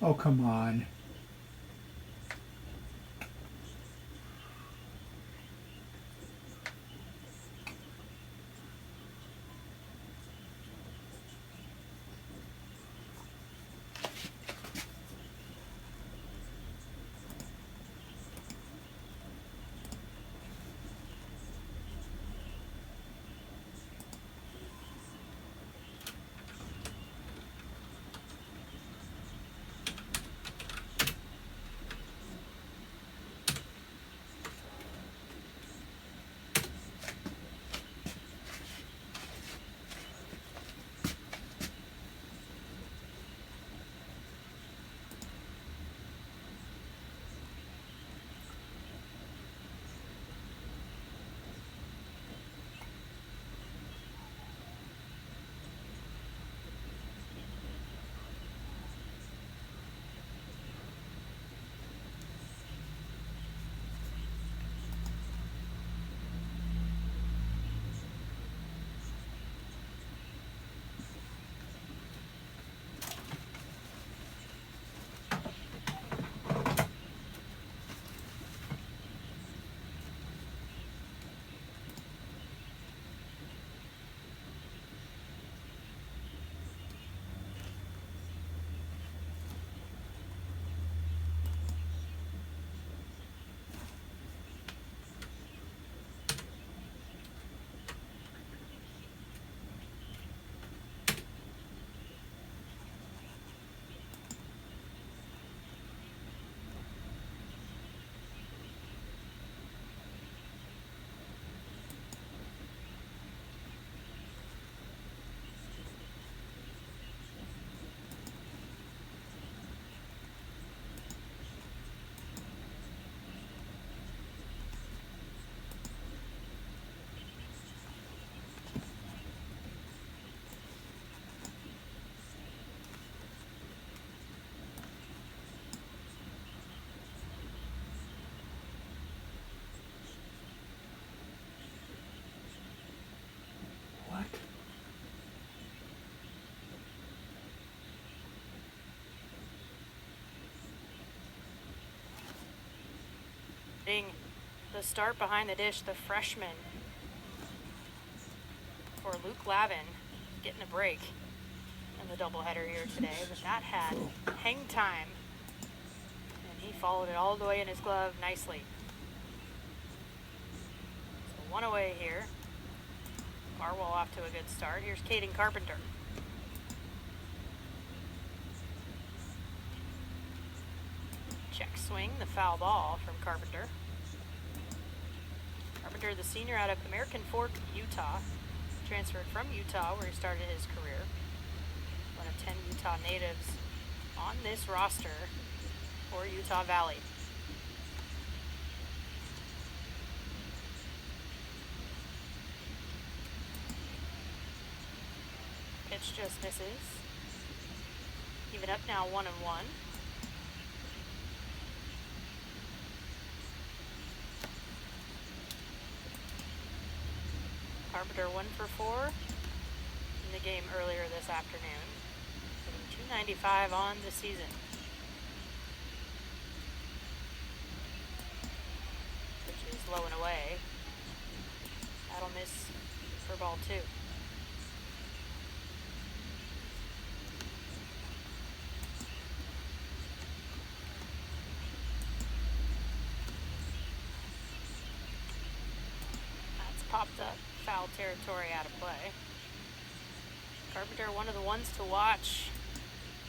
Oh, come on. What? The start behind the dish, the freshman for Luke Lavin, getting a break in the doubleheader here today, but that had hang time, and he followed it all the way in his glove nicely. So one away here. Garwal off to a good start. Here's Caden Carpenter. Check swing, the foul ball from Carpenter. Carpenter, the senior out of American Fork, Utah. Transferred from Utah, where he started his career. One of 10 Utah natives on this roster for Utah Valley. Pitch just misses. Even up now, 1-1. Carpenter 1 for 4 in the game earlier this afternoon. Hitting .295 on the season. Which is low and away. That'll miss for ball 2. That's popped up. Foul territory out of play. Carpenter, one of the ones to watch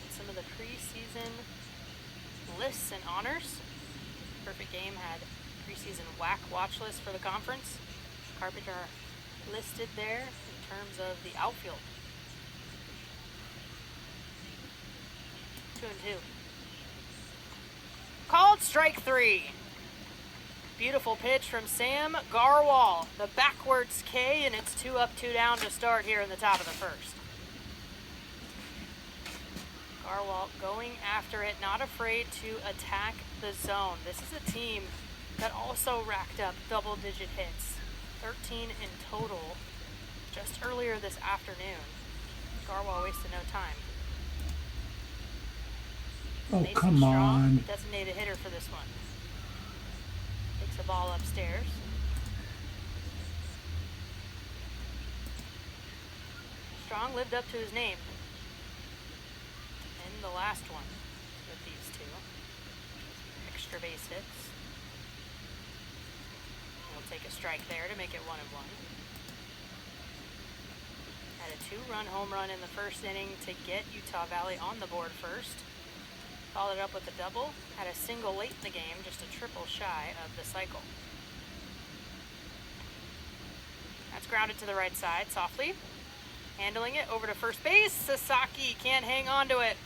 in some of the preseason lists and honors. Perfect Game had preseason WAC watch list for the conference. Carpenter listed there in terms of the outfield. 2-2. Called strike 3. Beautiful pitch from Sam Garwal. The backwards K, and it's 2 up, 2 down to start here in the top of the first. Garwal going after it, not afraid to attack the zone. This is a team that also racked up double-digit hits. 13 in total just earlier this afternoon. Garwal wasted no time. Oh, Mason come Strong, on. designated hitter for this one. Takes the ball upstairs. Strong lived up to his name in the last one with these two. Extra base hits. He'll take a strike there to make it 1-1. Had a 2-run home run in the first inning to get Utah Valley on the board first. Followed up with a double. Had a single late in the game, just a triple shy of the cycle. That's grounded to the right side softly. Handling it over to first base. Sasaki can't hang on to it.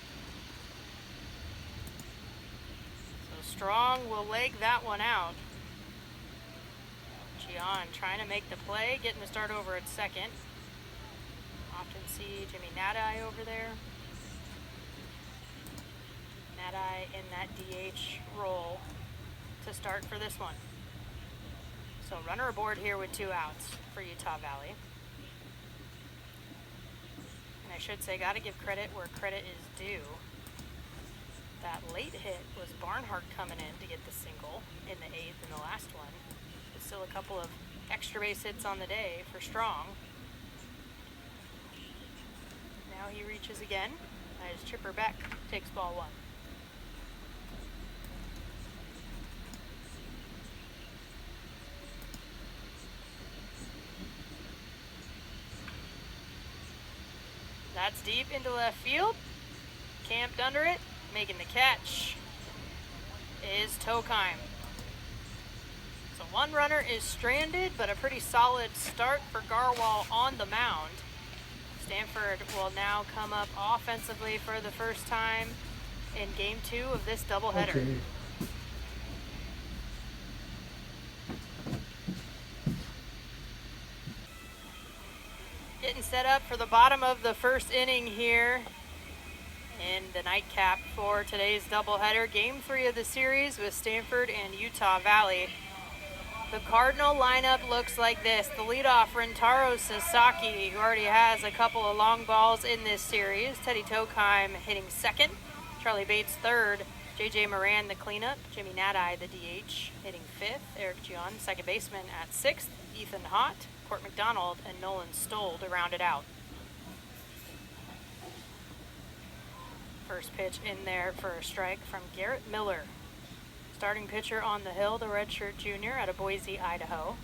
So Strong will leg that one out. Gian trying to make the play, getting the start over at second. Often see Jimmy Nadai over there. Nadai in that DH role to start for this one. So runner aboard here with 2 outs for Utah Valley. And I should say, got to give credit where credit is due. That late hit was Barnhart coming in to get the single in the 8th in the last one. But still a couple of extra base hits on the day for Strong. Now he reaches again as Chipper Beck takes ball 1. That's deep into left field. Camped under it, making the catch is Tokheim. So one runner is stranded, but a pretty solid start for Garwal on the mound. Stanford will now come up offensively for the first time in game 2 of this doubleheader. Okay. Getting set up for the bottom of the first inning here in the nightcap for today's doubleheader. Game 3 of the series with Stanford and Utah Valley. The Cardinal lineup looks like this. The leadoff, Rentaro Sasaki, who already has a couple of long balls in this series. Teddy Tokheim hitting second. Charlie Bates third. JJ Moran the cleanup. Jimmy Nadai the DH hitting fifth. Eric Gian second baseman at sixth. Ethan Hott, Court McDonald, and Nolan Stoll to round it out. First pitch in there for a strike from Garrett Miller. Starting pitcher on the hill, the redshirt junior out of Boise, Idaho.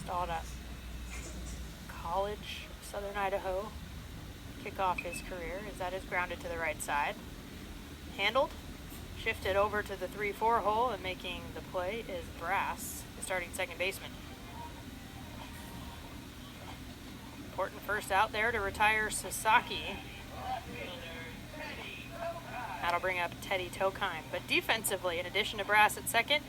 Stalled at College, Southern Idaho. Kick off his career as that is grounded to the right side. Handled, shifted over to the 3-4 hole, and making the play is Brass, the starting second baseman. Important first out there to retire Sasaki. That'll bring up Teddy Tokheim. But defensively, in addition to Brass at second,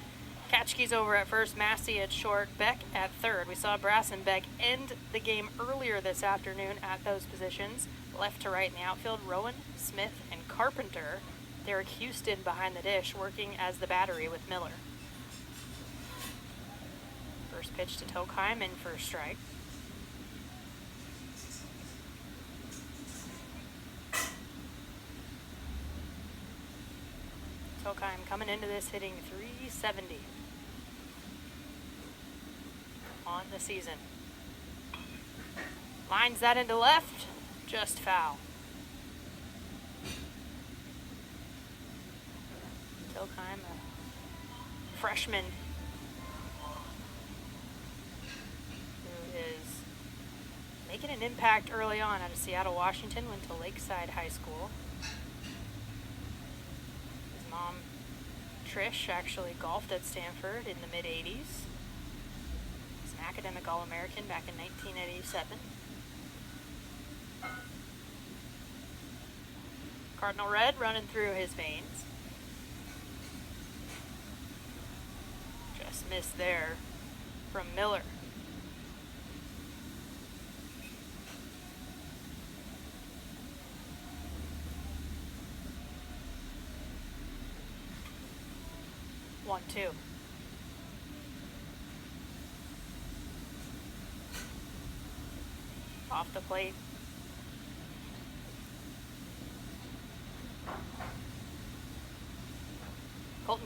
Katchke's over at first, Massey at short, Beck at third. We saw Brass and Beck end the game earlier this afternoon at those positions. Left to right in the outfield, Rowan, Smith, and Carpenter. Derek Houston behind the dish, working as the battery with Miller. First pitch to Tokheim in for a strike. Tokheim coming into this hitting .370 on the season. Lines that into left, just foul. Tokheim, a freshman who is making an impact early on out of Seattle, Washington, went to Lakeside High School. Mom, Trish, actually golfed at Stanford in the mid-'80s. He's an academic All-American back in 1987. Cardinal red running through his veins. Just missed there from Miller. One, two. Off the plate.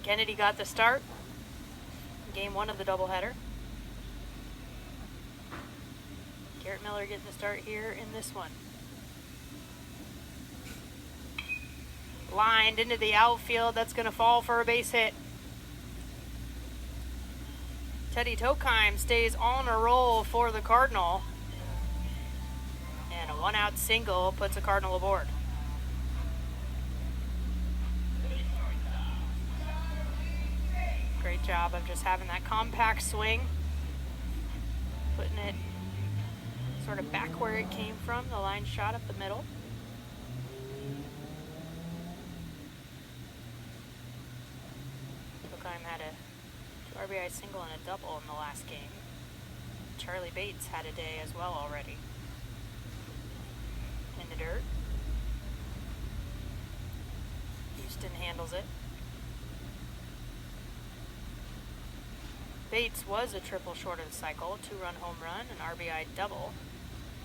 Kennedy got the start. Game 1 of the doubleheader. Garrett Miller getting the start here in this one. Lined into the outfield. That's going to fall for a base hit. Teddy Tokheim stays on a roll for the Cardinal. And a 1-out single puts a Cardinal aboard. Great job of just having that compact swing. Putting it sort of back where it came from. The line shot up the middle. Tokheim had a 2 RBI single and a double in the last game. Charlie Bates had a day as well already. In the dirt. Houston handles it. Bates was a triple short of the cycle, 2-run home run, an RBI double,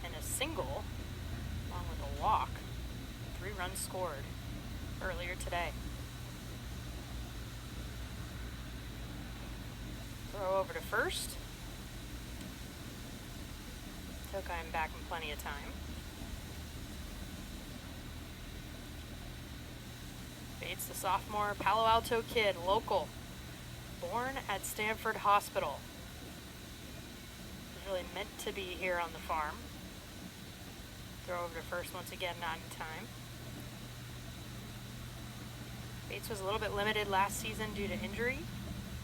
and a single, along with a walk. 3 runs scored earlier today. Throw over to first. Tokheim back in plenty of time. Bates, the sophomore, Palo Alto kid, local. Born at Stanford Hospital. Was really meant to be here on the farm. Throw over to first once again, not in time. Bates was a little bit limited last season due to injury.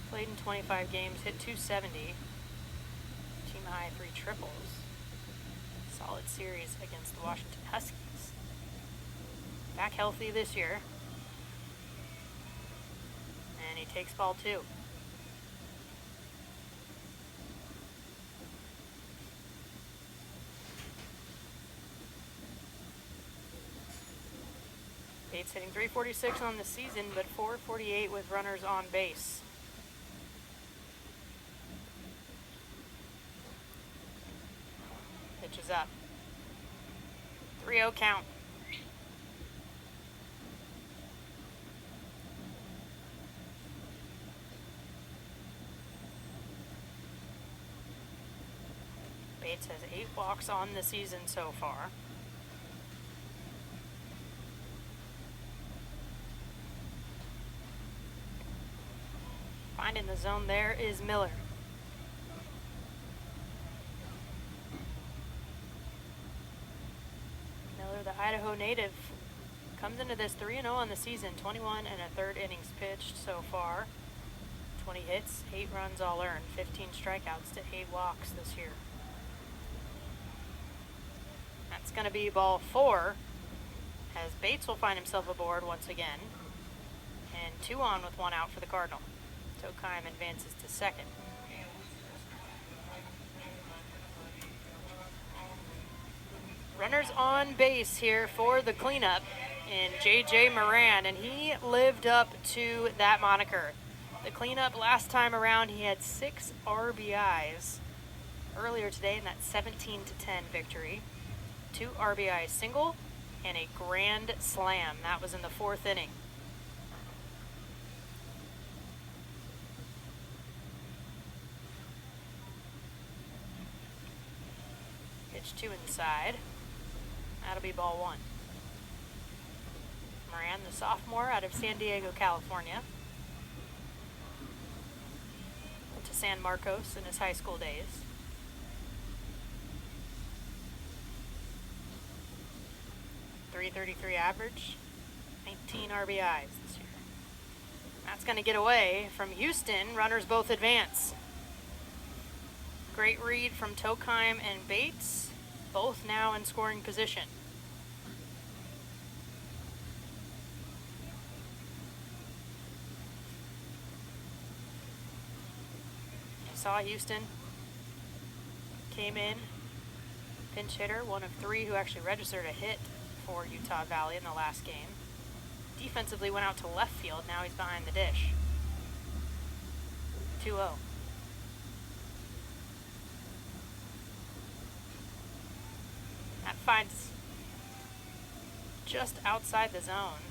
Played in 25 games, hit 270. Team high 3 triples. Solid series against the Washington Huskies. Back healthy this year. And he takes ball 2. Bates hitting .346 on the season, but .448 with runners on base. Pitch is up. 3-0 count. Bates has 8 walks on the season so far. Finding the zone there is Miller. Miller, the Idaho native, comes into this 3-0 on the season, 21 and a third innings pitched so far. 20 hits, 8 runs all earned, 15 strikeouts to 8 walks this year. That's going to be ball 4, as Bates will find himself aboard once again. And 2 on with 1 out for the Cardinal. Tokheim advances to second. Runners on base here for the cleanup in J.J. Moran, and he lived up to that moniker. The cleanup last time around, he had 6 RBIs earlier today in that 17-10 victory. 2 RBI single and a grand slam. That was in the 4th inning. Pitch 2 inside. That'll be ball 1. Moran, the sophomore out of San Diego, California. Went to San Marcos in his high school days. .333 average, 19 RBIs this year. That's going to get away from Houston. Runners both advance. Great read from Tokheim and Bates, both now in scoring position. Saw Houston came in, pinch hitter, one of 3 who actually registered a hit for Utah Valley in the last game. Defensively went out to left field, now he's behind the dish. 2-0. That finds just outside the zone.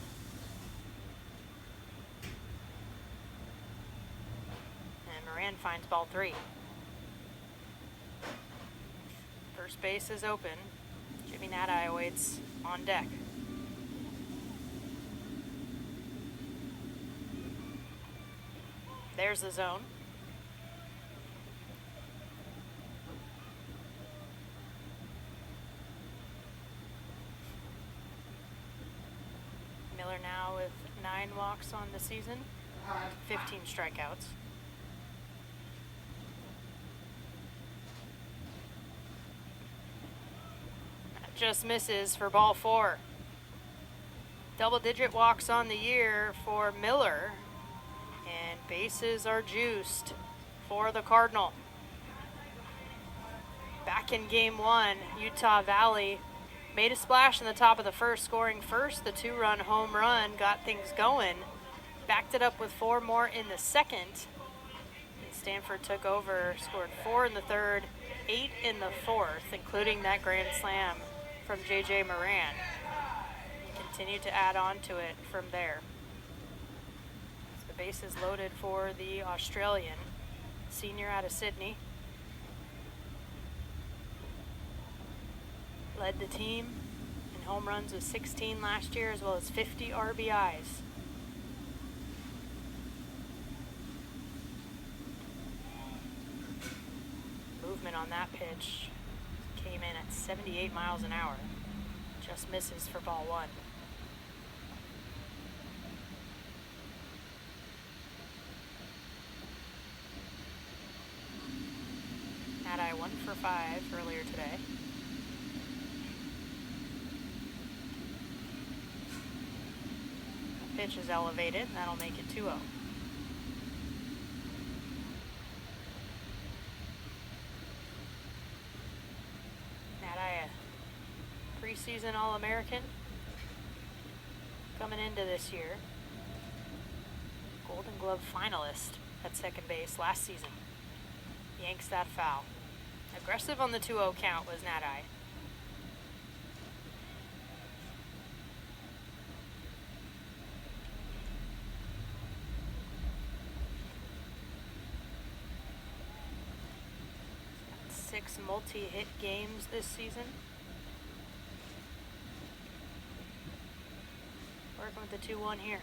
Moran finds ball 3. First base is open. Jimmy Nadai awaits on deck. There's the zone. Miller now with 9 walks on the season, 15 strikeouts. That just misses for ball 4. Double-digit walks on the year for Miller, and bases are juiced for the Cardinal. Back in game 1, Utah Valley made a splash in the top of the first, scoring first. The 2-run home run got things going. Backed it up with 4 more in the second. And Stanford took over, scored 4 in the third, 8 in the fourth, including that grand slam from J.J. Moran. And continued to add on to it from there. So the base is loaded for the Australian, senior out of Sydney. Led the team in home runs with 16 last year, as well as 50 RBIs. Movement on that pitch came in at 78 miles an hour. Just misses for ball 1. Nadai 1 for 5 earlier today. Pitch is elevated, that'll make it 2-0. Nadai, a preseason All-American coming into this year. Golden Glove finalist at second base last season. Yanks that foul. Aggressive on the 2-0 count was Nadai. Six multi-hit games this season. Working with the 2-1 here.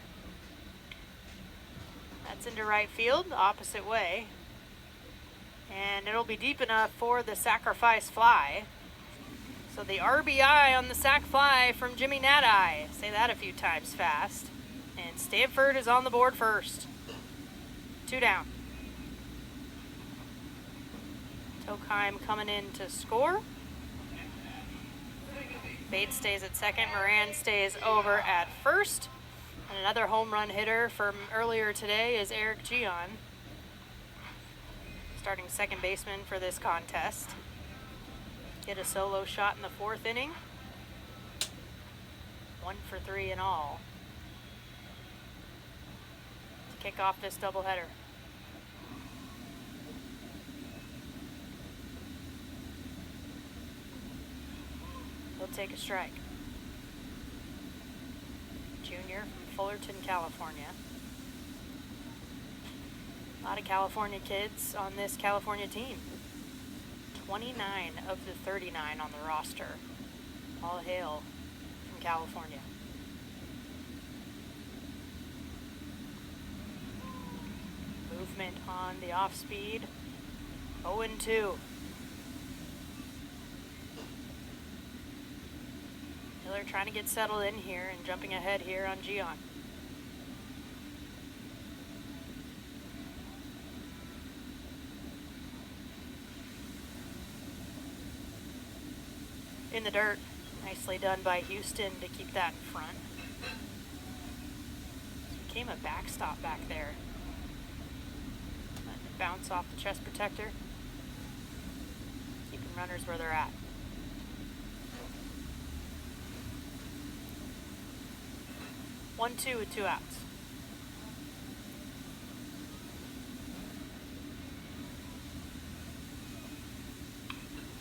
That's into right field, the opposite way. And it'll be deep enough for the sacrifice fly. So the RBI on the sac fly from Jimmy Nadai. Say that a few times fast. And Stanford is on the board first. 2 down. Tokheim coming in to score. Bates stays at second. Moran stays over at first. And another home run hitter from earlier today is Eric Gion, starting second baseman for this contest. Hit a solo shot in the 4th inning. 1 for 3 in all to kick off this doubleheader. He'll take a strike. Junior from Fullerton, California. A lot of California kids on this California team. 29 of the 39 on the roster. All hail from California. Movement on the off speed. 0-2. Miller trying to get settled in here and jumping ahead here on Gion. In the dirt. Nicely done by Houston to keep that in front. Became a backstop back there. Letting it bounce off the chest protector. Keeping runners where they're at. One, 2 with 2 outs.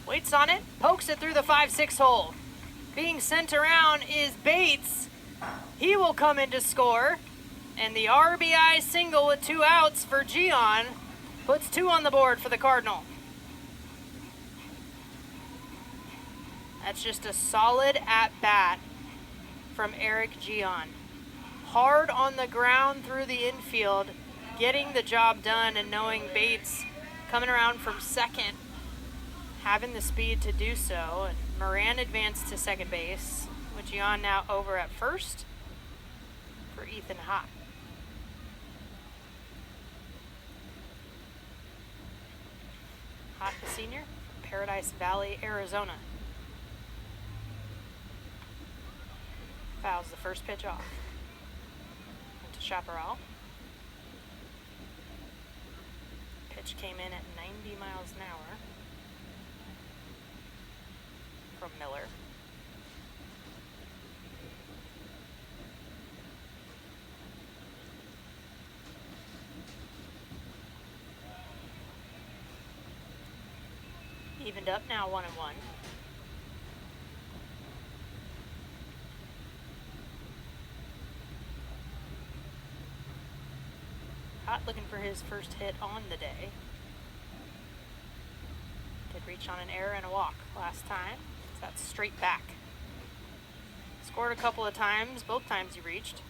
Waits on it, pokes it through the 5-6 hole. Being sent around is Bates. He will come in to score. And the RBI single with 2 outs for Gion puts 2 on the board for the Cardinal. That's just a solid at-bat from Eric Gion. Hard on the ground through the infield, getting the job done, and knowing Bates coming around from second, having the speed to do so. And Moran advanced to second base, with Gion now over at first for Ethan Hott. Hott, the senior, from Paradise Valley, Arizona. Fouls the first pitch off. Into Chaparral. Pitch came in at 90 miles an hour from Miller. Evened up now, 1-1. Hott looking for his first hit on the day. Did reach on an error and a walk last time. So that's straight back. Scored a couple of times, both times he reached.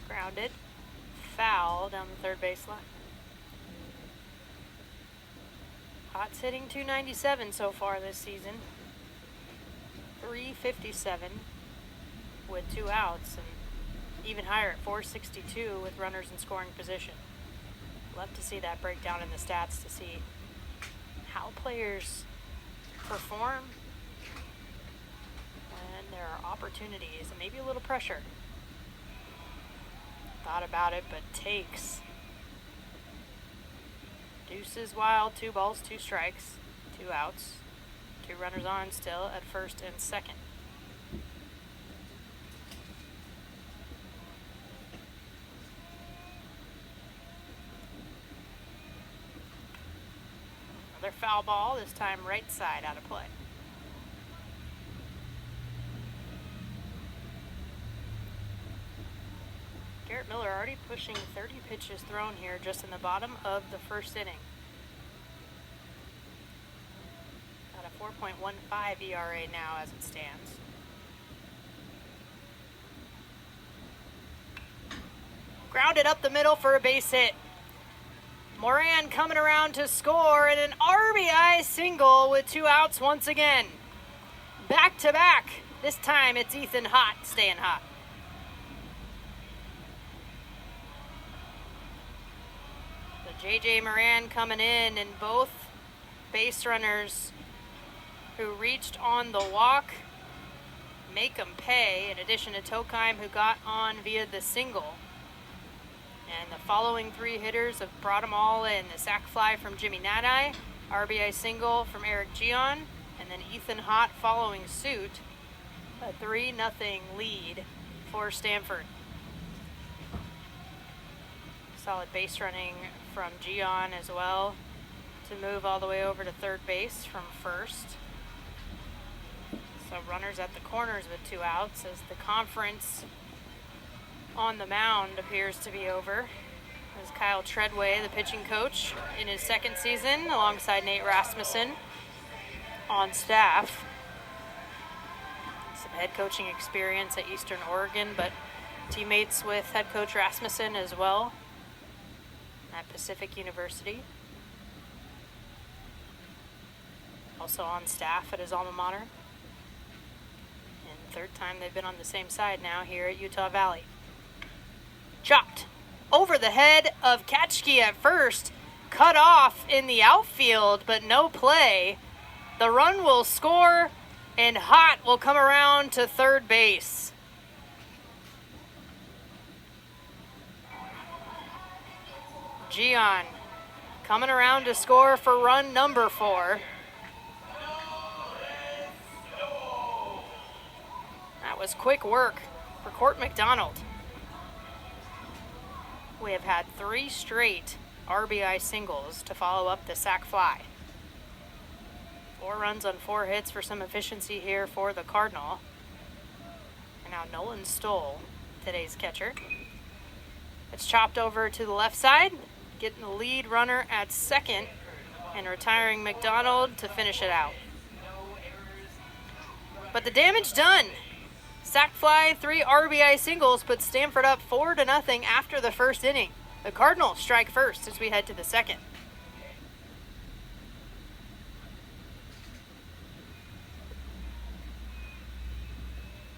Grounded, foul down the third base line. Hott's hitting .297 so far this season. .357 with 2 outs, and even higher at .462 with runners in scoring position. Love to see that breakdown in the stats to see how players perform when there are opportunities and maybe a little pressure. Thought about it, but takes. Deuces wild, 2 balls, 2 strikes, 2 outs. 2 runners on still at first and second. Another foul ball, this time right side out of play. Garrett Miller already pushing 30 pitches thrown here just in the bottom of the first inning. Got a 4.15 ERA now as it stands. Grounded up the middle for a base hit. Moran coming around to score, and an RBI single with 2 outs once again. Back to back. This time it's Ethan Hott staying hot. J.J. Moran coming in, and both base runners who reached on the walk make them pay, in addition to Tokheim, who got on via the single. And the following 3 hitters have brought them all in. The sac fly from Jimmy Nadai, RBI single from Eric Gion, and then Ethan Hott following suit. A 3-0 lead for Stanford. Solid base running from Gion as well to move all the way over to third base from first. So runners at the corners with 2 outs as the conference on the mound appears to be over. As Kyle Treadway, the pitching coach, in his second season alongside Nate Rasmussen on staff. Some head coaching experience at Eastern Oregon, but teammates with head coach Rasmussen as well at Pacific University. Also on staff at his alma mater. And third time they've been on the same side now here at Utah Valley. Chopped over the head of Katchke at first. Cut off in the outfield, but no play. The run will score, and Hott will come around to third base. Gion coming around to score for run number 4. That was quick work for Court McDonald. we have had 3 straight RBI singles to follow up the sac fly. 4 runs on 4 hits for some efficiency here for the Cardinal. And now Nolan Stoll, today's catcher. It's chopped over to the left side, getting the lead runner at second, and retiring McDonald to finish it out. But the damage done. Sac fly, 3 RBI singles put Stanford up 4-0 after the first inning. The Cardinals strike first as we head to the second.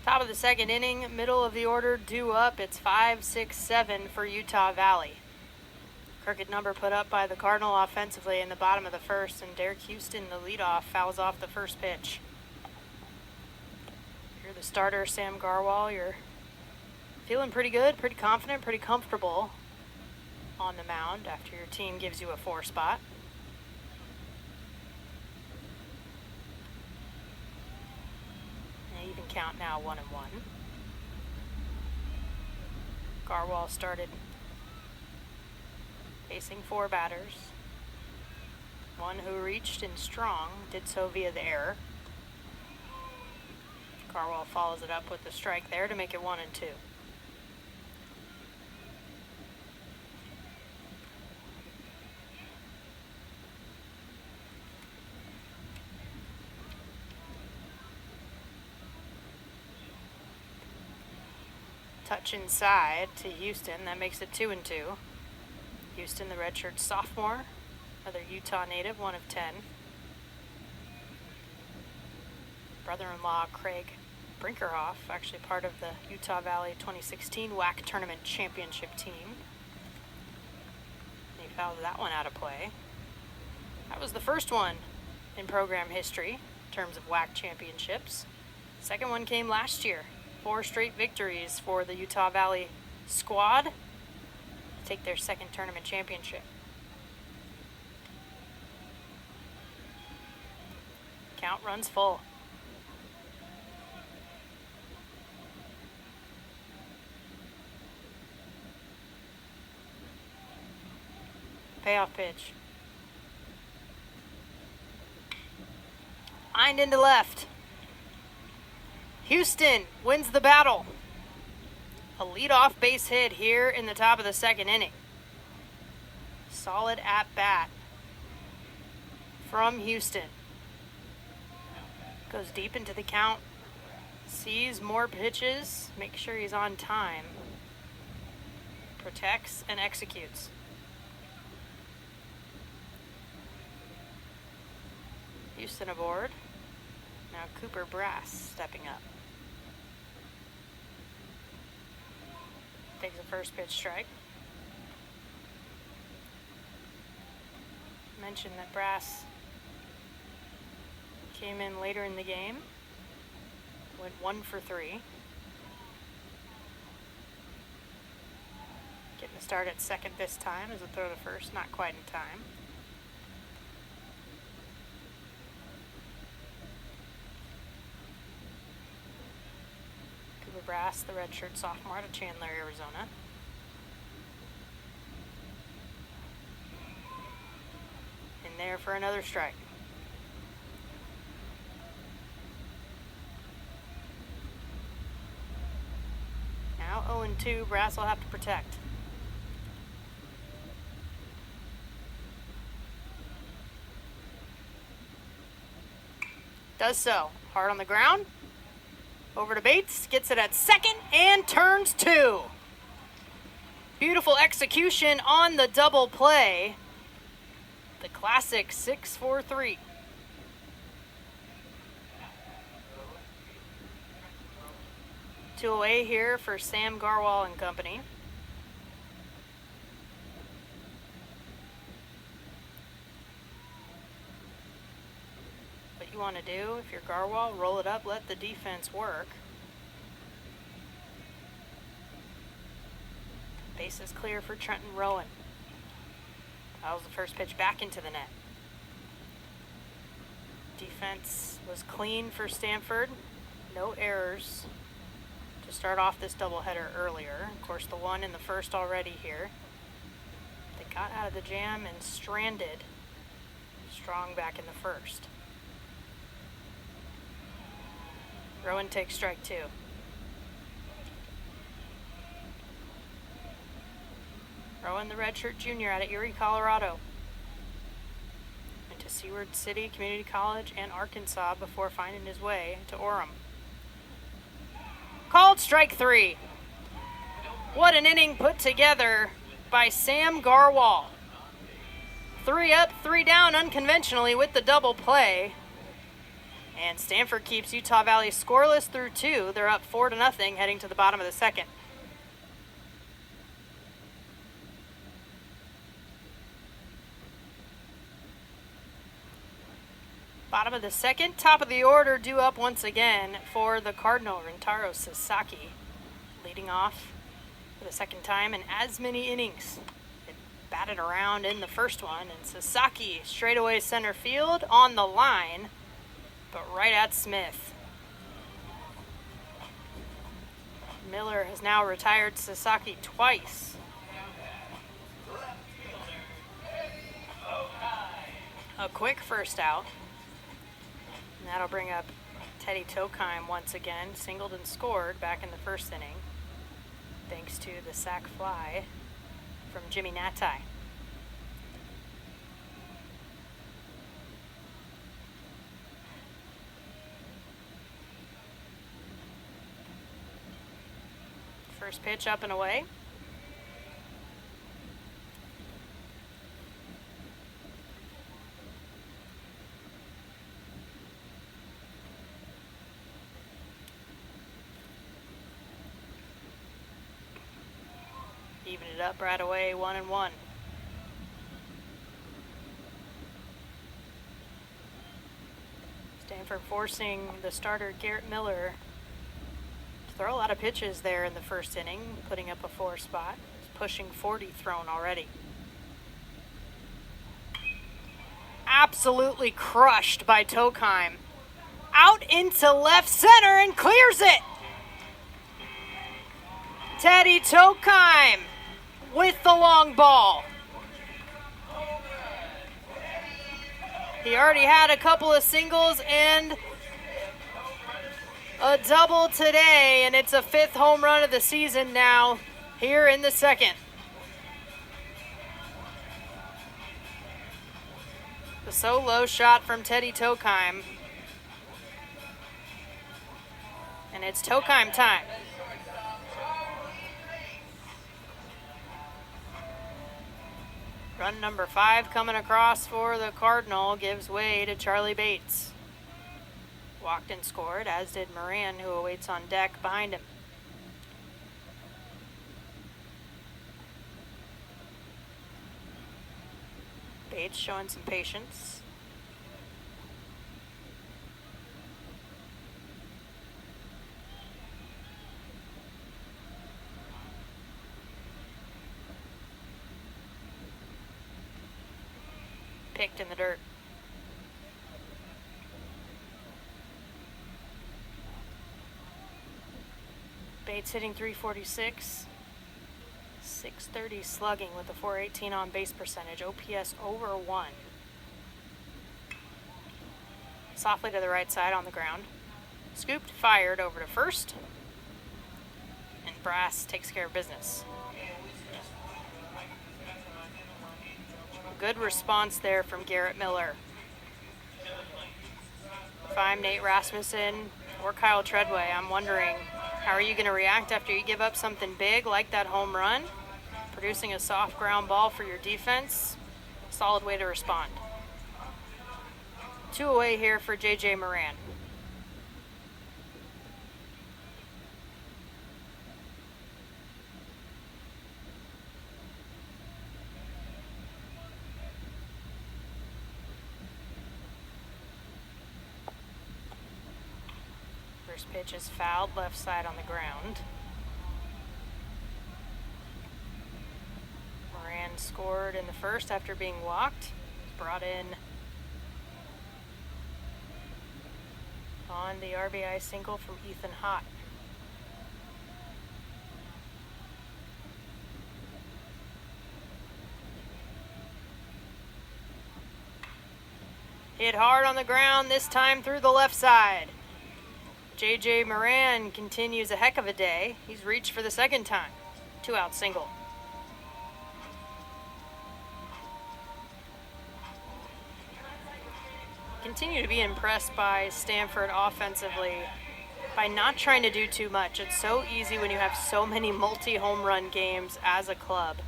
Top of the second inning, middle of the order, due up. It's 5-6-7 for Utah Valley. Crooked number put up by the Cardinal offensively in the bottom of the first, and Derek Houston, the leadoff, fouls off the first pitch. You're the starter, Sam Garwal. You're feeling pretty good, pretty confident, pretty comfortable on the mound after your team gives you a 4 spot. And even count now 1-1. Garwal started facing 4 batters. One who reached in strong, did so via the error. Garwal follows it up with the strike there to make it 1-2. Touch inside to Houston, that makes it 2-2. Houston, the redshirt sophomore, another Utah native, 1 of 10. Brother-in-law Craig Brinkerhoff, actually part of the Utah Valley 2016 WAC Tournament Championship team. He fouled that one out of play. That was the first one in program history in terms of WAC championships. Second one came last year. 4 straight victories for the Utah Valley squad to take their second tournament championship. Count runs full. Payoff pitch. Lined into left. Houston wins the battle. A leadoff base hit here in the top of the second inning. Solid at bat from Houston. Goes deep into the count. Sees more pitches. Makes sure he's on time. Protects and executes. Houston aboard. Now Cooper Brass stepping up. Takes a first pitch strike. Mentioned that Brass came in later in the game. Went 1 for 3. Getting the start at second this time as a throw to first, not quite in time. Brass, the redshirt sophomore out of Chandler, Arizona. In there for another strike. Now 0-2, Brass will have to protect. Does so. Hard on the ground. Over to Bates, gets it at second, and turns 2. Beautiful execution on the double play. The classic 6-4-3. Two away here for Sam Garwal and company. What you want to do, if you're Garwal, roll it up, let the defense work. Base is clear for Trenton Rowan. That was the first pitch back into the net. Defense was clean for Stanford. No errors to start off this doubleheader earlier. Of course, the one in the first already here. got out of the jam and stranded strong back in the first. Rowan takes strike 2. Rowan, the redshirt junior out of Erie, Colorado. Went to Seward City Community College and Arkansas before finding his way to Orem. Called strike 3. What an inning put together by Sam Garwal. 3 up, 3 down unconventionally with the double play. And Stanford keeps Utah Valley scoreless through 2. They're up 4-0 heading to the bottom of the second. Bottom of the second, top of the order due up once again for the Cardinal, Rintaro Sasaki, leading off for the second time in as many innings. It batted around in the first one, and Sasaki straightaway center field on the line, but right at Smith. Miller has now retired Sasaki twice. A quick first out. And that'll bring up Teddy Tokheim once again, singled and scored back in the first inning, thanks to the sac fly from Jimmy Natai. First pitch up and away. Even it up right away, 1-1. Stanford forcing the starter Garrett Miller to throw a lot of pitches there in the first inning, putting up a 4 spot. He's pushing 40 thrown already. Absolutely crushed by Tokheim. Out into left center and clears it. Teddy Tokheim with the long ball. He already had a couple of singles and a double today, and it's a 5th home run of the season now here in the second. The solo shot from Teddy Tokheim. And it's Tokheim time. Run number 5 coming across for the Cardinal gives way to Charlie Bates. Walked and scored, as did Moran, who awaits on deck behind him. Bates showing some patience. Picked in the dirt. Bates hitting .346, .630 slugging with a .418 on base percentage, OPS over 1. Softly to the right side on the ground. Scooped, fired over to first, and Brass takes care of business. Good response there from Garrett Miller. If I'm Nate Rasmussen or Kyle Treadway, I'm wondering, how are you going to react after you give up something big like that home run? Producing a soft ground ball for your defense, solid way to respond. 2 away here for J.J. Moran. First pitch is fouled, left side on the ground. Moran scored in the first after being walked. Brought in on the RBI single from Ethan Hott. Hit hard on the ground, this time through the left side. J.J. Moran continues a heck of a day. He's reached for the second time. 2-out single. Continue to be impressed by Stanford offensively by not trying to do too much. It's so easy when you have so many multi-home run games as a club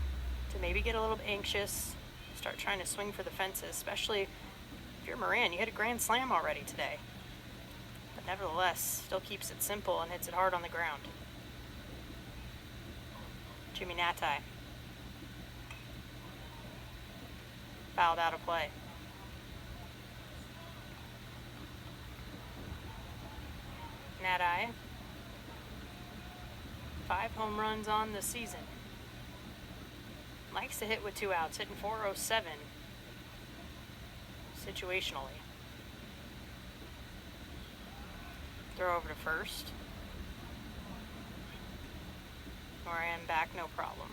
to maybe get a little bit anxious, start trying to swing for the fences, especially if you're Moran. You hit a grand slam already today. But nevertheless, still keeps it simple and hits it hard on the ground. Jimmy Natai. Fouled out of play. Natai. 5 home runs on the season. Likes to hit with 2 outs, hitting .407 situationally. Throw over to first. Moran back, no problem.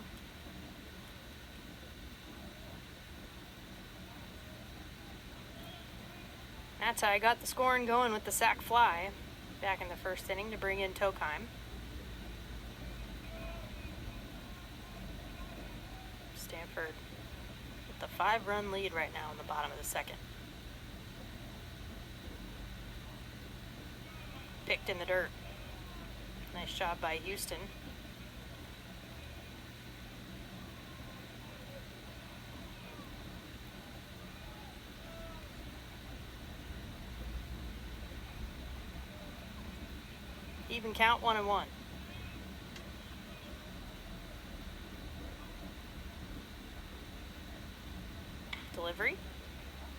Natai got the scoring going with the sac fly back in the first inning to bring in Tokheim. Stanford with the 5-run lead right now in the bottom of the second. Picked in the dirt. Nice job by Houston. Even count, 1-1. Delivery.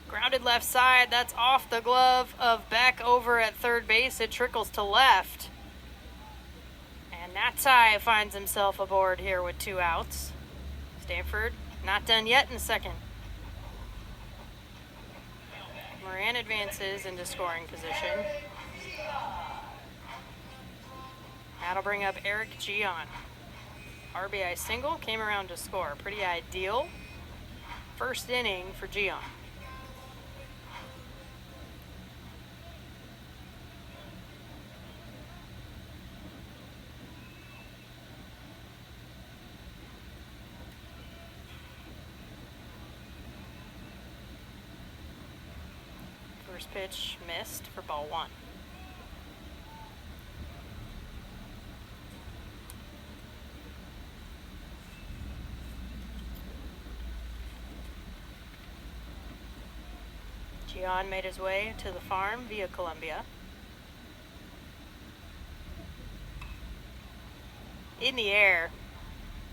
Grounded left side. That's off the glove of Beck over at third base. It trickles to left. And Natai finds himself aboard here with 2 outs. Stanford not done yet in the second. Moran advances into scoring position. That'll bring up Eric Gian. RBI single, came around to score. Pretty ideal first inning for Gian. First pitch missed for ball 1. Gian made his way to the farm via Columbia. In the air,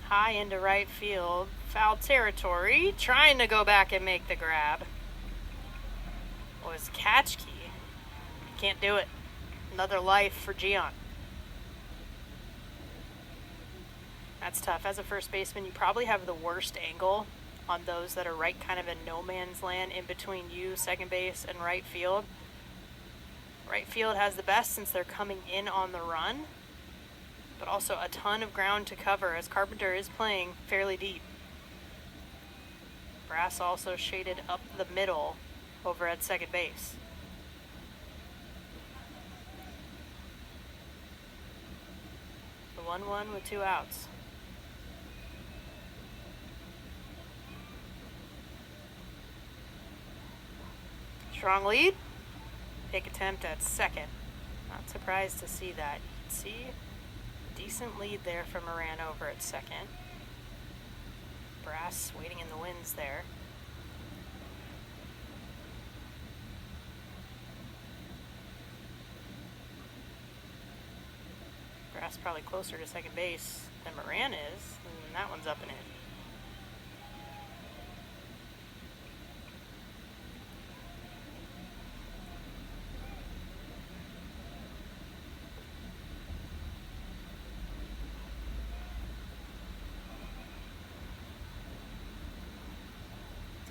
high into right field, foul territory, trying to go back and make the grab. Was Katchke. Can't do it. Another life for Gian. That's tough. As a first baseman, you probably have the worst angle on those that are right kind of in no man's land in between you, second base, and right field. Right field has the best since they're coming in on the run, but also a ton of ground to cover as Carpenter is playing fairly deep. Brass also shaded up the middle over at second base. The 1-1 with 2 outs. Strong lead. Pick attempt at second. Not surprised to see that. You can see a decent lead there for Moran over at second. Brass waiting in the wings there. Brass probably closer to second base than Moran is, and that one's up and in.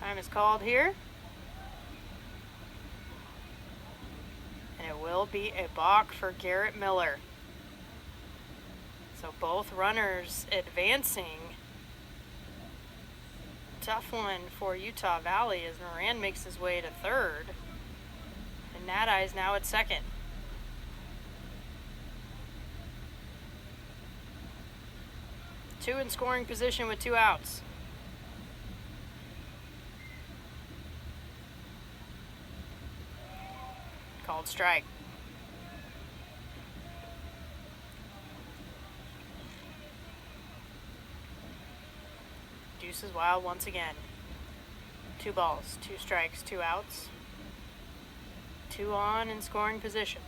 Time is called here. And it will be a balk for Garrett Miller. So both runners advancing. Tough one for Utah Valley as Moran makes his way to third. And Nadi's now at second. Two in scoring position with 2 outs. Called strike. Deuce is wild once again. 2 balls, 2 strikes, 2 outs. 2 on in scoring position.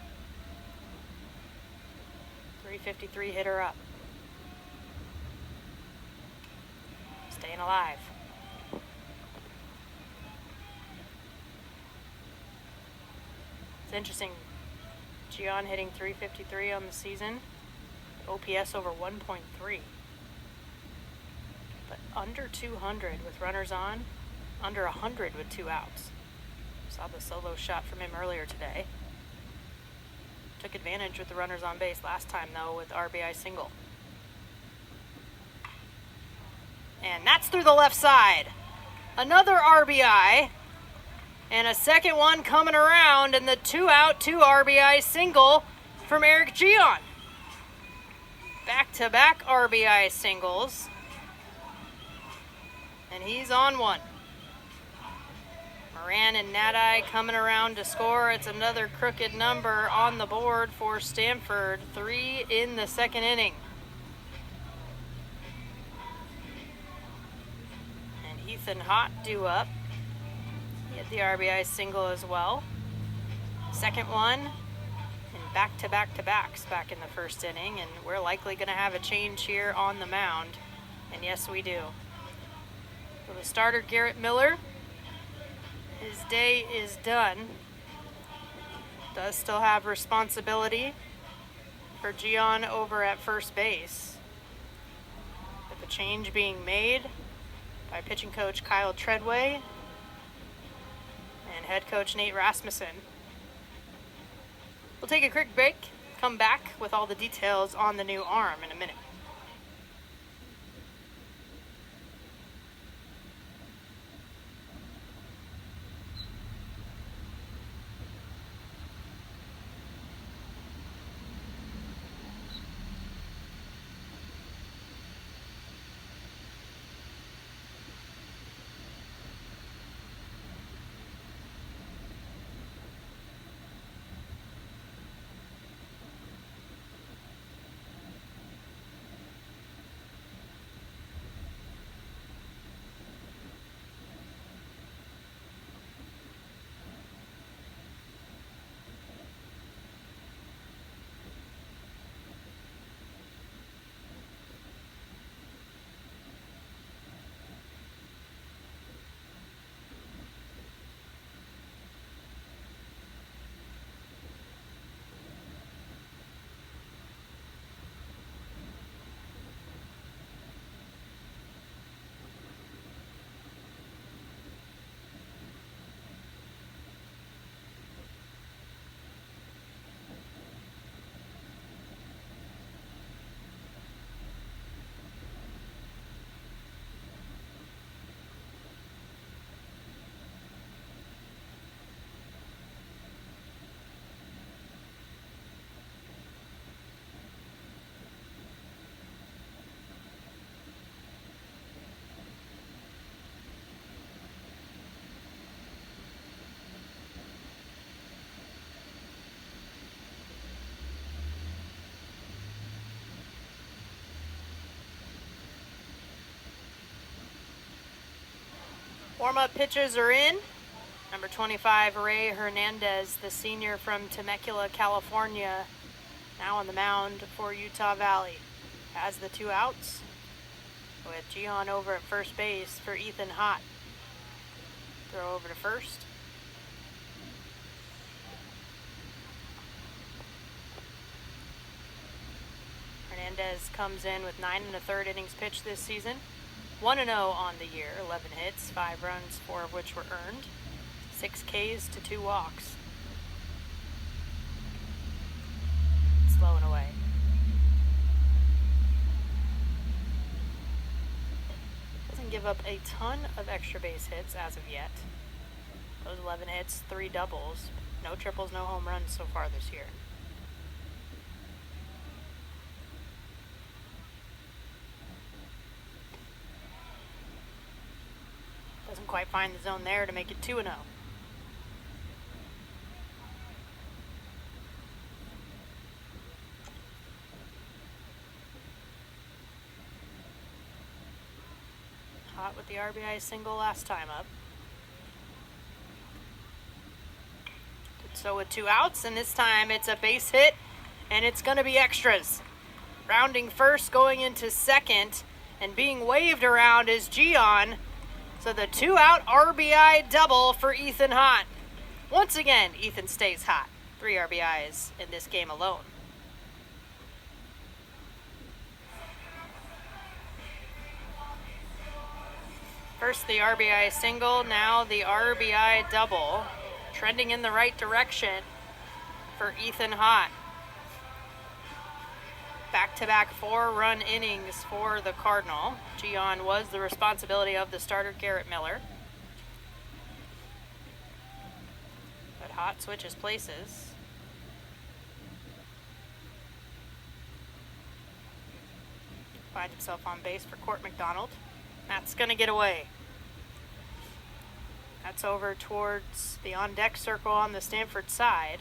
353 hitter up. Staying alive. It's interesting. Gian hitting 353 on the season. OPS over 1.3. But under 200 with runners on. Under 100 with 2 outs. Saw the solo shot from him earlier today. Took advantage with the runners on base last time, though, with RBI single. And that's through the left side. Another RBI. And a second one coming around, and the 2-out, 2 RBI single from Eric Gian. Back-to-back RBI singles. And he's on one. Moran and Nadi coming around to score. It's another crooked number on the board for Stanford. 3 in the second inning. And Ethan Hott due up. He had the RBI single as well. Second one, and back-to-back-to-backs back in the first inning. And we're likely going to have a change here on the mound. And yes, we do. So the starter, Garrett Miller, his day is done. Does still have responsibility for Gian over at first base. With the change being made by pitching coach Kyle Treadway and head coach Nate Rasmussen. We'll take a quick break, come back with all the details on the new arm in a minute. Warm-up pitchers are in. Number 25, Ray Hernandez, the senior from Temecula, California, now on the mound for Utah Valley. Has the 2 outs with Gian over at first base for Ethan Hott. Throw over to first. Hernandez comes in with 9 1/3 innings pitched this season. 1-0 on the year, 11 hits, 5 runs, 4 of which were earned. 6 Ks to 2 walks. Slow and away. Doesn't give up a ton of extra base hits as of yet. Those 11 hits, 3 doubles. No triples, no home runs so far this year. Doesn't quite find the zone there to make it 2-0. Hot with the RBI single last time up. So with 2 outs, and this time it's a base hit, and it's going to be extras. Rounding first, going into second, and being waved around is Gian. So the 2-out RBI double for Ethan Hott. Once again, Ethan stays hot. 3 RBIs in this game alone. First the RBI single, now the RBI double. Trending in the right direction for Ethan Hott. Back-to-back 4-run innings for the Cardinal. Gian was the responsibility of the starter, Garrett Miller. But Hott switches places. Finds himself on base for Court McDonald. That's going to get away. That's over towards the on-deck circle on the Stanford side.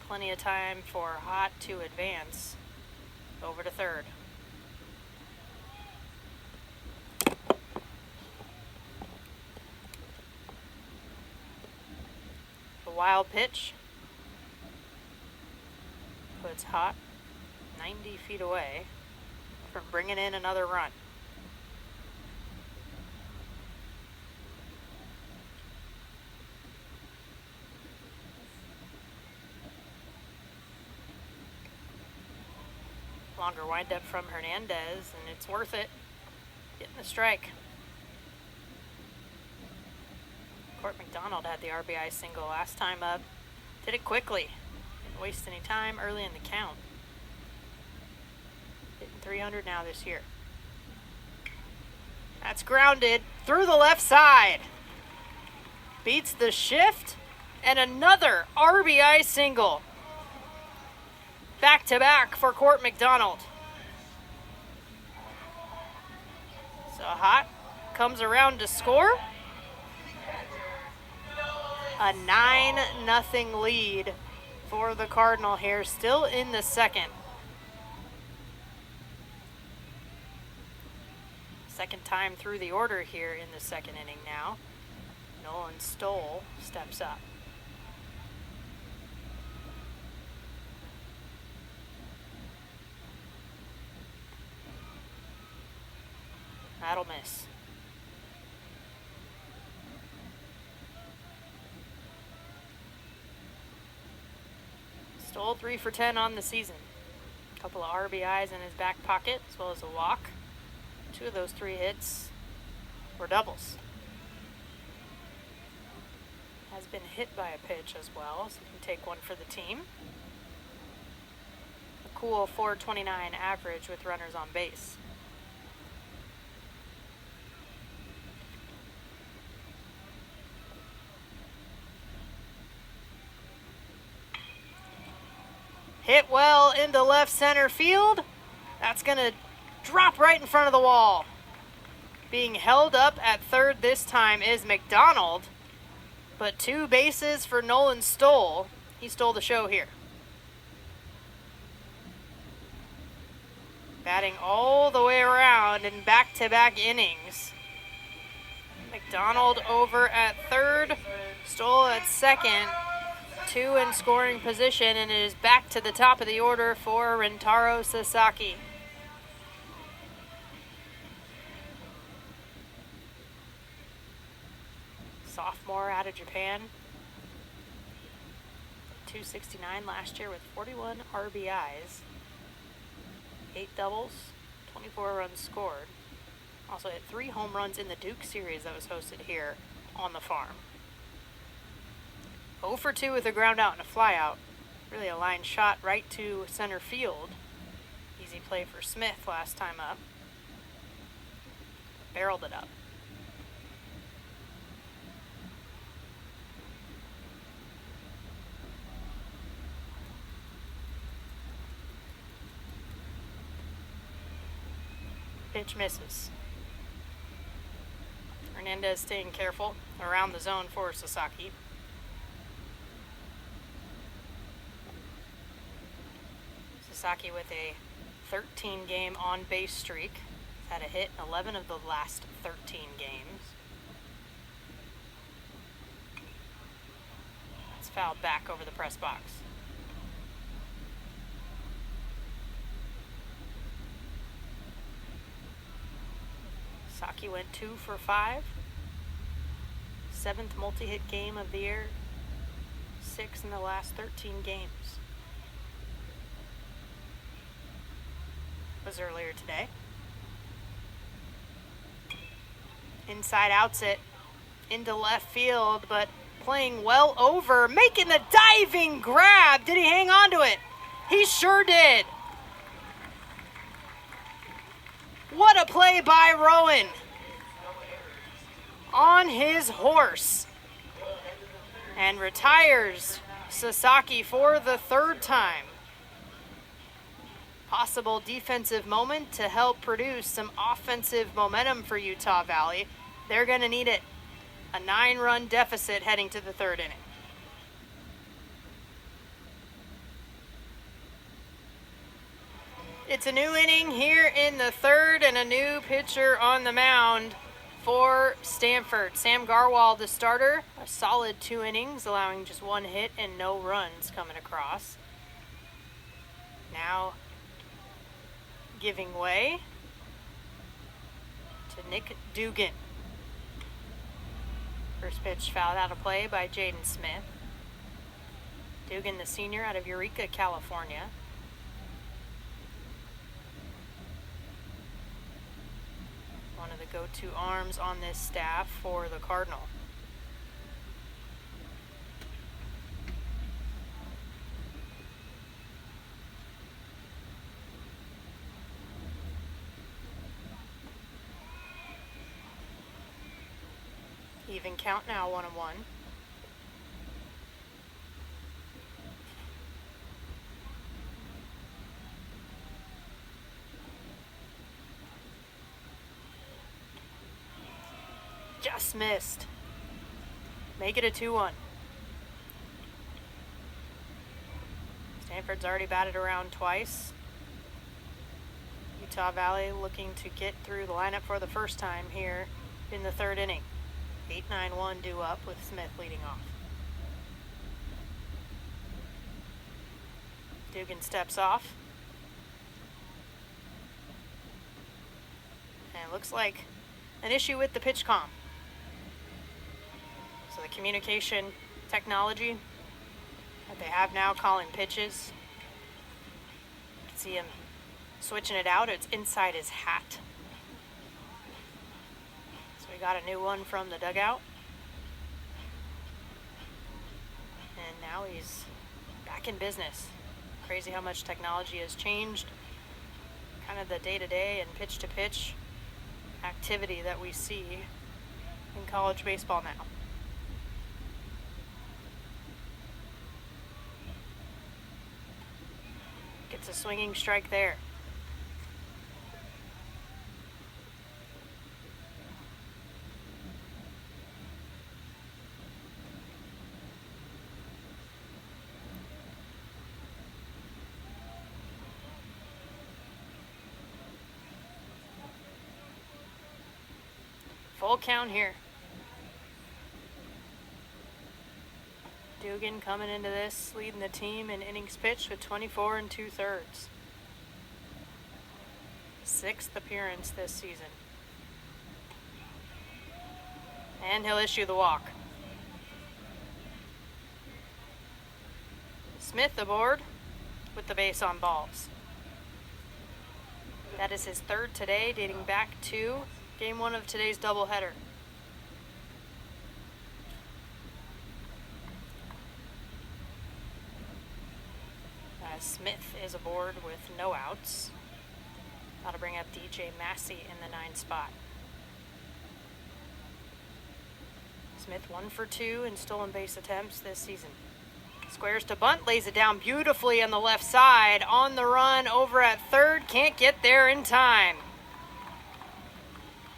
Plenty of time for Hott to advance over to third. A wild pitch puts Hott 90 feet away from bringing in another run. Longer windup from Hernandez, and it's worth it. Getting the strike. Court McDonald had the RBI single last time up. Did it quickly. Didn't waste any time early in the count. Hitting 300 now this year. That's grounded through the left side. Beats the shift, and another RBI single. Back-to-back for Court McDonald. So Hott comes around to score. A 9-0 lead for the Cardinal here, still in the second. Second time through the order here in the second inning now. Nolan Stoll steps up. That'll miss. Stoll 3 for 10 on the season. A couple of RBIs in his back pocket, as well as a walk. 2 of those 3 hits were doubles. Has been hit by a pitch as well, so he can take one for the team. A cool .429 average with runners on base. Hit well into left center field. That's going to drop right in front of the wall. Being held up at third this time is McDonald, but 2 bases for Nolan Stoll. He stole the show here. Batting all the way around in back-to-back innings. McDonald over at third, Stoll at second. 2 in scoring position, and it is back to the top of the order for Rentaro Sasaki. Sophomore out of Japan. 269 last year with 41 RBIs. 8 doubles, 24 runs scored. Also hit 3 home runs in the Duke series that was hosted here on the farm. 0 for 2 with a ground out and a fly out. Really a line shot right to center field. Easy play for Smith last time up. Barreled it up. Pitch misses. Hernandez staying careful around the zone for Sasaki. Sasaki with a 13-game on-base streak. He's had a hit in 11 of the last 13 games. It's fouled back over the press box. Sasaki went 2 for 5. 7th multi-hit game of the year. 6 in the last 13 games. Was earlier today. Inside outs it into left field, but playing well over, making the diving grab. Did he hang on to it? He sure did. What a play by Rowan on his horse, and retires Sasaki for the 3rd time. Possible defensive moment to help produce some offensive momentum for Utah Valley. They're going to need it. A 9-run deficit heading to the 3rd inning. It's a new inning here in the 3rd and a new pitcher on the mound for Stanford. Sam Garwal, the starter, a solid 2 innings, allowing just 1 hit and no runs coming across. Now giving way to Nick Dugan. First pitch fouled out of play by Jaden Smith. Dugan, the senior out of Eureka, California. One of the go-to arms on this staff for the Cardinal. Even count now, 1-1. Just missed. Make it a 2-1. Stanford's already batted around twice. Utah Valley looking to get through the lineup for the first time here in the 3rd inning. 8-9-1 due up with Smith leading off. Dugan steps off. And it looks like an issue with the pitch comm. So the communication technology that they have now calling pitches. You can see him switching it out. It's inside his hat. We got a new one from the dugout. And now he's back in business. Crazy how much technology has changed. Kind of the day-to-day and pitch-to-pitch activity that we see in college baseball now. Gets a swinging strike there. Full count here. Dugan coming into this, leading the team in innings pitched with 24 2/3. 6th appearance this season. And he'll issue the walk. Smith aboard with the base on balls. That is his 3rd today, dating back to Game 1 of today's doubleheader. Smith is aboard with no outs. That'll bring up DJ Massey in the 9 spot. Smith 1 for 2 in stolen base attempts this season. Squares to bunt, lays it down beautifully on the left side. On the run over at 3rd, can't get there in time.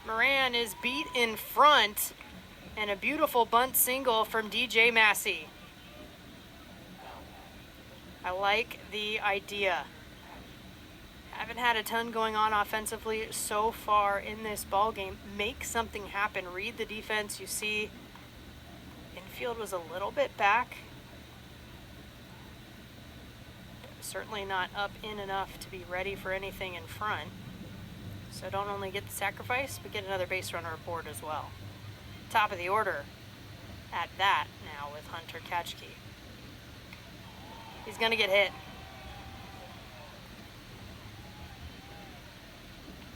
Moran is beat in front, and a beautiful bunt single from DJ Massey. I like the idea. Haven't had a ton going on offensively so far in this ball game. Make something happen. Read the defense. You see infield was a little bit back. Certainly not up in enough to be ready for anything in front. So don't only get the sacrifice, but get another base runner aboard as well. Top of the order at that now with Hunter Katchke. He's going to get hit.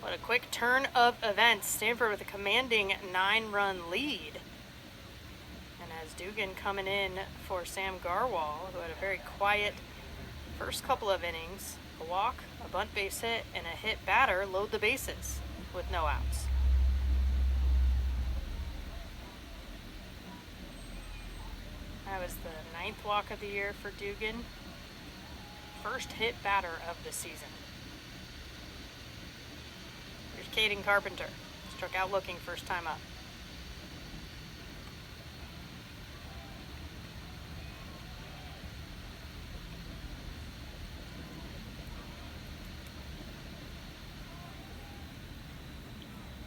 What a quick turn of events. Stanford with a commanding 9-run lead. And as Dugan coming in for Sam Garwal, who had a very quiet first couple of innings, a walk, a bunt base hit, and a hit batter load the bases with no outs. That was the 9th walk of the year for Dugan. First hit batter of the season. Here's Caden Carpenter. Struck out looking first time up.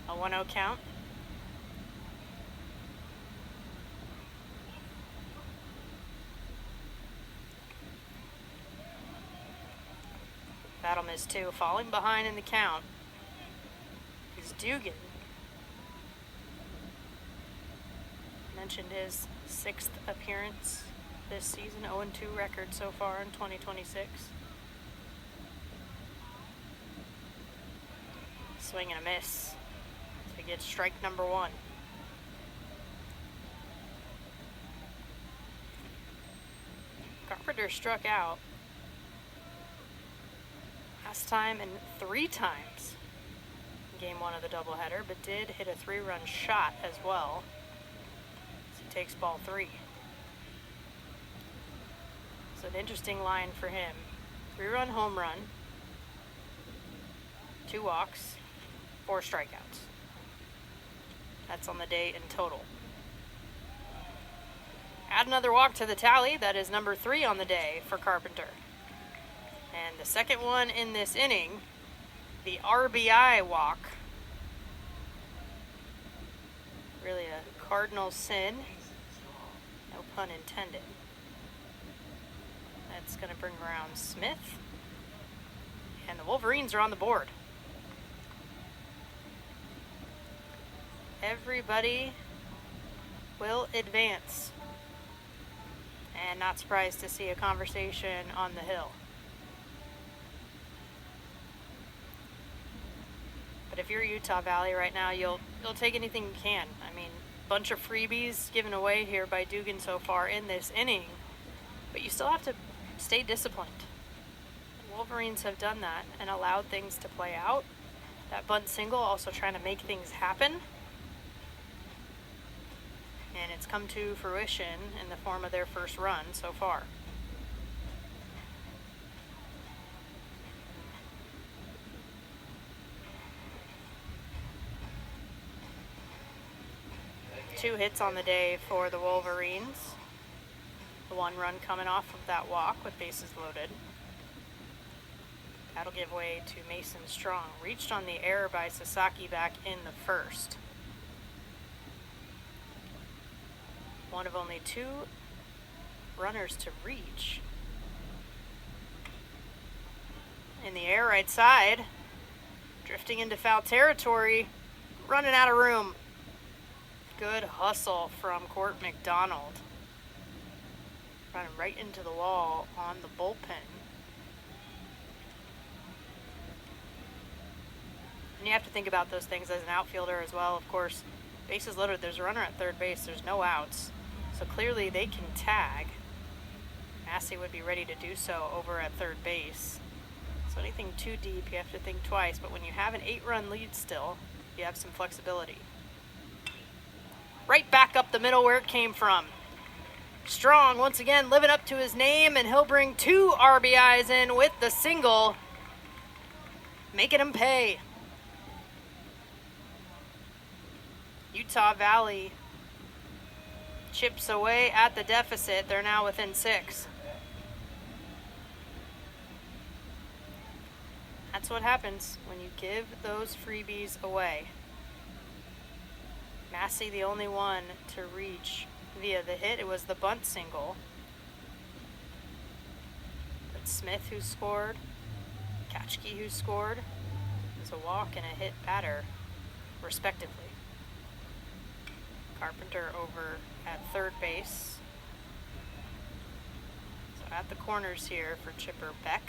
A 1-0 count. Battle miss 2. Falling behind in the count is Dugan. Mentioned his 6th appearance this season. 0-2 record so far in 2026. Swing and a miss. So he gets strike number 1. Carpenter struck out last time and 3 times in game 1 of the doubleheader, but did hit a 3-run shot as well. So he takes ball 3. So an interesting line for him. 3-run home run, 2 walks, 4 strikeouts. That's on the day in total. Add another walk to the tally. That is number 3 on the day for Carpenter. And the second one in this inning, the RBI walk. Really a cardinal sin. No pun intended. That's going to bring around Smith. And the Wolverines are on the board. Everybody will advance. And not surprised to see a conversation on the hill. But if you're Utah Valley right now, you'll take anything you can. I mean, bunch of freebies given away here by Dugan so far in this inning. But you still have to stay disciplined. The Wolverines have done that and allowed things to play out. That bunt single also trying to make things happen. And it's come to fruition in the form of their first run so far. Two hits on the day for the Wolverines. The 1 run coming off of that walk with bases loaded. That'll give way to Mason Strong. Reached on the error by Sasaki back in the first. One of only 2 runners to reach. In the air right side. Drifting into foul territory. Running out of room. Good hustle from Court McDonald. Running right into the wall on the bullpen. And you have to think about those things as an outfielder as well. Of course, bases loaded. There's a runner at third base. There's no outs. So clearly they can tag. Massey would be ready to do so over at third base. So anything too deep, you have to think twice. But when you have an 8-run lead still, you have some flexibility. Right back up the middle where it came from. Strong, once again, living up to his name, and he'll bring 2 RBIs in with the single, making him pay. Utah Valley chips away at the deficit. They're now within 6. That's what happens when you give those freebies away. Massey the only one to reach via the hit. It was the bunt single. But Smith, who scored, Katchke, who scored, is a walk and a hit batter, respectively. Carpenter over at third base. So at the corners here for Chipper Beck.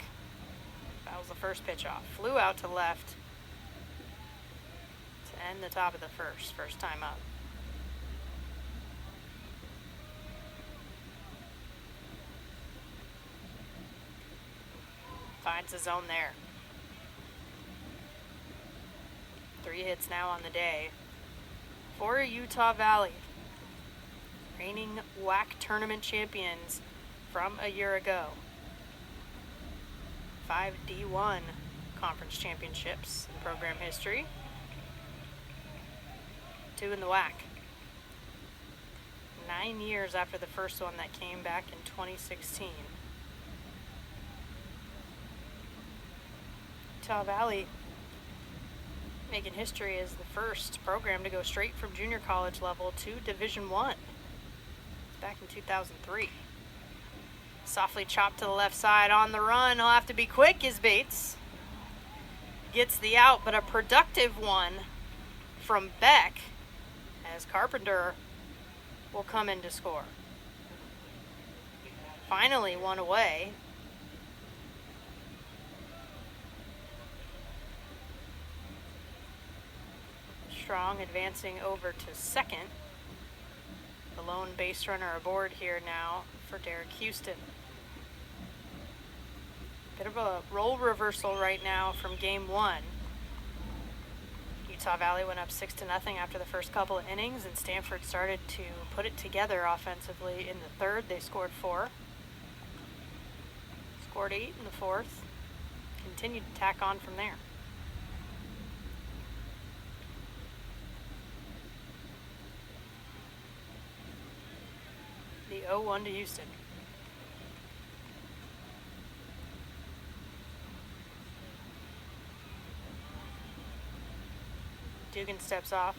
That was the first pitch off. Flew out to left to end the top of the first time up. Finds the zone there. 3 hits now on the day for Utah Valley. Reigning WAC tournament champions from a year ago. 5 D1 conference championships in program history. 2 in the WAC. 9 years after the first one that came back in 2016. Utah Valley making history as the first program to go straight from junior college level to Division I. Back in 2003. Softly chopped to the left side on the run. He'll have to be quick as Bates gets the out, but a productive one from Beck as Carpenter will come in to score. Finally one away. Strong advancing over to second. The lone base runner aboard here now for Derek Houston. Bit of a role reversal right now from game 1. Utah Valley went up 6-0 after the first couple of innings, and Stanford started to put it together offensively in the third. They scored 4. Scored 8 in the fourth. Continued to tack on from there. The 0-1 to Houston. Dugan steps off.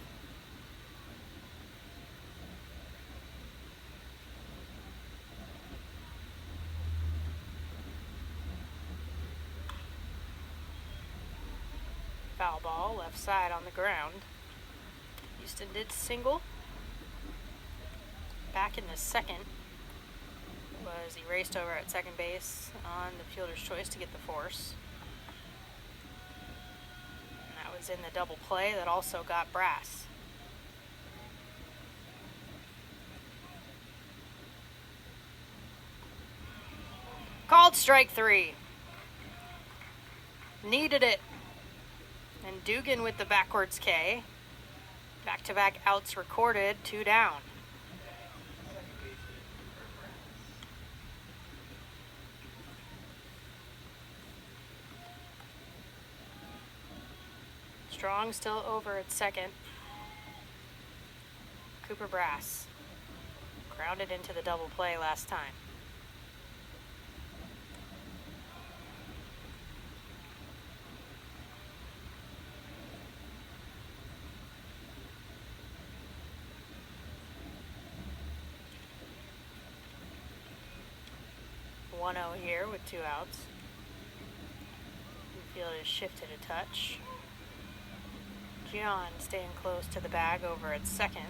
Foul ball, left side on the ground. Houston did single. Back in the second was erased over at second base on the fielder's choice to get the force. And that was in the double play that also got brass. Called strike 3. Needed it. And Dugan with the backwards K. Back-to-back outs recorded, 2 down. Strong still over at second. Cooper Brass grounded into the double play last time. (1-0) here with 2 outs. Infield is shifted a touch. John staying close to the bag over at second.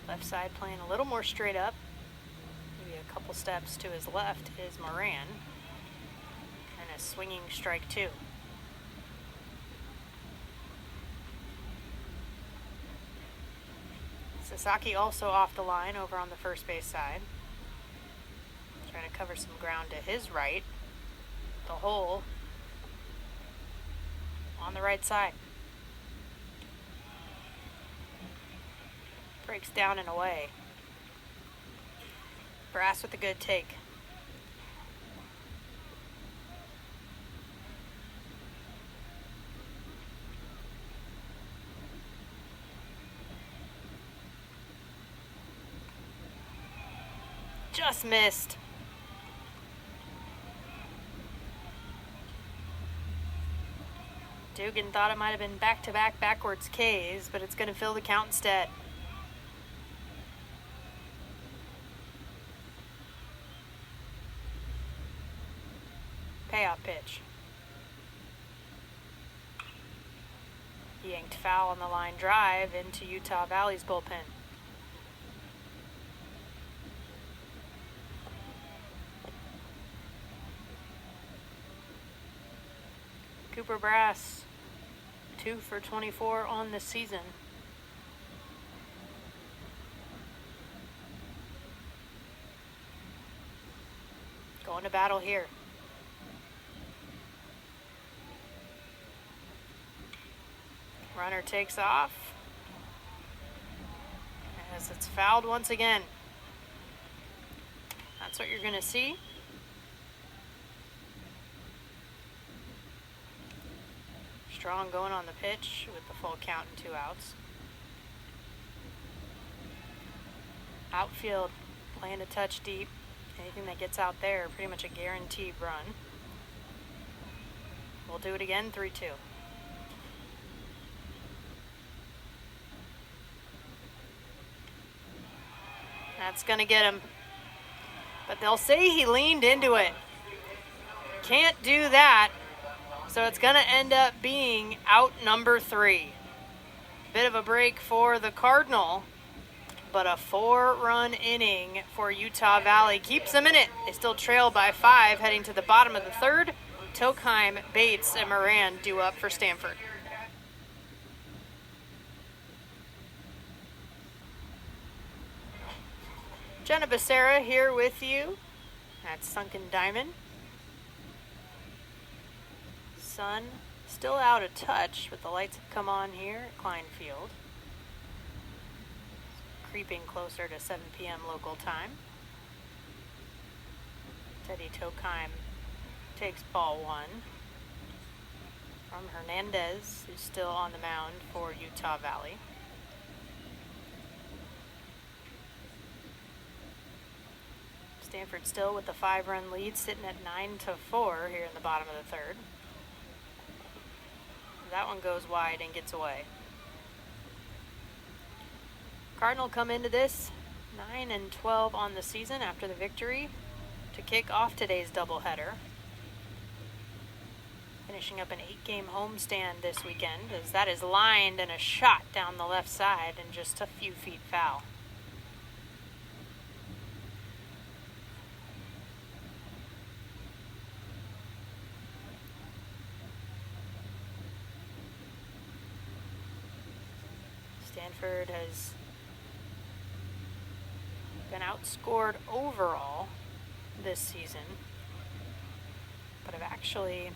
Left side playing a little more straight up. Maybe a couple steps to his left is Moran. And a swinging strike 2. Sasaki also off the line over on the first base side. Trying to cover some ground to his right. The hole on the right side. Breaks down and away. Brass with a good take. Just missed. Dugan thought it might have been back-to-back backwards Ks, but it's going to fill the count instead. Payoff pitch. Yanked foul on the line drive into Utah Valley's bullpen. Cooper Brass, 2 for 24 on the season. Going to battle here. Runner takes off as it's fouled once again. That's what you're going to see. Strong going on the pitch with the full count and 2 outs. Outfield playing a touch deep. Anything that gets out there, pretty much a guaranteed run. We'll do it again, 3-2. That's going to get him. But they'll say he leaned into it. Can't do that. So it's going to end up being out number 3. Bit of a break for the Cardinal, but a 4-run inning for Utah Valley keeps them in it. They still trail by 5 heading to the bottom of the 3rd. Tokheim, Bates, and Moran due up for Stanford. Jenna Becerra here with you at Sunken Diamond. Sun still out of touch, but the lights have come on here at Klein Field. Creeping closer to 7 p.m. local time. Teddy Tokheim takes ball 1 from Hernandez, who's still on the mound for Utah Valley. Stanford still with the 5-run lead, sitting at 9-4 here in the bottom of the 3rd. That one goes wide and gets away. Cardinal come into this 9-12 on the season after the victory to kick off today's doubleheader. Finishing up an 8-game homestand this weekend, as that is lined and a shot down the left side and just a few feet foul. Stanford has been outscored overall this season, but have actually,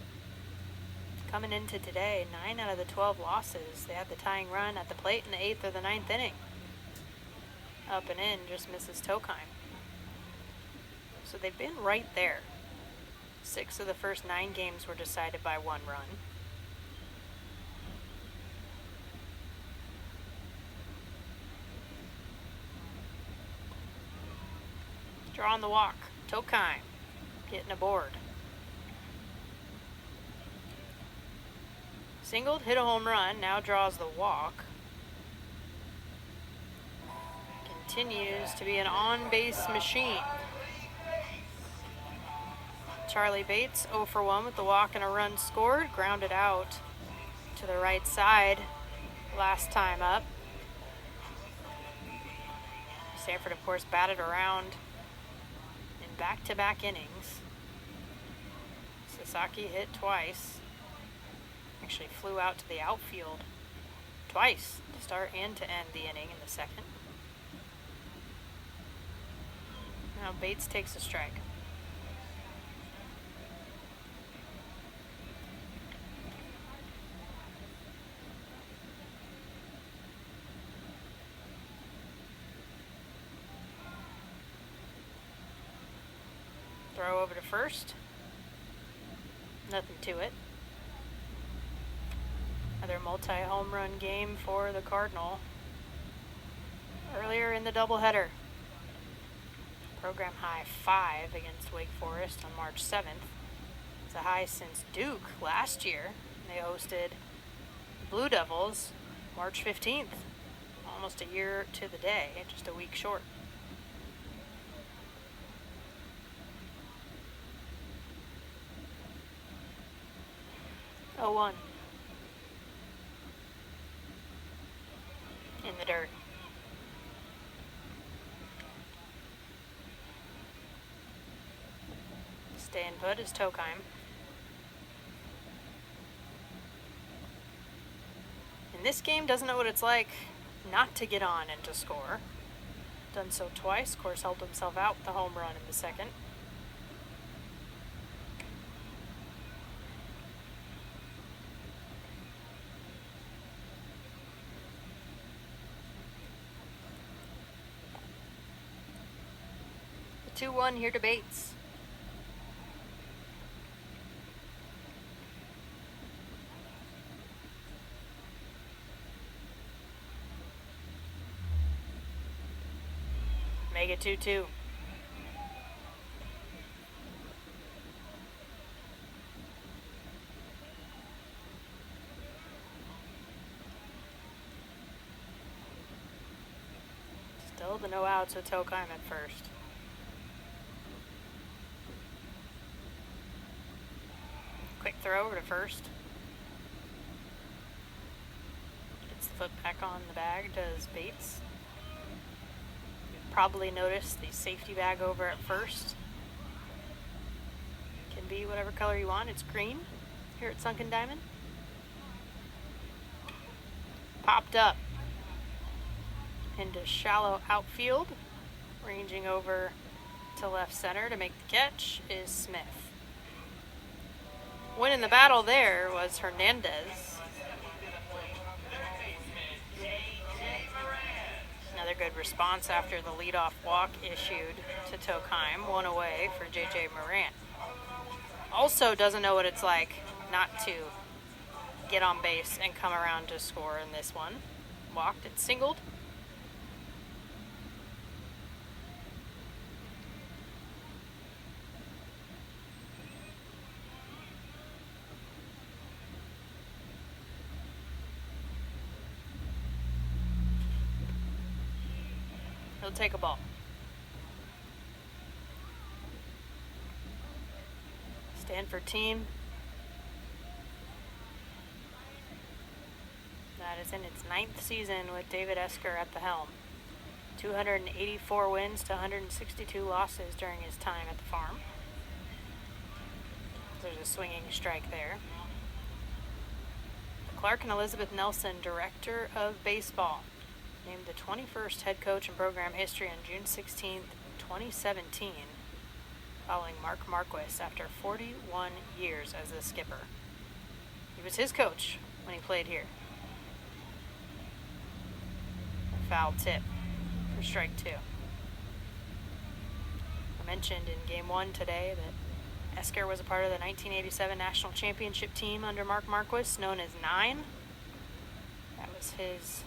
coming into today, 9 out of the 12 losses. They had the tying run at the plate in the 8th or the 9th inning. Up and in, just misses Tokheim. So they've been right there. 6 of the first 9 games were decided by 1 run. Drawing the walk. Tokheim getting aboard. Singled, hit a home run, now draws the walk. Continues to be an on-base machine. Charlie Bates 0 for 1 with the walk and a run scored. Grounded out to the right side last time up. Stanford, of course, batted around in back-to-back innings. Sasaki hit twice. Actually flew out to the outfield twice to start and to end the inning in the 2nd. Now Bates takes a strike. Throw over to first. Nothing to it. Another multi-home run game for the Cardinal. Earlier in the doubleheader. Program high 5 against Wake Forest on March 7th. It's a high since Duke last year. They hosted the Blue Devils March 15th. Almost a year to the day, just a week short. Oh, 1. In the dirt. Staying put is Tokheim. In this game, doesn't know what it's like not to get on and to score. Done so twice. Of course, helped himself out with the home run in the second. The 2-1 here to Bates. Make it 2-2. Still the no outs with Tokheim at first. Quick throw over to first. Gets the foot back on the bag, does Bates. Probably noticed the safety bag over at first. Can be whatever color you want. It's green here at Sunken Diamond. Popped up into shallow outfield. Ranging over to left center to make the catch is Smith. Winning the battle there was Hernandez. Another good response after the leadoff walk issued to Tokheim. 1 away for J.J. Morant. Also doesn't know what it's like not to get on base and come around to score in this one. Walked and singled. He'll take a ball. Stanford team that is in its 9th season with David Esker at the helm. 284 wins to 162 losses during his time at the farm. There's a swinging strike there. Clark and Elizabeth Nelson, Director of Baseball, named the 21st head coach in program history on June 16, 2017, following Mark Marquis after 41 years as the skipper. He was his coach when he played here. A foul tip for strike 2. I mentioned in game 1 today that Esker was a part of the 1987 National Championship team under Mark Marquis, known as 9. That was his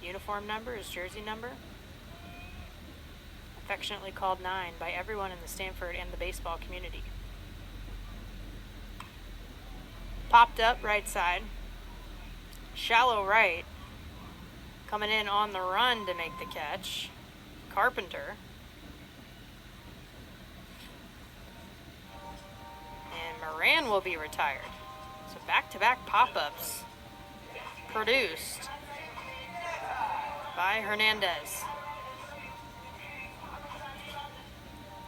uniform number, his jersey number. Affectionately called 9 by everyone in the Stanford and the baseball community. Popped up right side. Shallow right. Coming in on the run to make the catch. Carpenter. And Moran will be retired. So back-to-back pop-ups produced by Hernandez.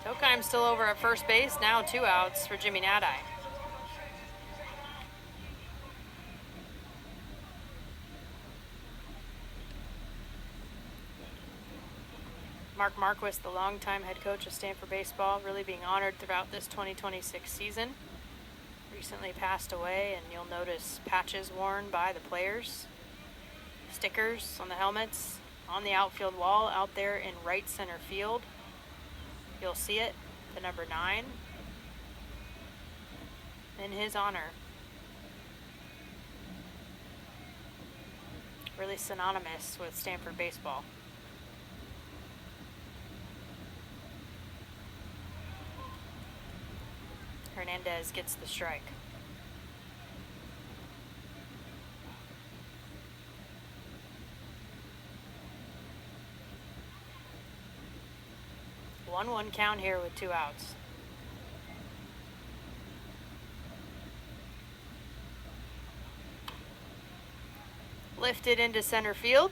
Tokheim still over at first base. Now 2 outs for Jimmy Nadai. Mark Marquis, the longtime head coach of Stanford baseball, really being honored throughout this 2026 season. Recently passed away, and you'll notice patches worn by the players. Stickers on the helmets, on the outfield wall out there in right center field. You'll see it, the number 9, in his honor. Really synonymous with Stanford baseball. Hernandez gets the strike. One count here with 2 outs. Lifted into center field.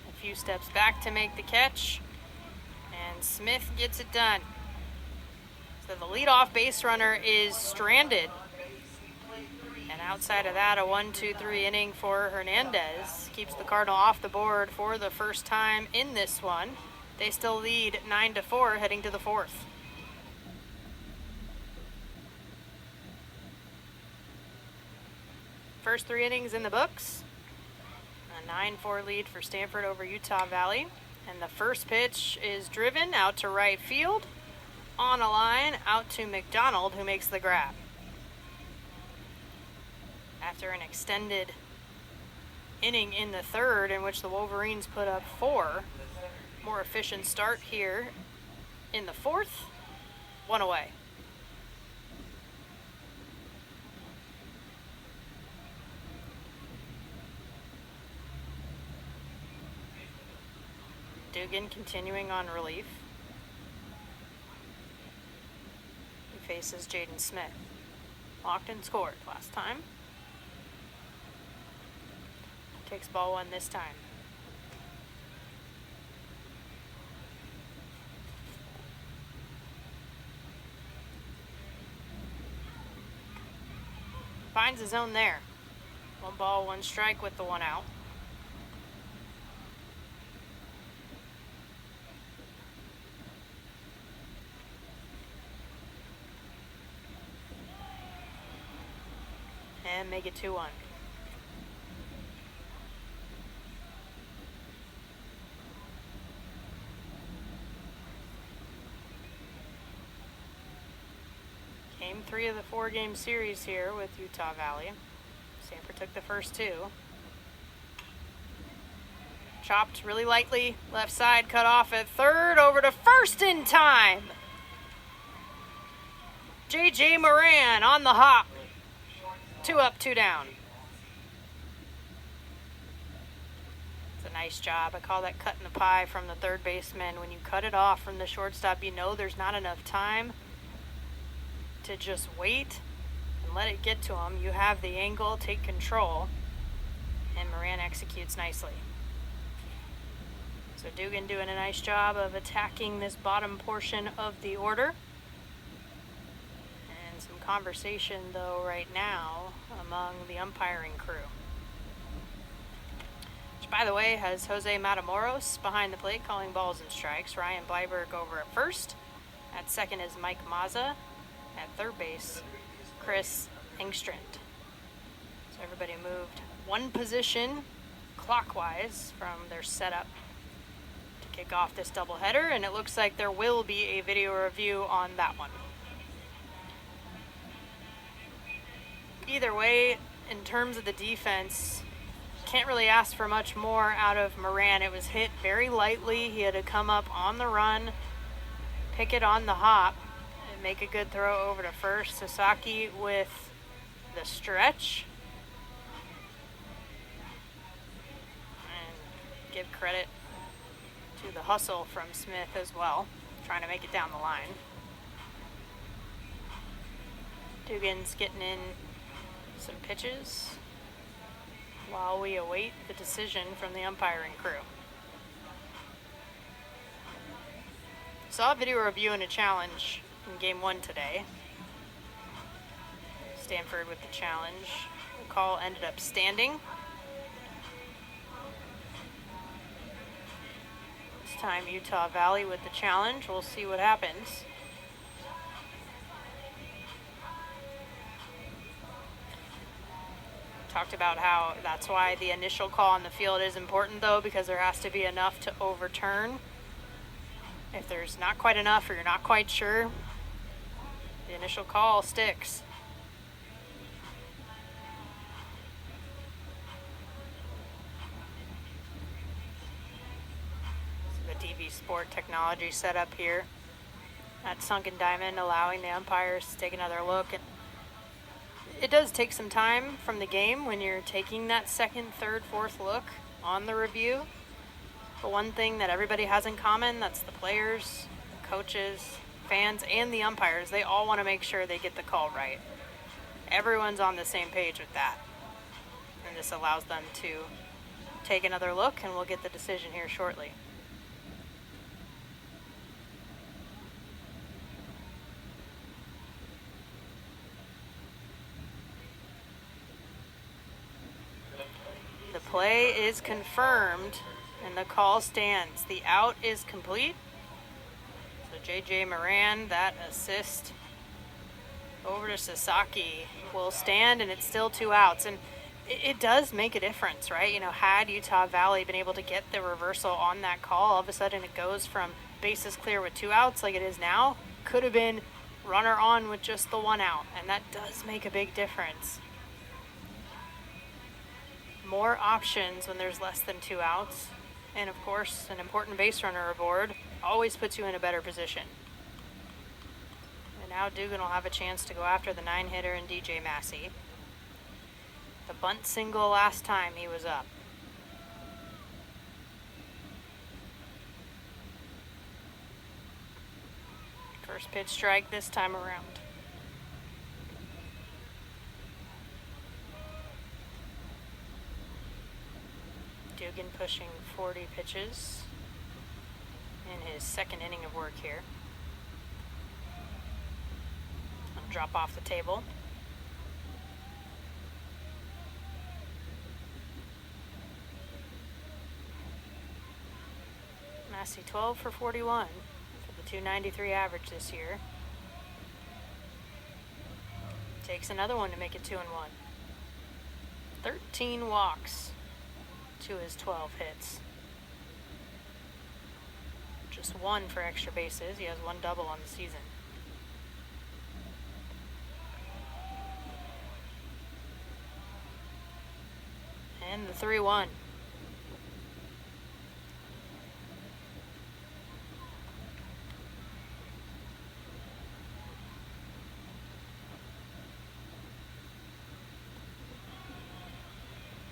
A few steps back to make the catch. And Smith gets it done. So the leadoff base runner is stranded. And outside of that, a 1-2-3 inning for Hernandez. Keeps the Cardinal off the board for the first time in this one. They still lead 9-4 heading to the 4th. First 3 innings in the books. A 9-4 lead for Stanford over Utah Valley. And the first pitch is driven out to right field. On a line, out to McDonald, who makes the grab. After an extended inning in the 3rd, in which the Wolverines put up 4, more efficient start here in the 4th, 1 away. Dugan continuing on relief. He faces Jaden Smith. Walked and scored last time. Takes ball 1 this time. Finds his own there. 1 ball, 1 strike with the 1 out. And make it 2-1. Game 3 of the 4-game series here with Utah Valley. Stanford took the first 2. Chopped really lightly, left side, cut off at 3rd, over to 1st in time. J.J. Moran on the hop. 2 up, 2 down. It's a nice job. I call that cutting the pie from the 3rd baseman. When you cut it off from the shortstop, you know there's not enough time to just wait and let it get to him. You have the angle, take control, and Moran executes nicely. So Dugan doing a nice job of attacking this bottom portion of the order. And some conversation, though, right now among the umpiring crew. Which, by the way, has Jose Matamoros behind the plate calling balls and strikes. Ryan Bleiberg over at first. At 2nd is Mike Mazza. At 3rd base, Chris Engstrand. So everybody moved 1 position clockwise from their setup to kick off this doubleheader, and it looks like there will be a video review on that one. Either way, in terms of the defense, can't really ask for much more out of Moran. It was hit very lightly. He had to come up on the run, pick it on the hop, and make a good throw over to first. Sasaki with the stretch. And give credit to the hustle from Smith as well, trying to make it down the line. Dugan's getting in some pitches while we await the decision from the umpiring crew. Saw a video review and a challenge in Game 1 today. Stanford with the challenge. The call ended up standing. This time Utah Valley with the challenge. We'll see what happens. Talked about how that's why the initial call on the field is important, though, because there has to be enough to overturn. If there's not quite enough or you're not quite sure, the initial call sticks. So the DV Sport technology setup here. That sunken diamond, allowing the umpires to take another look. And it does take some time from the game when you're taking that second, third, fourth look on the review. But one thing that everybody has in common, that's the players, coaches, fans, and the umpires, they all want to make sure they get the call right. Everyone's on the same page with that. And this allows them to take another look, and we'll get the decision here shortly. The play is confirmed, and the call stands. The out is complete. So J.J. Moran, that assist over to Sasaki, will stand, and it's still 2 outs. And it does make a difference, right? You know, had Utah Valley been able to get the reversal on that call, all of a sudden it goes from bases clear with 2 outs like it is now, could have been runner on with just the 1 out, and that does make a big difference. More options when there's less than 2 outs, and of course an important base runner aboard always puts you in a better position. And now Dugan will have a chance to go after the 9-hitter and DJ Massey. The bunt single last time he was up. First pitch strike this time around. Dugan pushing 40 pitches in his second inning of work here. I'll drop off the table. Massey 12 for 41 for the .293 average this year. Takes another one to make it 2-1. 13 walks to his 12 hits. Just 1 for extra bases. He has 1 double on the season. And the 3-1.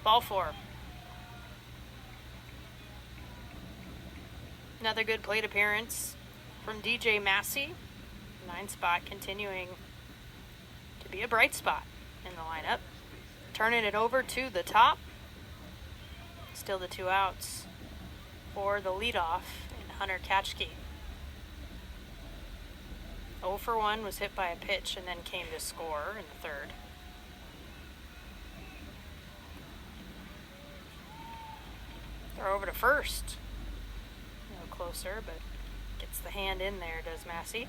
Ball 4. Another good plate appearance from DJ Massey. 9 spot continuing to be a bright spot in the lineup. Turning it over to the top. Still the 2 outs for the leadoff in Hunter Katchke. 0 for 1 was hit by a pitch and then came to score in the third. Throw over to first. A little closer, but gets the hand in there, does Massey.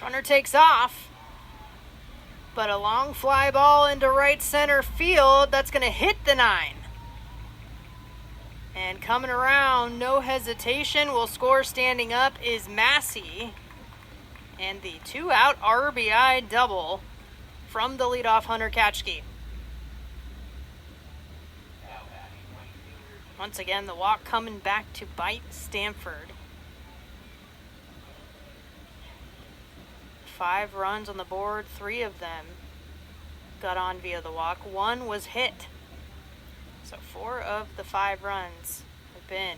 Runner takes off, but a long fly ball into right center field. That's going to hit the 9. And coming around, no hesitation, will score standing up is Massey. And the 2-out RBI double from the leadoff Hunter Katchke. Once again, the walk coming back to bite Stanford. 5 runs on the board, 3 of them got on via the walk. 1 was hit. So 4 of the 5 runs have been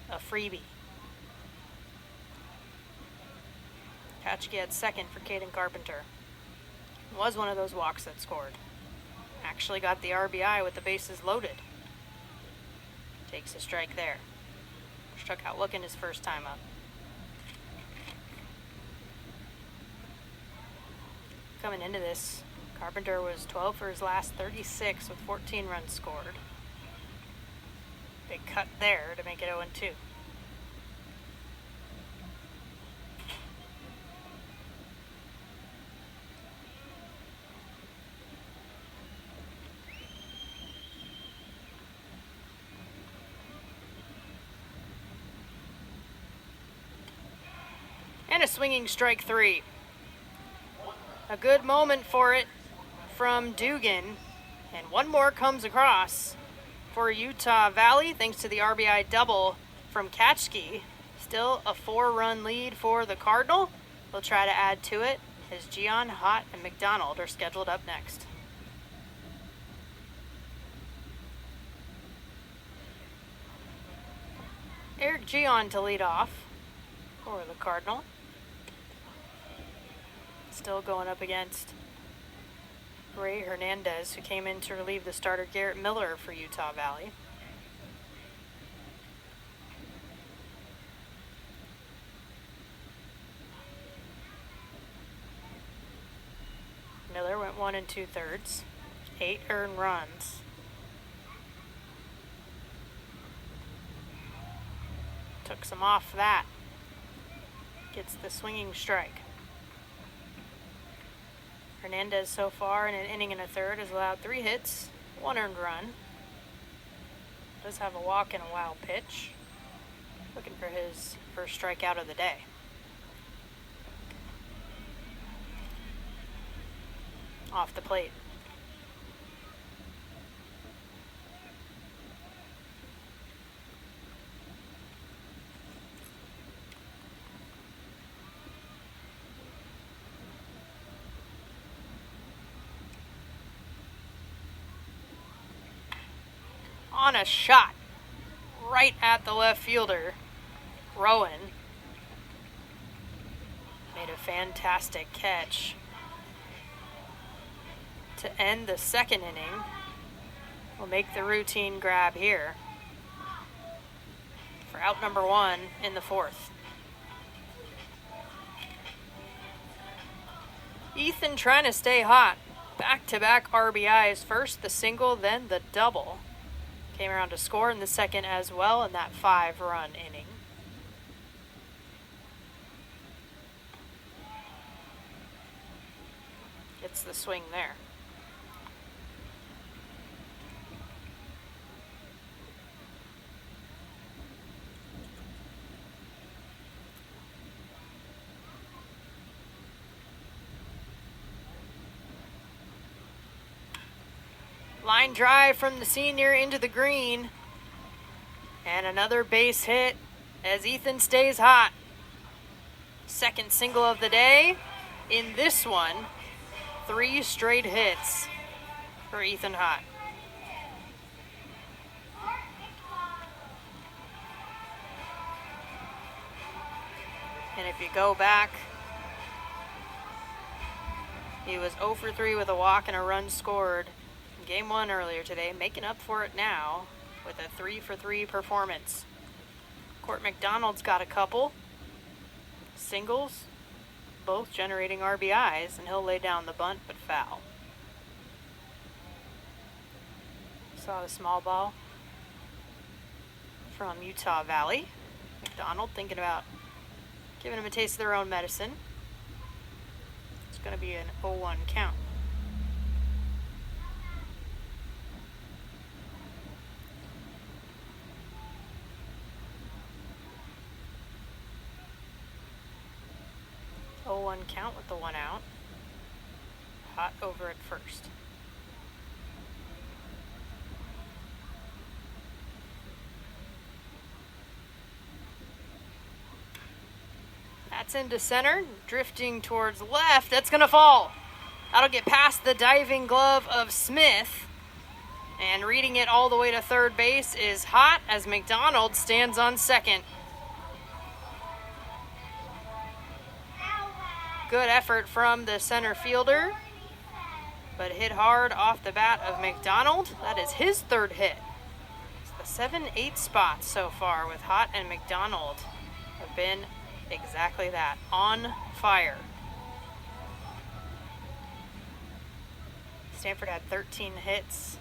a freebie. Katchke at second for Caden Carpenter. Was one of those walks that scored. Actually got the RBI with the bases loaded. Takes a strike there. Struck out looking his first time up. Coming into this, Carpenter was 12 for his last 36 with 14 runs scored. Big cut there to make it 0-2. And a swinging strike 3. A good moment for it from Dugan. And one more comes across for Utah Valley thanks to the RBI double from Katchke. Still a 4-run lead for the Cardinal. They'll try to add to it as Gian, Hott, and McDonald are scheduled up next. Eric Gian to lead off for the Cardinal. Still going up against Ray Hernandez, who came in to relieve the starter Garrett Miller for Utah Valley. Miller went 1 2/3, 8 earned runs. Took some off that. Gets the swinging strike. Hernandez so far in an inning and a third has allowed 3 hits, 1 earned run. Does have a walk and a wild pitch. Looking for his first strikeout of the day. Off the plate. On a shot right at the left fielder, Rowan made a fantastic catch to end the second inning. We'll make the routine grab here for out number 1 in the 4th. Ethan trying to stay hot. Back-to-back RBIs, first the single, then the double. Came around to score in the second as well in that 5-run inning. Gets the swing there. Line drive from the senior into the green. And another base hit as Ethan stays hot. Second single of the day. In this one, 3 straight hits for Ethan Hott. And if you go back, he was 0 for 3 with a walk and a run scored in Game 1 earlier today, making up for it now with a 3 for 3 performance. Court McDonald's got a couple singles, both generating RBIs, and he'll lay down the bunt but foul. Saw the small ball from Utah Valley. McDonald thinking about giving him a taste of their own medicine. It's going to be an 0-1 count. One count with the 1 out. Hott over at first. That's into center, drifting towards left. That's gonna fall. That'll get past the diving glove of Smith. And reading it all the way to third base is Hott as McDonald stands on second. Good effort from the center fielder, but hit hard off the bat of McDonald. That is his 3rd hit. It's the 7-8 spots so far with Hott and McDonald have been exactly that, on fire. Stanford had 13 hits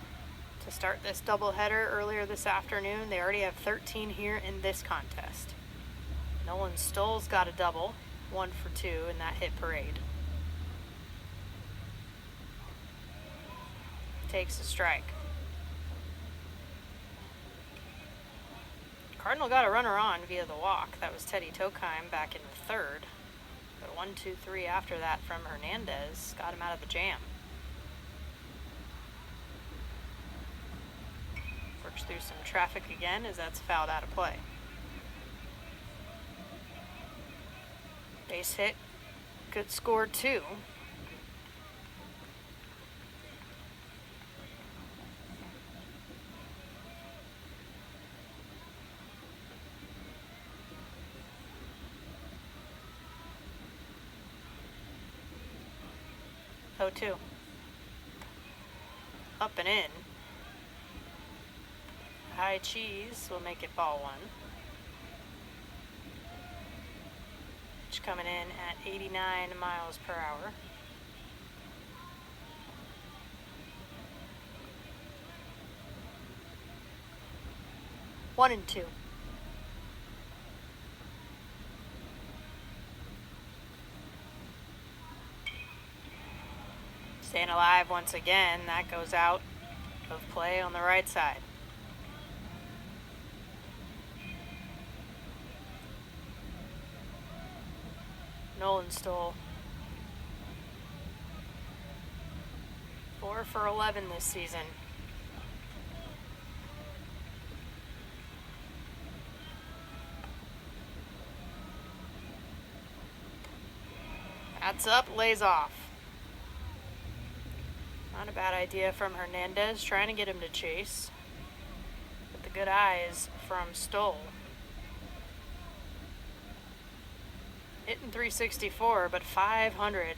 to start this doubleheader earlier this afternoon. They already have 13 here in this contest. Nolan Stoll's got a double. 1 for 2 in that hit parade. Takes a strike. Cardinal got a runner on via the walk. That was Teddy Tokheim back in the 3rd. But 1-2-3 after that from Hernandez got him out of the jam. Works through some traffic again as that's fouled out of play. Base hit, good score too. Oh, 2. Up and in. High cheese will make it ball 1. Pitch coming in at 89 miles per hour. One and 2. Staying alive once again. That goes out of play on the right side. Nolan Stoll. 4 for 11 this season. That's up, lays off. Not a bad idea from Hernandez, trying to get him to chase. But the good eyes from Stoll. Hitting .364, but .500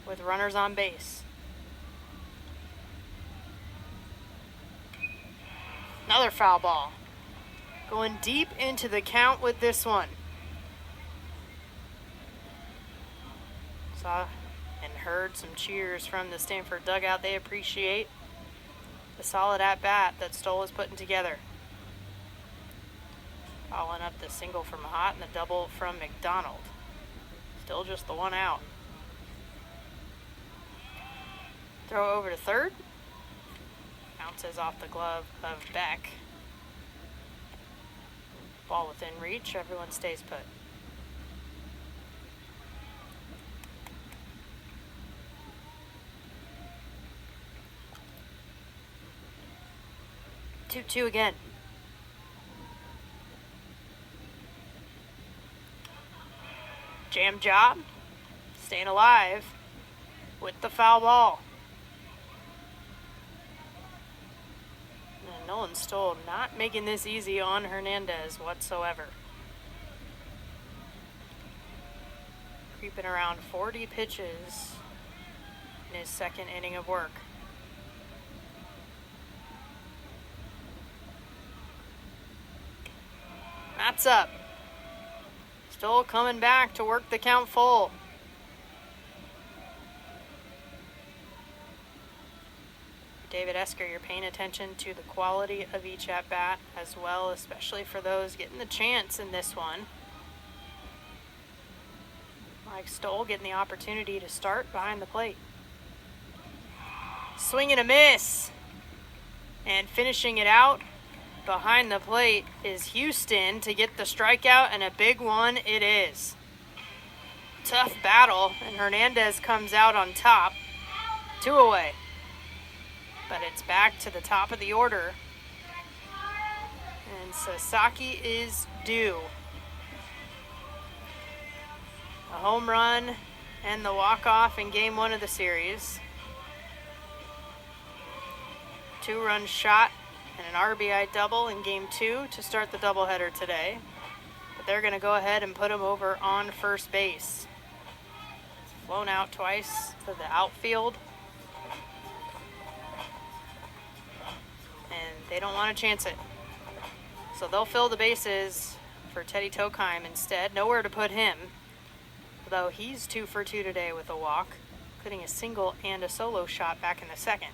with runners on base. Another foul ball. Going deep into the count with this one. Saw and heard some cheers from the Stanford dugout. They appreciate the solid at-bat that Stoll is putting together. Following up the single from Hott and the double from McDonald. Still just the one out. Throw over to third. Bounces off the glove of Beck. Ball within reach. Everyone stays put. Two again. Jam job. Staying alive with the foul ball. And Nolan Stoll not making this easy on Hernandez whatsoever. Creeping around 40 pitches in his second inning of work. That's up. Stoll coming back to work the count full. David Esker, you're paying attention to the quality of each at-bat as well, especially for those getting the chance in this one. Like Stoll getting the opportunity to start behind the plate. Swing and a miss. And finishing it out behind the plate is Houston to get the strikeout, and a big one it is. Tough battle, and Hernandez comes out on top. 2 away. But it's back to the top of the order. And Sasaki is due. A home run and the walk-off in game 1 of the series. 2-run shot and an RBI double in game 2 to start the doubleheader today. But they're going to go ahead and put him over on first base. It's flown out twice to the outfield. And they don't want to chance it. So they'll fill the bases for Teddy Tokheim instead. Nowhere to put him. Although he's 2 for 2 today with a walk, including a single and a solo shot back in the second.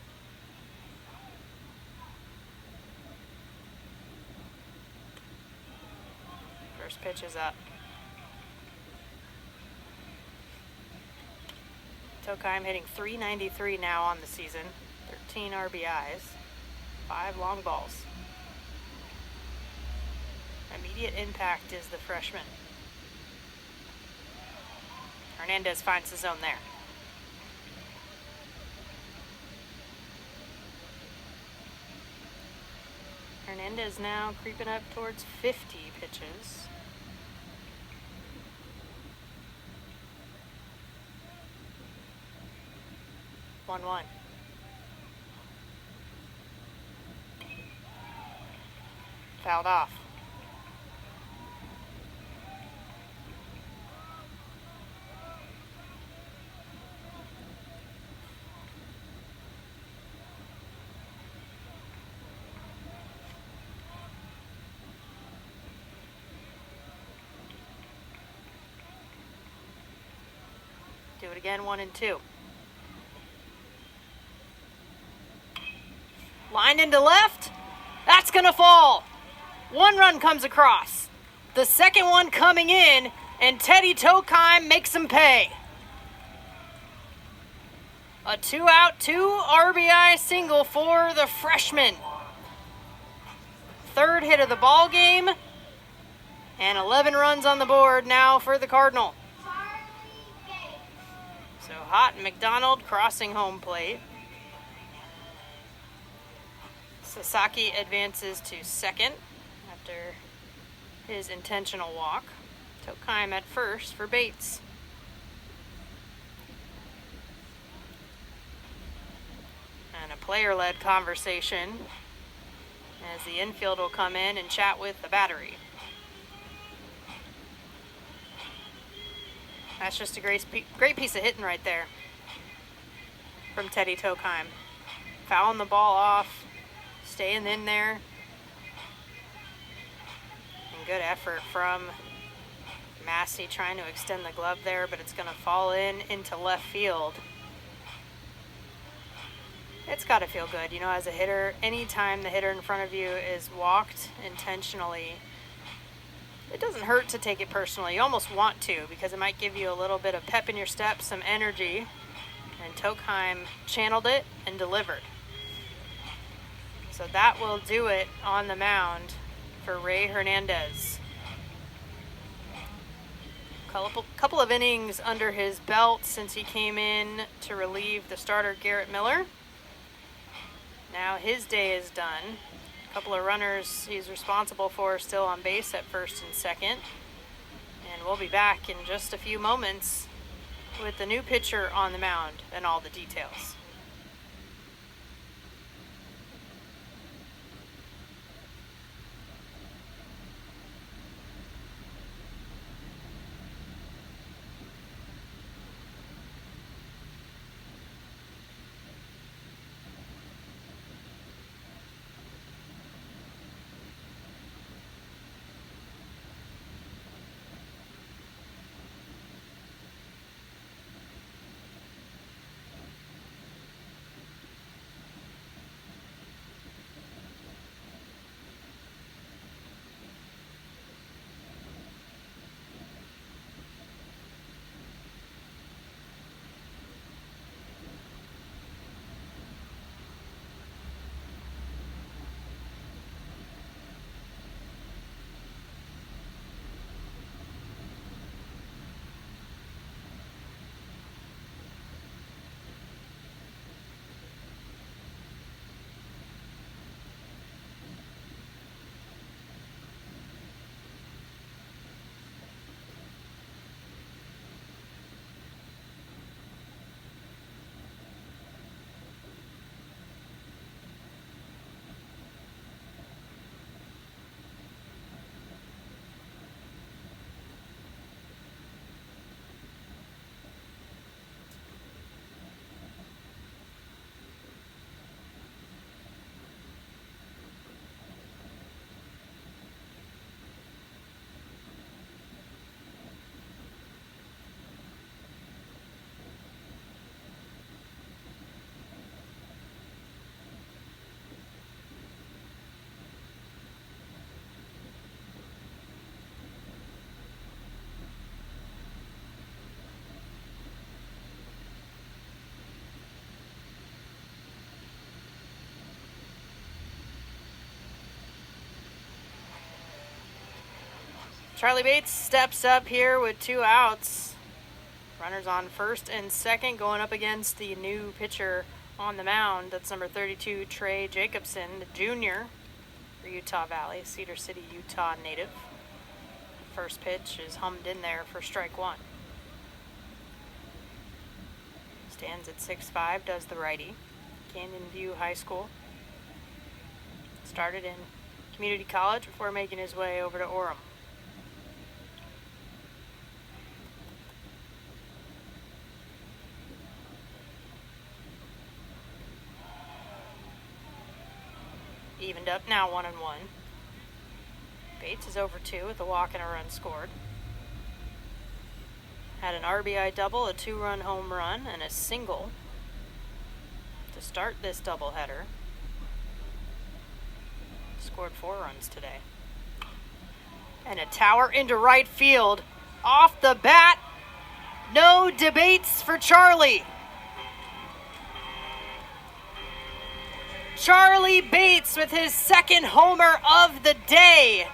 First pitch is up. Tokheim hitting .393 now on the season. 13 RBIs. 5 long balls. Immediate impact is the freshman. Hernandez finds the zone there. Hernandez now creeping up towards 50 pitches. One. Fouled off. Do it again, 1-2. Lined into left. That's going to fall. One run comes across. The second one coming in, and Teddy Tokheim makes him pay. A 2-out, 2 RBI single for the freshman. Third hit of the ball game, and 11 runs on the board now for the Cardinal. So Hott and McDonald crossing home plate. Sasaki advances to second after his intentional walk. Tokheim at first for Bates. And a player-led conversation as the infield will come in and chat with the battery. That's just a great piece of hitting right there from Teddy Tokheim. Fouling the ball off, staying in there. And good effort from Massey trying to extend the glove there, but it's going to fall into left field. It's got to feel good, you know, as a hitter. Anytime the hitter in front of you is walked intentionally, it doesn't hurt to take it personally. You almost want to, because it might give you a little bit of pep in your step, some energy. And Tokheim channeled it and delivered. So that will do it on the mound for Ray Hernandez. Couple of innings under his belt since he came in to relieve the starter Garrett Miller. Now his day is done. A couple of runners he's responsible for still on base at first and second. And we'll be back in just a few moments with the new pitcher on the mound and all the details. Charlie Bates steps up here with 2 outs. Runners on first and second, going up against the new pitcher on the mound. That's number 32, Trey Jacobson, the junior for Utah Valley, Cedar City, Utah native. First pitch is hummed in there for strike one. Stands at 6'5", does the righty. Canyon View High School. Started in community college before making his way over to Orem. Evened up now 1-1. Bates is over 2 with a walk and a run scored. Had an RBI double, a 2-run home run, and a single to start this doubleheader. Scored 4 runs today. And a tower into right field. Off the bat, no debates for Charlie. Charlie Bates with his second homer of the day.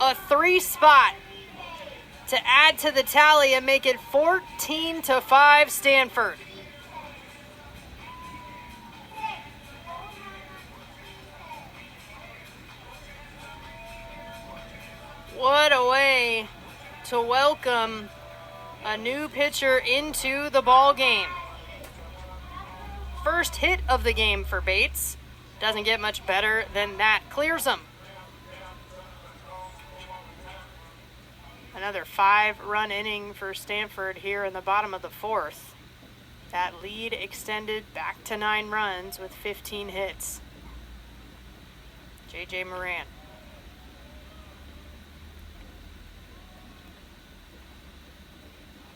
A 3-spot to add to the tally and make it 14-5 Stanford. What a way to welcome a new pitcher into the ball game. First hit of the game for Bates. Doesn't get much better than that. Clears him. Another 5-run inning for Stanford here in the bottom of the 4th. That lead extended back to 9 runs with 15 hits. J.J. Moran.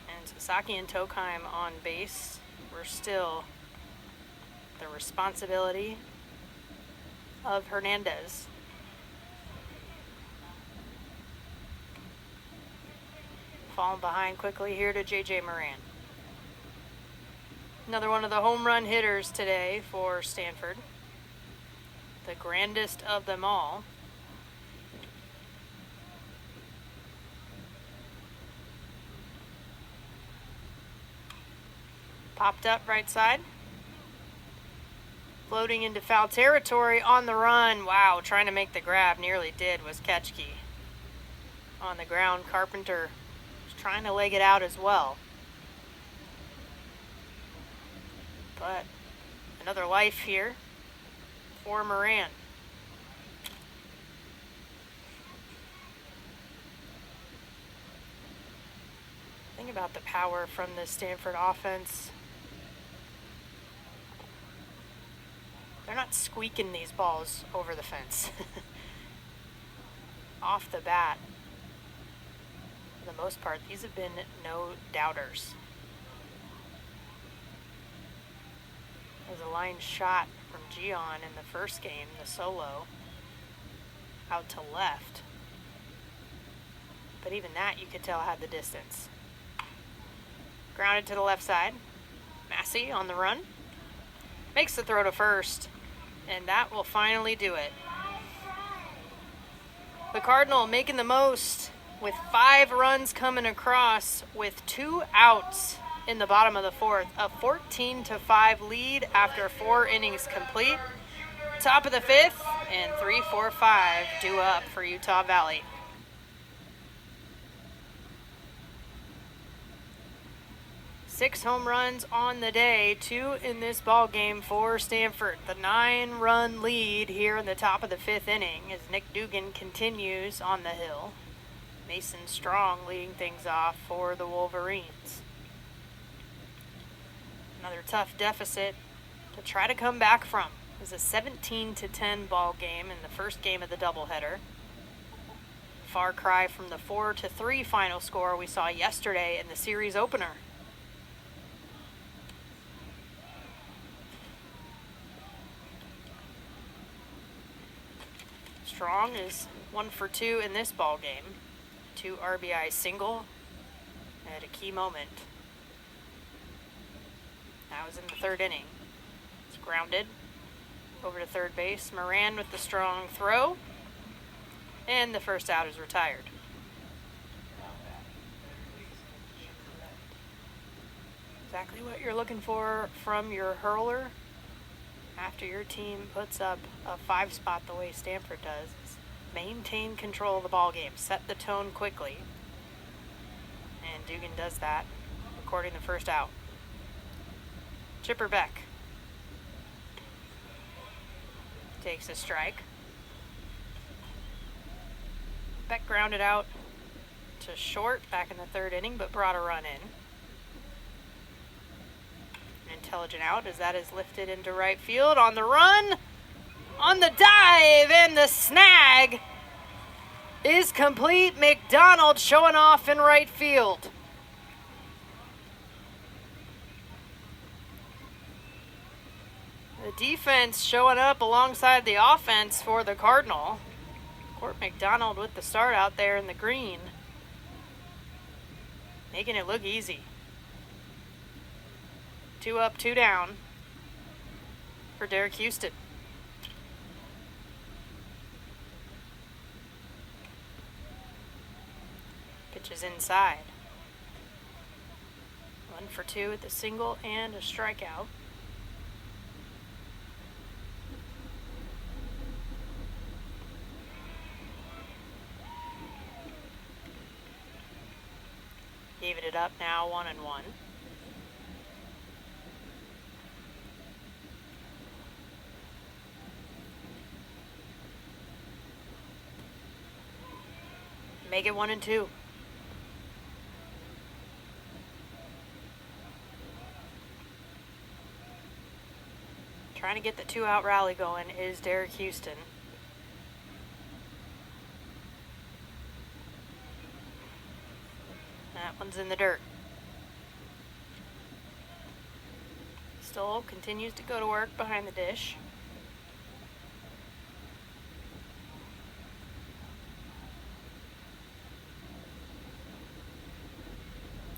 And Sasaki and Tokheim on base. We're still the responsibility of Hernandez. Falling behind quickly here to J.J. Moran. Another one of the home run hitters today for Stanford. The grandest of them all. Popped up right side. Floating into foul territory on the run. Wow, trying to make the grab. Nearly did, was Ketchke. On the ground, Carpenter trying to leg it out as well. But another life here for Moran. Think about the power from the Stanford offense. They're not squeaking these balls over the fence. Off the bat. For the most part, these have been no doubters. There's a line shot from Gion in the first game, the solo, out to left. But even that you could tell had the distance. Grounded to the left side. Massey on the run. Makes the throw to first, and that will finally do it. The Cardinal making the most with 5 runs coming across with 2 outs in the bottom of the 4th. A 14-5 lead after 4 innings complete. Top of the 5th, and 3, 4, 5 due up for Utah Valley. Six home runs on the day, 2 in this ball game for Stanford. The 9-run lead here in the top of the 5th inning as Nick Dugan continues on the hill. Mason Strong leading things off for the Wolverines. Another tough deficit to try to come back from. It was a 17-10 ball game in the first game of the doubleheader. Far cry from the 4-3 final score we saw yesterday in the series opener. Strong is 1 for 2 in this ball game. 2 RBI single at a key moment. That was in the 3rd inning. It's grounded over to third base. Moran with the strong throw. And the first out is retired. Exactly what you're looking for from your hurler after your team puts up a 5-spot the way Stanford does. Is maintain control of the ball game, set the tone quickly, and Dugan does that, recording the first out. Chipper Beck takes a strike. Beck grounded out to short back in the third inning, but brought a run in. An intelligent out as that is lifted into right field. On the run, on the dive, and the snag is complete. McDonald showing off in right field. The defense showing up alongside the offense for the Cardinal. Court McDonald with the start out there in the green, making it look easy. 2 up, 2 down for Derek Houston. Pitches inside. 1 for 2 with a single and a strikeout. Gave it up now, 1-1. Make it 1-2. Trying to get the 2-out rally going is Derek Houston. That one's in the dirt. Stoll continues to go to work behind the dish.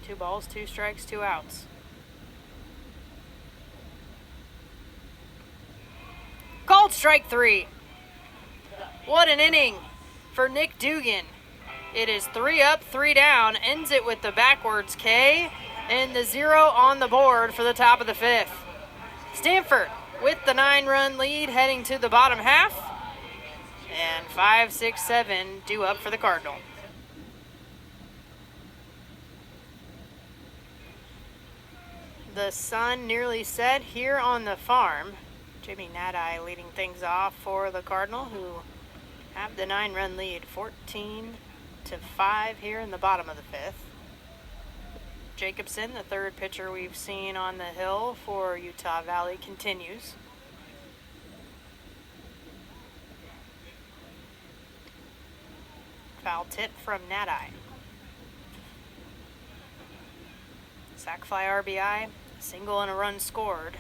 Two balls, 2 strikes, 2 outs. Called strike 3. What an inning for Nick Dugan. It is 3 up, 3 down, ends it with the backwards K, and the 0 on the board for the top of the 5th. Stanford with the 9-run lead heading to the bottom half, and 5, 6, 7 due up for the Cardinal. The sun nearly set here on the farm. Jimmy Nadai leading things off for the Cardinal, who have the 9-run lead, 14-5 here in the bottom of the 5th. Jacobson, the third pitcher we've seen on the hill for Utah Valley, continues. Foul tip from Nadai. Sac fly RBI, single and a run scored.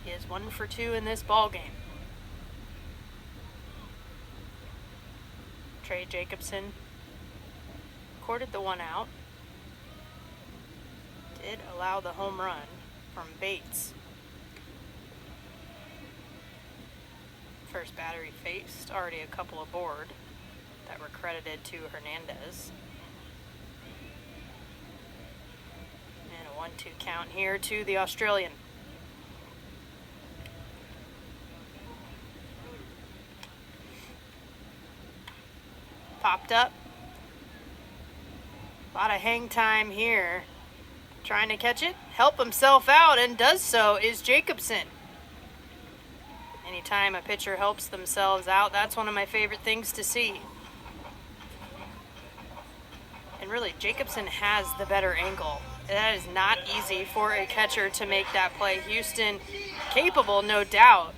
He is 1 for 2 in this ball game. Trey Jacobson recorded the 1 out. Did allow the home run from Bates. First batter he faced, already a couple aboard that were credited to Hernandez. And a 1-2 count here to the Australian. Popped up. A lot of hang time here. Trying to catch it, help himself out, and does so is Jacobson. Anytime a pitcher helps themselves out, that's one of my favorite things to see. And really, Jacobson has the better angle. That is not easy for a catcher to make that play. Houston, capable, no doubt,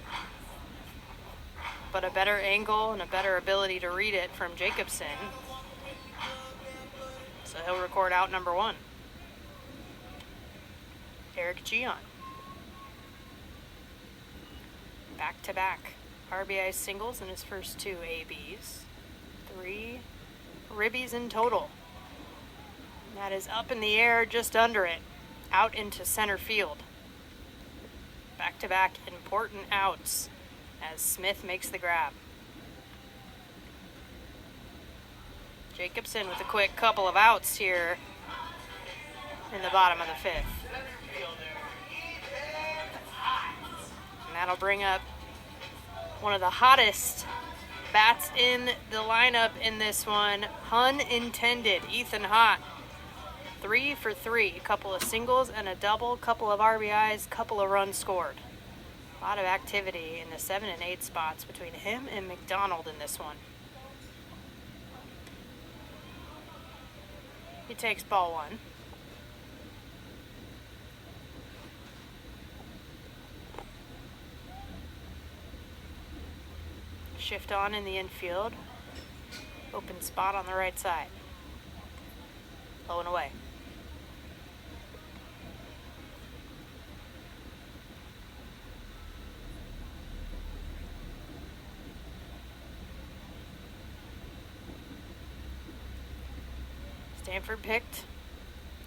but a better angle and a better ability to read it from Jacobson. So he'll record out number 1. Eric Gion. Back-to-back RBI singles in his first 2 ABs. 3 ribbies in total. And that is up in the air, just under it, out into center field. Back-to-back important outs as Smith makes the grab. Jacobson with a quick couple of outs here in the bottom of the 5th. that'll bring up one of the hottest bats in the lineup in this one. Pun intended. Ethan Hott. 3 for 3. A couple of singles and a double. Couple of RBIs. Couple of runs scored. A lot of activity in the 7 and 8 spots between him and McDonald in this one. He takes ball 1. Shift on in the infield. Open spot on the right side. Low and away. Stanford picked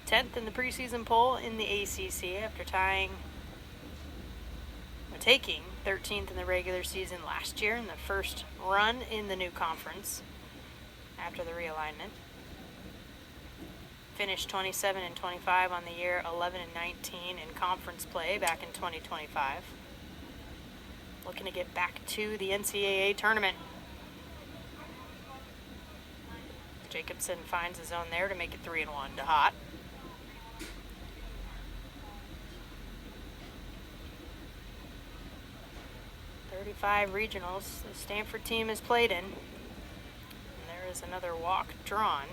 10th in the preseason poll in the ACC after taking 13th in the regular season last year in the first run in the new conference after the realignment. Finished 27 and 25 on the year, 11 and 19 in conference play back in 2025. Looking to get back to the NCAA tournament. Jacobson finds his own there to make it 3-1 to Hott. .35 regionals the Stanford team has played in. And there is another walk drawn.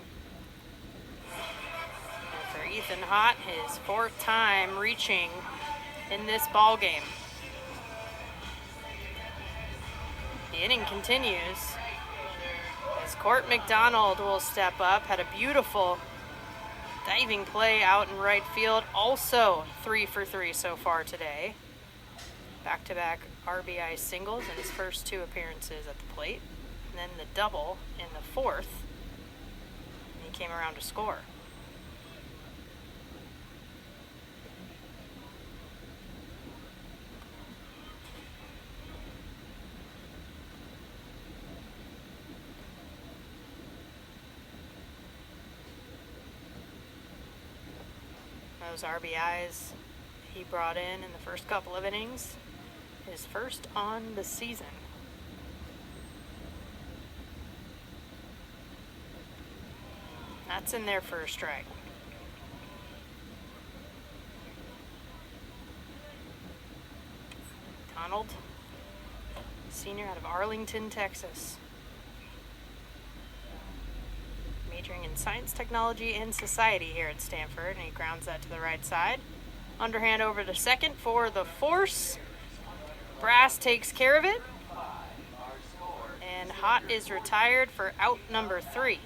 And for Ethan Hott, his 4th time reaching in this ball game. The inning continues. As Court McDonald will step up, had a beautiful diving play out in right field. Also 3 for 3 so far today. Back-to-back RBI singles in his first 2 appearances at the plate. And then the double in the 4th. And he came around to score. Those RBIs he brought in the first couple of innings. His first on the season. That's in there for a strike. Donald, senior out of Arlington, Texas. Majoring in science, technology, and society here at Stanford, and he grounds that to the right side. Underhand over to second for the force. Brass takes care of it. And Hott is retired for out number 3.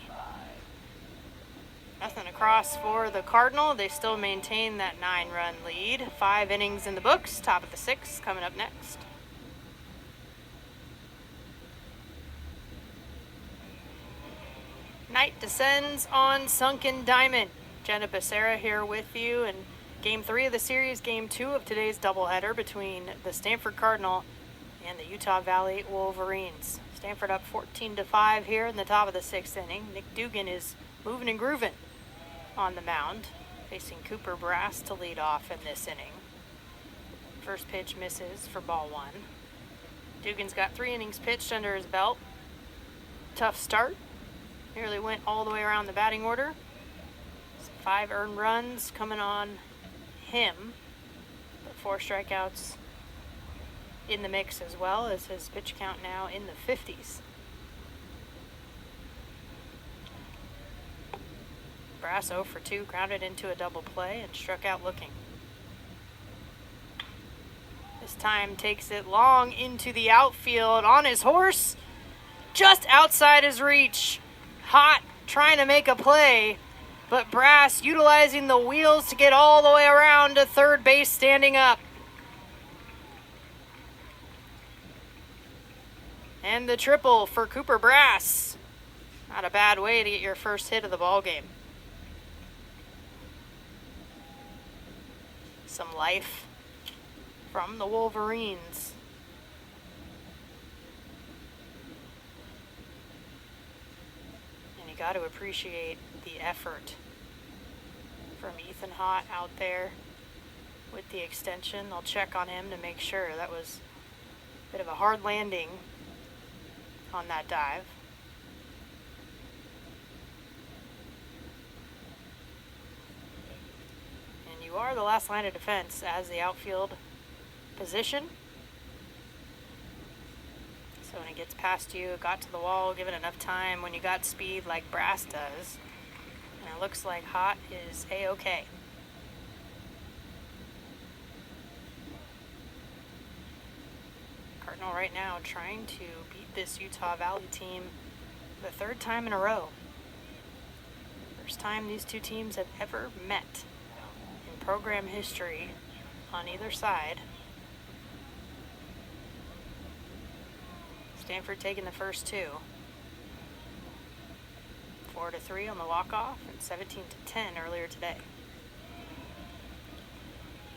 Nothing across for the Cardinal. They still maintain that 9-run lead. 5 innings in the books. Top of the 6th coming up next. Night descends on Sunken Diamond. Jenna Becerra here with you in Game 3 of the series, Game 2 of today's doubleheader between the Stanford Cardinal and the Utah Valley Wolverines. Stanford up 14-5 here in the top of the 6th inning. Nick Dugan is moving and grooving on the mound, facing Cooper Brass to lead off in this inning. First pitch misses for ball 1. Dugan's got 3 innings pitched under his belt. Tough start. Nearly went all the way around the batting order. 5 earned runs coming on him, but 4 strikeouts in the mix as well, as his pitch count now in the 50s. Brass 0 for 2, grounded into a double play and struck out looking. This time takes it long into the outfield on his horse, just outside his reach. Hott trying to make a play, but Brass utilizing the wheels to get all the way around to third base, standing up. And the triple for Cooper Brass. Not a bad way to get your first hit of the ball game. Some life from the Wolverines. And you got to appreciate the effort from Ethan Hott out there with the extension. They'll check on him to make sure that was Bit of a hard landing on that dive. And you are the last line of defense as the outfield position. So when it gets past you, it got to the wall, give it enough time when you got speed like Brass does. And it looks like Hot is A-OK. Cardinal right now trying to beat this Utah Valley team the third time in a row. First time these two teams have ever met in program history on either side. Stanford taking the first two. 4-3 on the walk-off and 17-10 earlier today.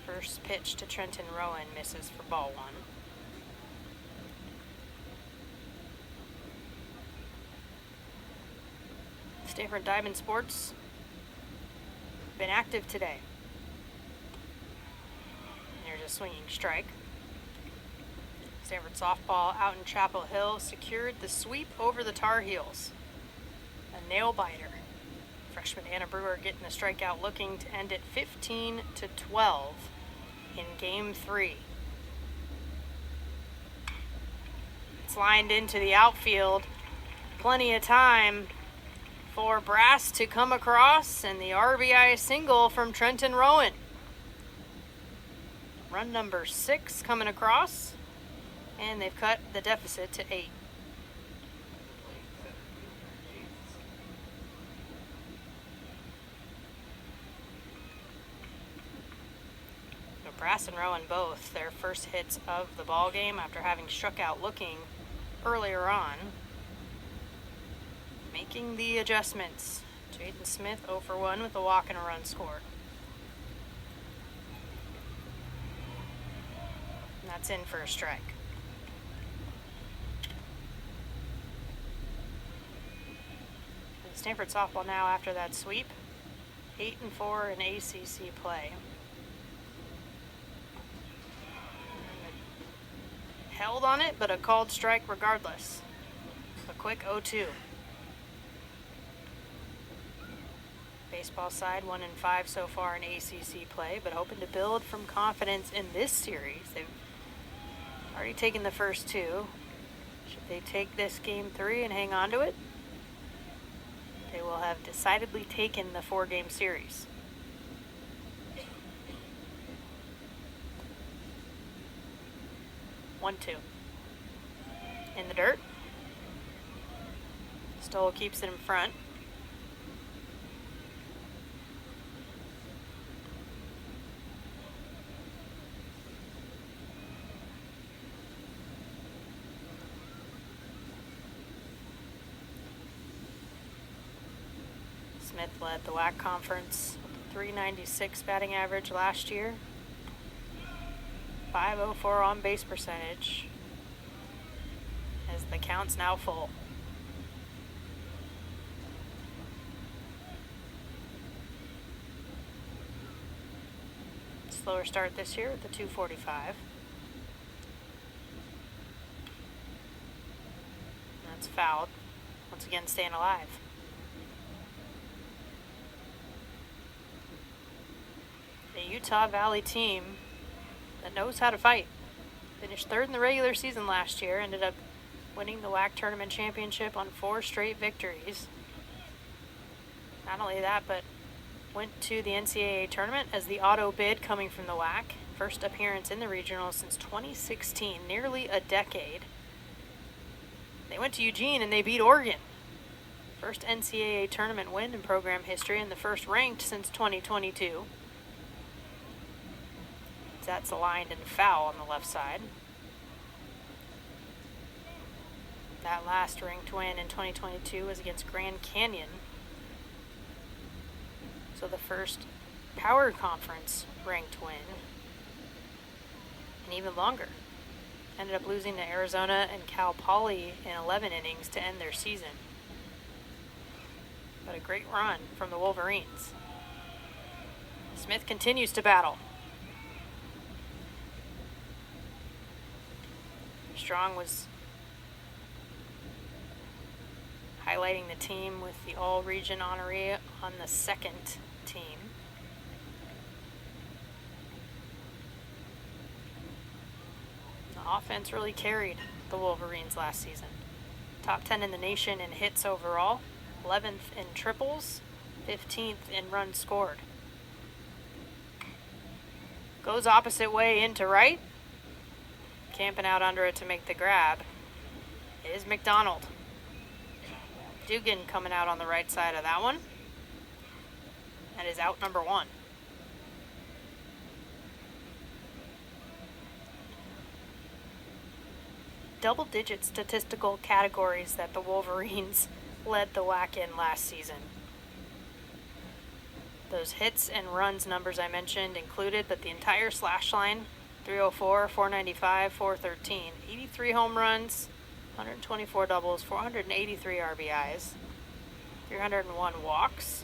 First pitch to Trenton Rowan misses for ball one. Stanford Diamond Sports been active today. There's a swinging strike. Stanford softball out in Chapel Hill secured the sweep over the Tar Heels. A nail biter. Freshman Anna Brewer getting the strikeout, looking to end it 15-12 in Game 3. It's lined into the outfield. Plenty of time for Brass to come across, and the RBI single from Trenton Rowan. Run number 6 coming across, and they've cut the deficit to 8. So Brass and Rowan both their first hits of the ball game after having struck out looking earlier on. Making the adjustments. Jaden Smith 0 for 1 with a walk and a run scored. And that's in for a strike. And Stanford softball now after that sweep. 8-4 in ACC play. Held on it, but a called strike regardless. A quick 0-2. Baseball side 1-5 so far in ACC play, but hoping to build from confidence in this series. They've already taken the first two. Should they take this Game 3 and hang on to it, they will have decidedly taken the 4-game series. One, two. In the dirt. Stoll keeps it in front. Smith led the WAC conference with a .396 batting average last year. .504 on base percentage as the count's now full. Slower start this year with the .245. That's fouled. Once again, staying alive. A Utah Valley team that knows how to fight. Finished third in the regular season last year, ended up winning the WAC tournament championship on 4 straight victories. Not only that, but went to the NCAA tournament as the auto bid coming from the WAC. First appearance in the regional since 2016, nearly a decade. They went to Eugene and they beat Oregon. First NCAA tournament win in program history and the first ranked since 2022. That's aligned and foul on the left side. That last ranked win in 2022 was against Grand Canyon. So the first Power Conference ranked win. And even longer. Ended up losing to Arizona and Cal Poly in 11 innings to end their season. But a great run from the Wolverines. Smith continues to battle. Strong was highlighting the team with the all-region honoree on the second team. The offense really carried the Wolverines last season. Top 10 in the nation in hits overall, 11th in triples, 15th in runs scored. Goes opposite way into right. Camping out under it to make the grab is McDonald. Dugan coming out on the right side of that one. That is out number 1. Double-digit statistical categories that the Wolverines led the WAC in last season. Those hits and runs numbers I mentioned included, but the entire slash line, 304, 495, 413, 83 home runs, 124 doubles, 483 RBIs, 301 walks,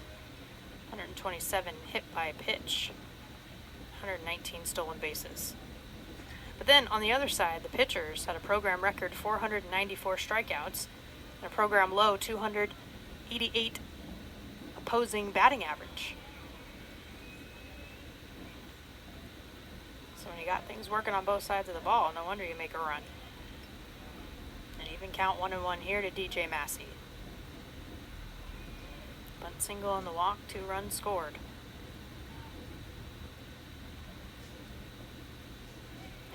127 hit by pitch, 119 stolen bases. But then on the other side, the pitchers had a program record 494 strikeouts and a program low 288 opposing batting average. So when you got things working on both sides of the ball, no wonder you make a run. And even count 1-1 here to DJ Massey. Bunt single on the walk, 2 runs scored.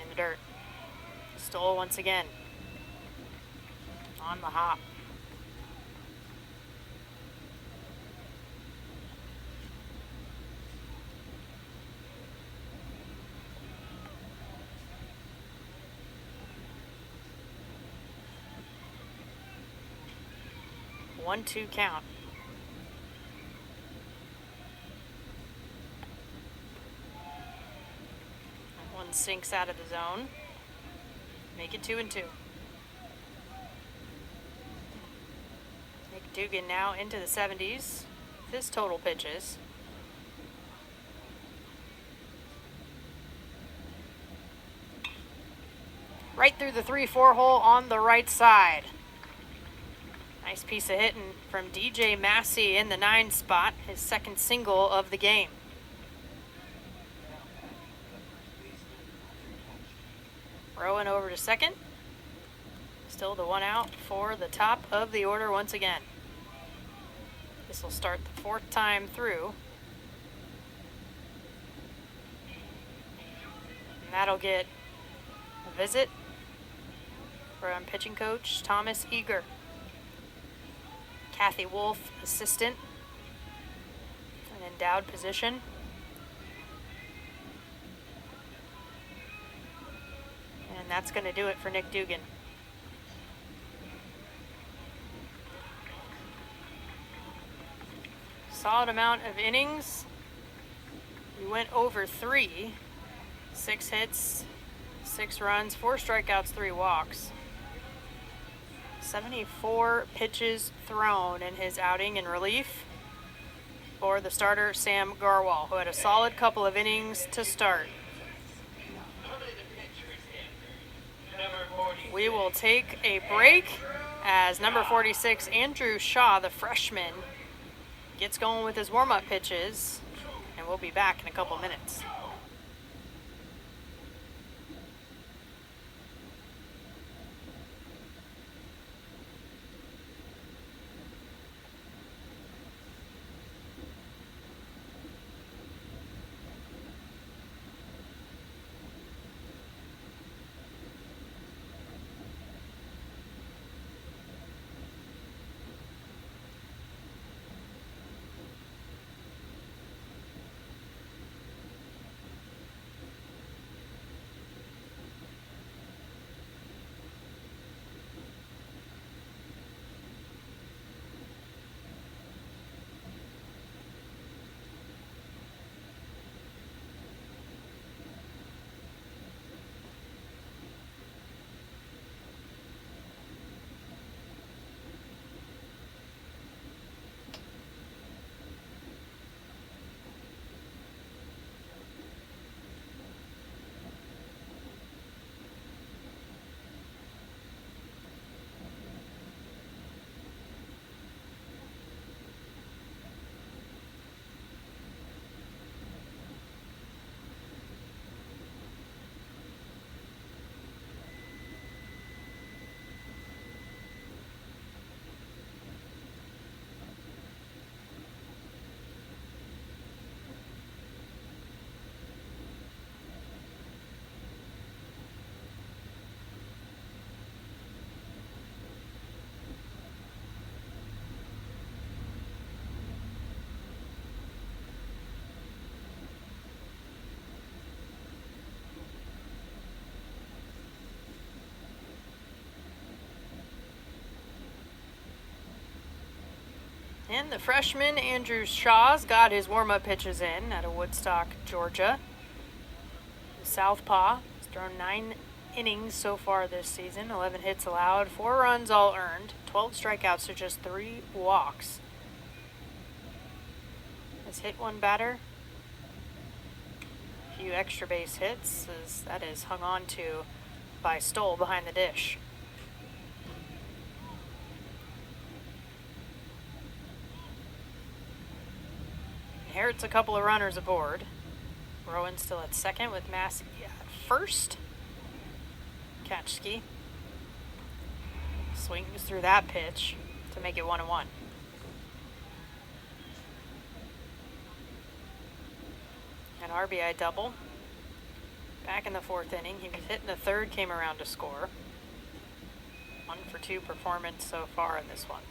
In the dirt. Stole once again. On the hop. One, 2 count. That one sinks out of the zone. Make it 2-2. Nick Dugan now into the 70s. His total pitches. Right through the 3-4 hole on the right side. Nice piece of hitting from DJ Massey in the 9 spot, his second single of the game. Rowan over to second. Still the 1 out for the top of the order once again. This will start the 4th time through. And that'll get a visit from pitching coach Thomas Eager. Kathy Wolf, assistant, an endowed position. And that's going to do it for Nick Dugan. Solid amount of innings. We went over 3. 6 hits, 6 runs, 4 strikeouts, 3 walks. 74 pitches thrown in his outing in relief for the starter Sam Garwal, who had a solid couple of innings to start. We will take a break as number 46, Andrew Shaw, the freshman, gets going with his warm-up pitches, and we'll be back in a couple minutes. And the freshman, Andrew Shaw's got his warm-up pitches in out of Woodstock, Georgia. The southpaw has thrown 9 innings so far this season, 11 hits allowed, 4 runs all earned, 12 strikeouts to just 3 walks. Has hit 1 batter, a few extra base hits, as that is hung on to by Stoll behind the dish. Inherits a couple of runners aboard. Rowan still at second with Massey at first. Katchke swings through that pitch to make it 1-1. An RBI double. Back in the 4th inning. He was hit in the 3rd, came around to score. 1 for 2 performance so far in this one.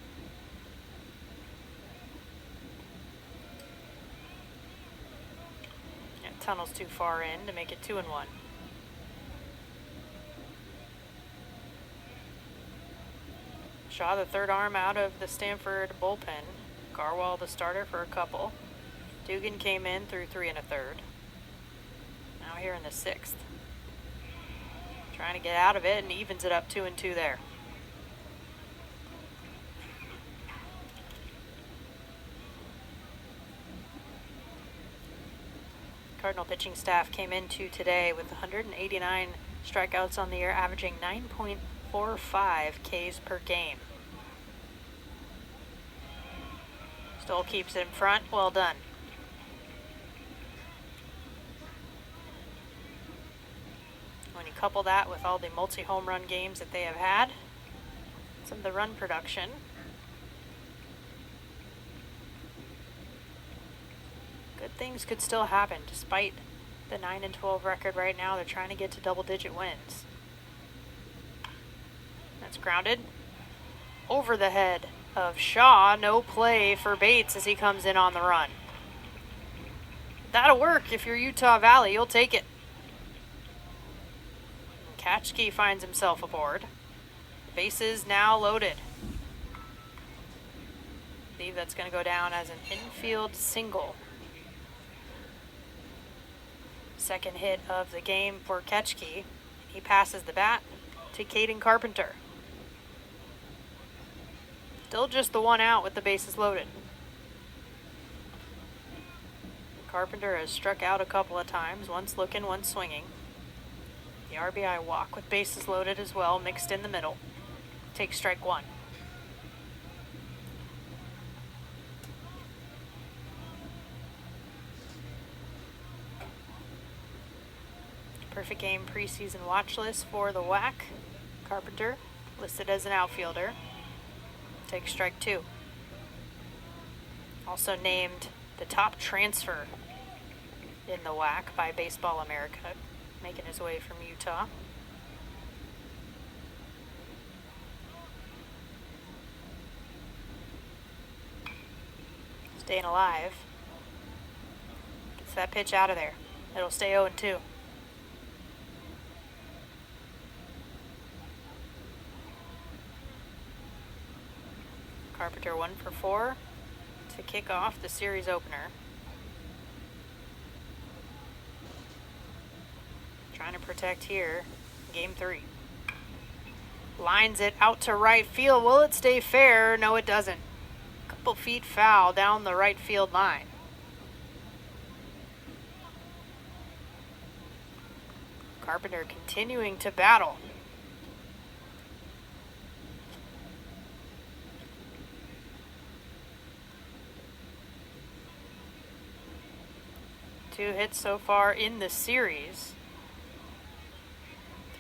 Yeah, tunnels too far in to make it 2-1. Shaw, the 3rd arm out of the Stanford bullpen. Garwal, the starter for a couple. Dugan came in through 3 1/3. Now here in the 6th. Trying to get out of it and evens it up 2-2 there. Cardinal pitching staff came into today with 189 strikeouts on the year, averaging 9.45 Ks per game. Stoll keeps it in front. Well done. When you couple that with all the multi-home run games that they have had, some of the run production, good things could still happen despite the 9-12 record right now. They're trying to get to double-digit wins. That's grounded over the head of Shaw. No play for Bates as he comes in on the run. That'll work if you're Utah Valley. You'll take it. Katchke finds himself aboard. Bases now loaded. I believe that's going to go down as an infield single. Second hit of the game for Katchke. He passes the bat to Caden Carpenter. Still just the 1 out with the bases loaded. Carpenter has struck out a couple of times, once looking, once swinging. The RBI walk with bases loaded as well, mixed in the middle. Takes strike 1. Perfect game preseason watch list for the WAC. Carpenter listed as an outfielder. Takes strike 2. Also named the top transfer in the WAC by Baseball America, making his way from Utah. Staying alive. Gets that pitch out of there. It'll stay 0-2. Carpenter 1 for 4 to kick off the series opener. Trying to protect here, game 3. Lines it out to right field. Will it stay fair? No, it doesn't. Couple feet foul down the right field line. Carpenter continuing to battle. Two hits so far in the series.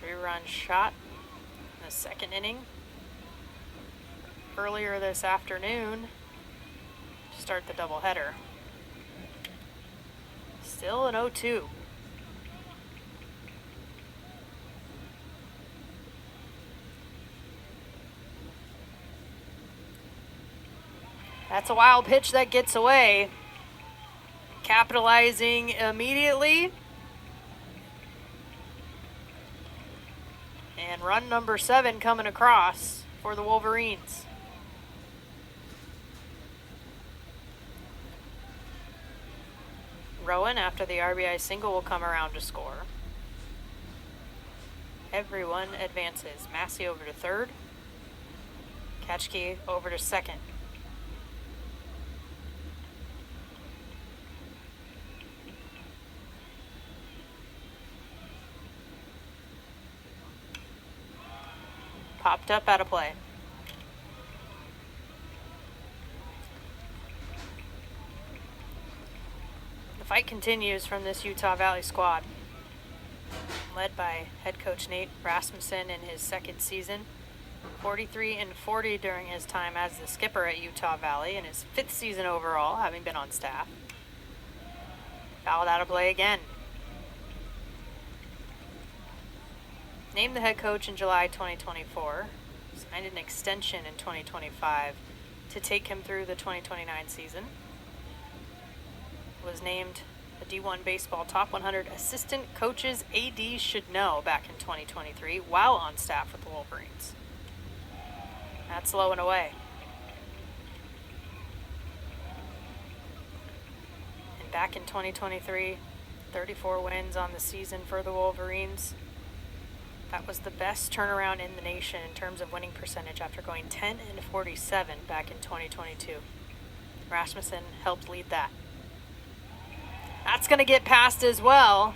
3-run shot in the 2nd inning. Earlier this afternoon to start the doubleheader. Still an 0-2. That's a wild pitch that gets away. Capitalizing immediately. And run number 7 coming across for the Wolverines. Rowan, after the RBI single, will come around to score. Everyone advances. Massey over to third. Ketchke over to second. Popped up out of play. The fight continues from this Utah Valley squad, led by head coach Nate Rasmussen in his second season. 43-40 during his time as the skipper at Utah Valley, and his fifth season overall, having been on staff. Fouled out of play again. Named the head coach in July 2024. Signed an extension in 2025 to take him through the 2029 season. Was named the D1 Baseball Top 100 Assistant Coaches AD Should Know back in 2023 while on staff with the Wolverines. That's low and away. And back in 2023, 34 wins on the season for the Wolverines. That was the best turnaround in the nation in terms of winning percentage after going 10-47 back in 2022. Rasmussen helped lead that. That's going to get past as well.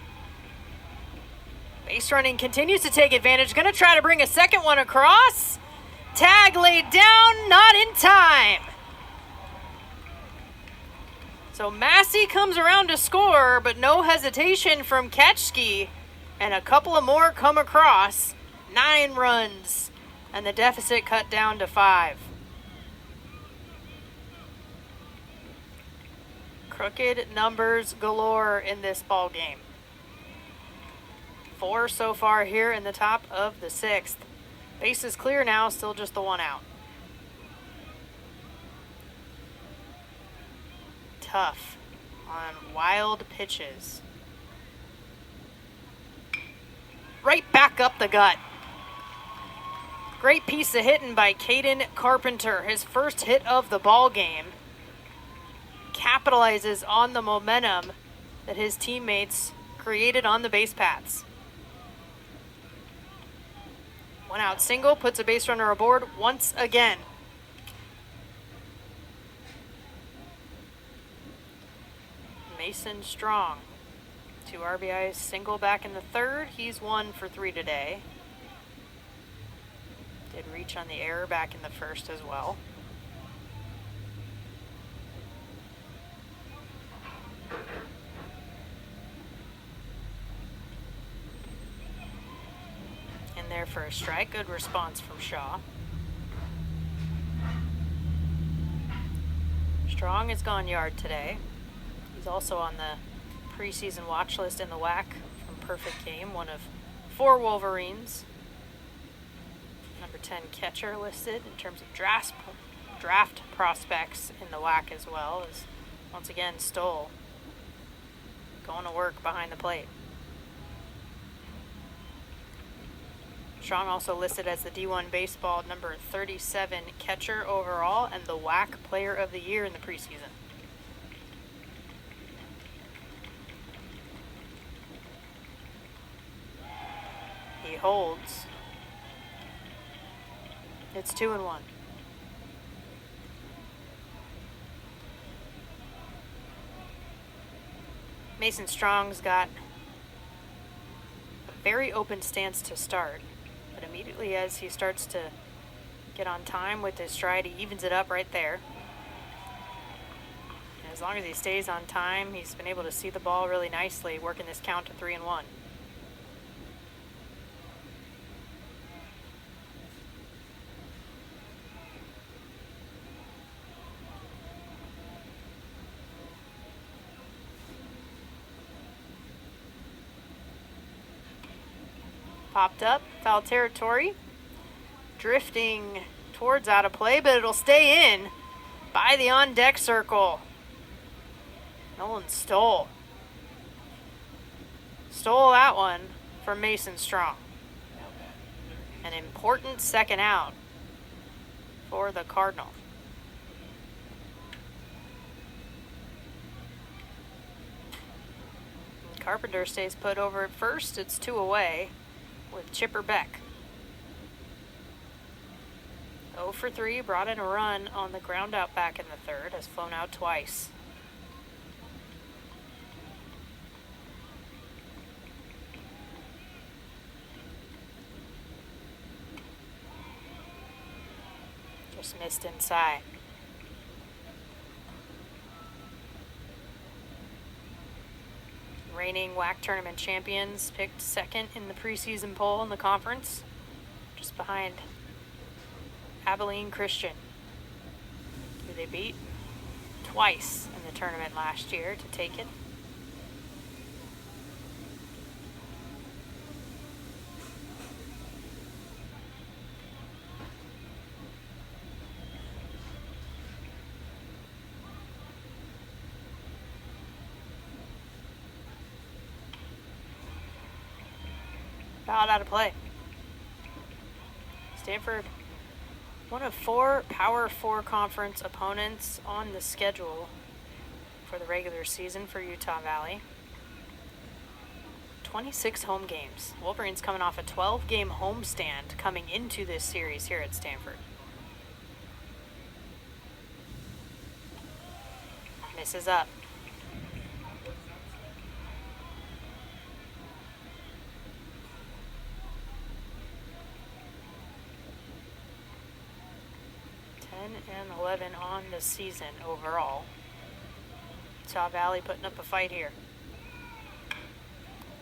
Base running continues to take advantage. Going to try to bring a second one across. Tag laid down, not in time. So Massey comes around to score, but no hesitation from Ketchke. And a couple of more come across. 9 runs. And the deficit cut down to 5. Crooked numbers galore in this ball game. 4 so far here in the top of the 6th. Base is clear now, still just the 1 out. Tough on wild pitches. Right back up the gut. Great piece of hitting by Caden Carpenter. His first hit of the ball game. Capitalizes on the momentum that his teammates created on the base paths. 1 out single, puts a base runner aboard once again. Mason Strong. 2 RBIs, single back in the 3rd. He's 1 for 3 today. Did reach on the error back in the 1st as well. In there for a strike. Good response from Shaw. Strong has gone yard today. He's also on the preseason watch list in the WAC from Perfect Game, one of 4 Wolverines. Number 10 catcher listed in terms of draft prospects in the WAC as well, as once again Stoll going to work behind the plate. Strong also listed as the D1 Baseball number 37 catcher overall and the WAC Player of the Year in the preseason. He holds. It's 2-1. Mason Strong's got a very open stance to start, but immediately as he starts to get on time with his stride, he evens it up right there. And as long as he stays on time, he's been able to see the ball really nicely, working this count to 3-1. Popped up, foul territory, drifting towards out of play, but it'll stay in by the on-deck circle. Nolan Stole that one from Mason Strong. An important second out for the Cardinal. Carpenter stays put over at first. It's 2 away with Chipper Beck. 0 for 3, brought in a run on the ground out back in the third, has flown out twice. Just missed inside. Reigning WAC tournament champions picked second in the preseason poll in the conference, just behind Abilene Christian, who they beat twice in the tournament last year to take it. Fouled out of play. Stanford, one of 4 Power 4 conference opponents on the schedule for the regular season for Utah Valley. 26 home games. Wolverines coming off a 12-game homestand coming into this series here at Stanford. Misses up. And 11 on the season overall. Utah Valley putting up a fight here.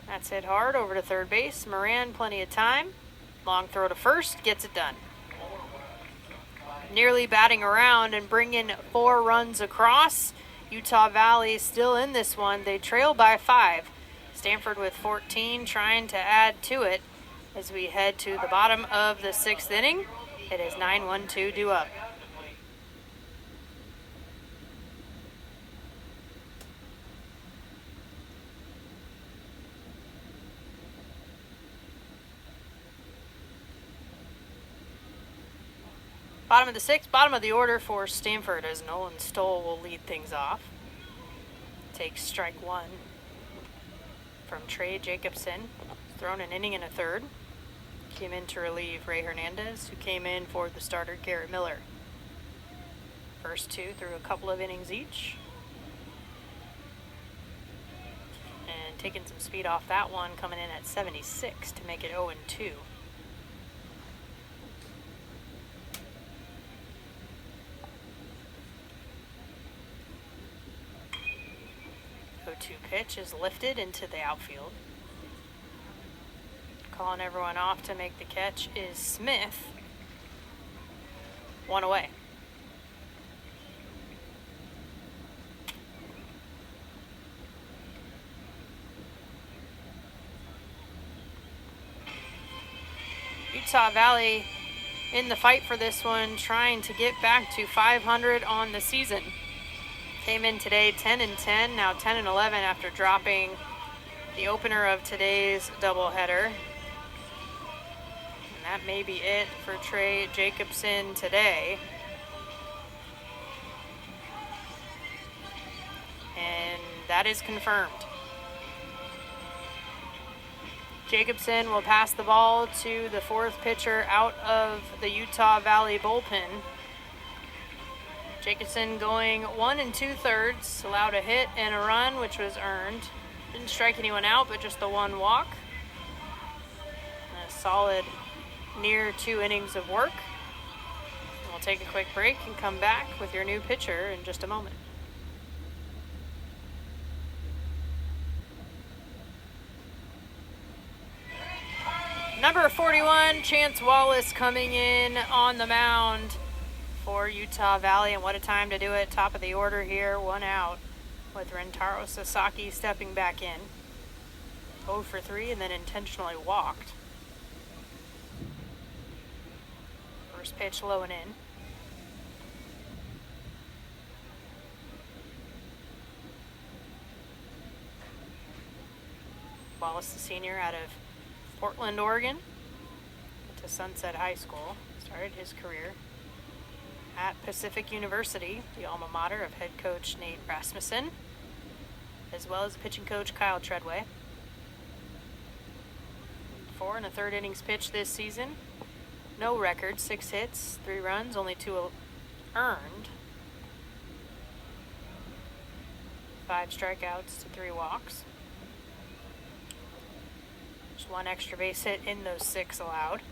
That's hit hard over to third base. Moran, plenty of time. Long throw to first, gets it done. Nearly batting around and bringing 4 runs across. Utah Valley still in this one. They trail by 5. Stanford with 14, trying to add to it as we head to the bottom of the 6th inning. It is 9-1-2 due up. Bottom of the 6th, bottom of the order for Stanford as Nolan Stoll will lead things off. Takes strike 1 from Trey Jacobson. Thrown an inning and a third. Came in to relieve Ray Hernandez, who came in for the starter Garrett Miller. First 2 through a couple of innings each. And taking some speed off that one, coming in at 76 to make it 0-2. 0-2 pitch is lifted into the outfield. Calling everyone off to make the catch is Smith. 1 away. Utah Valley in the fight for this one, trying to get back to 500 on the season. Came in today 10-10, now 10-11 after dropping the opener of today's doubleheader. And that may be it for Trey Jacobson today. And that is confirmed. Jacobson will pass the ball to the 4th pitcher out of the Utah Valley bullpen. Jacobson going 1 2/3, allowed a hit and a run, which was earned. Didn't strike anyone out, but just the 1 walk. And a solid near 2 innings of work. And we'll take a quick break and come back with your new pitcher in just a moment. Number 41, Chance Wallace coming in on the mound for Utah Valley, and what a time to do it. Top of the order here, 1 out, with Rentaro Sasaki stepping back in. 0 for 3 and then intentionally walked. First pitch low and in. Wallace, the senior out of Portland, Oregon, went to Sunset High School, started his career at Pacific University, the alma mater of head coach Nate Rasmussen. as well as pitching coach Kyle Treadway. 4 1/3 innings pitched this season. No record, 6 hits, 3 runs, only 2 earned. 5 strikeouts to 3 walks. Just 1 extra base hit in those 6 allowed.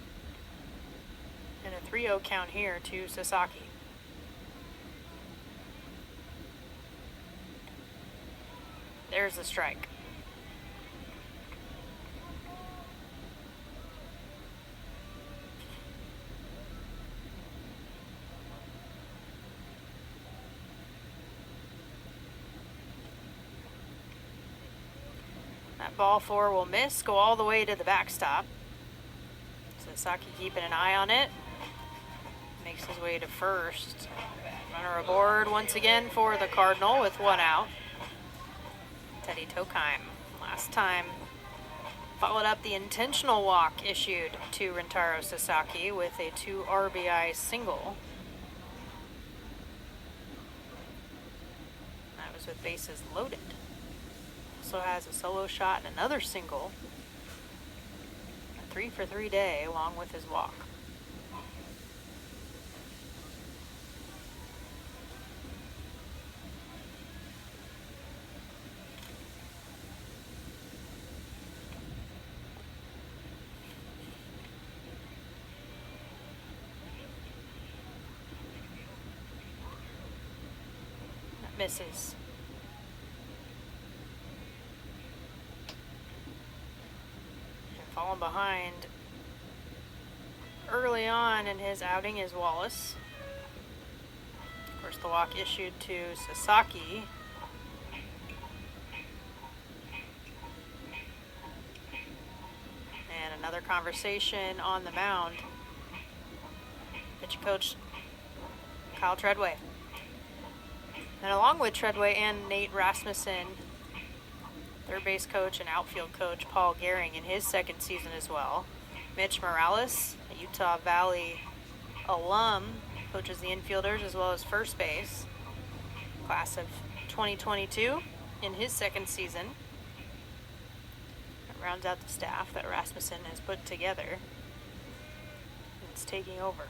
And a 3-0 count here to Sasaki. There's the strike. That ball 4 will miss, go all the way to the backstop. Sasaki keeping an eye on it. Makes his way to first. Runner aboard once again for the Cardinal with 1 out. Teddy Tokheim, last time, followed up the intentional walk issued to Rintaro Sasaki with a 2 RBI single. That was with bases loaded. Also has a solo shot and another single. A 3-for-3 day along with his walk. Misses. And falling behind early on in his outing is Wallace. Of course, the walk issued to Sasaki. And another conversation on the mound. Pitching coach Kyle Treadway. And along with Treadway and Nate Rasmussen, third base coach and outfield coach Paul Gehring in his 2nd season as well. Mitch Morales, a Utah Valley alum, coaches the infielders as well as first base. Class of 2022 in his 2nd season. That rounds out the staff that Rasmussen has put together. It's taking over.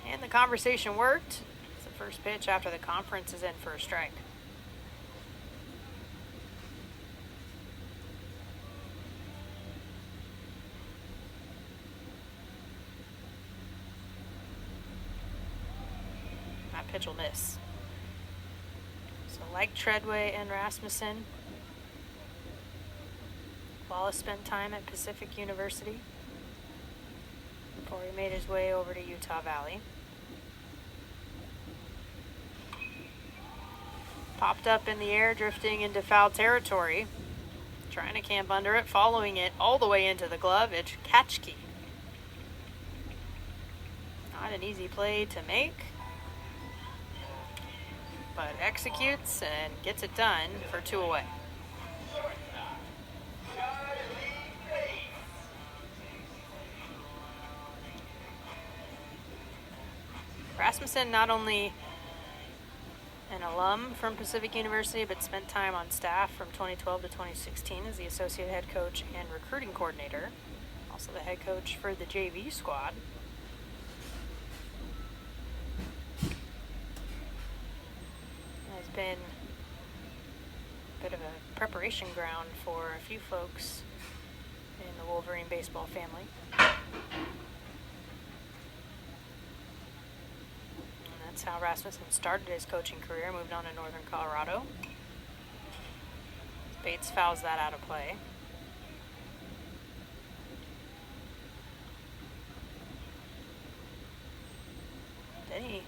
And the conversation worked. It's the first pitch after the conference is in for a strike. That pitch will miss. So like Treadway and Rasmussen, Wallace spent time at Pacific University before he made his way over to Utah Valley. Popped up in the air, drifting into foul territory. Trying to camp under it, following it all the way into the glove. It's Katchke. Not an easy play to make, but executes and gets it done for 2 away. Rasmussen, not only an alum from Pacific University, but spent time on staff from 2012 to 2016 as the associate head coach and recruiting coordinator. Also the head coach for the JV squad. Has been a bit of a preparation ground for a few folks in the Wolverine baseball family. That's how Rasmussen started his coaching career, moved on to Northern Colorado. Bates fouls that out of play. Then he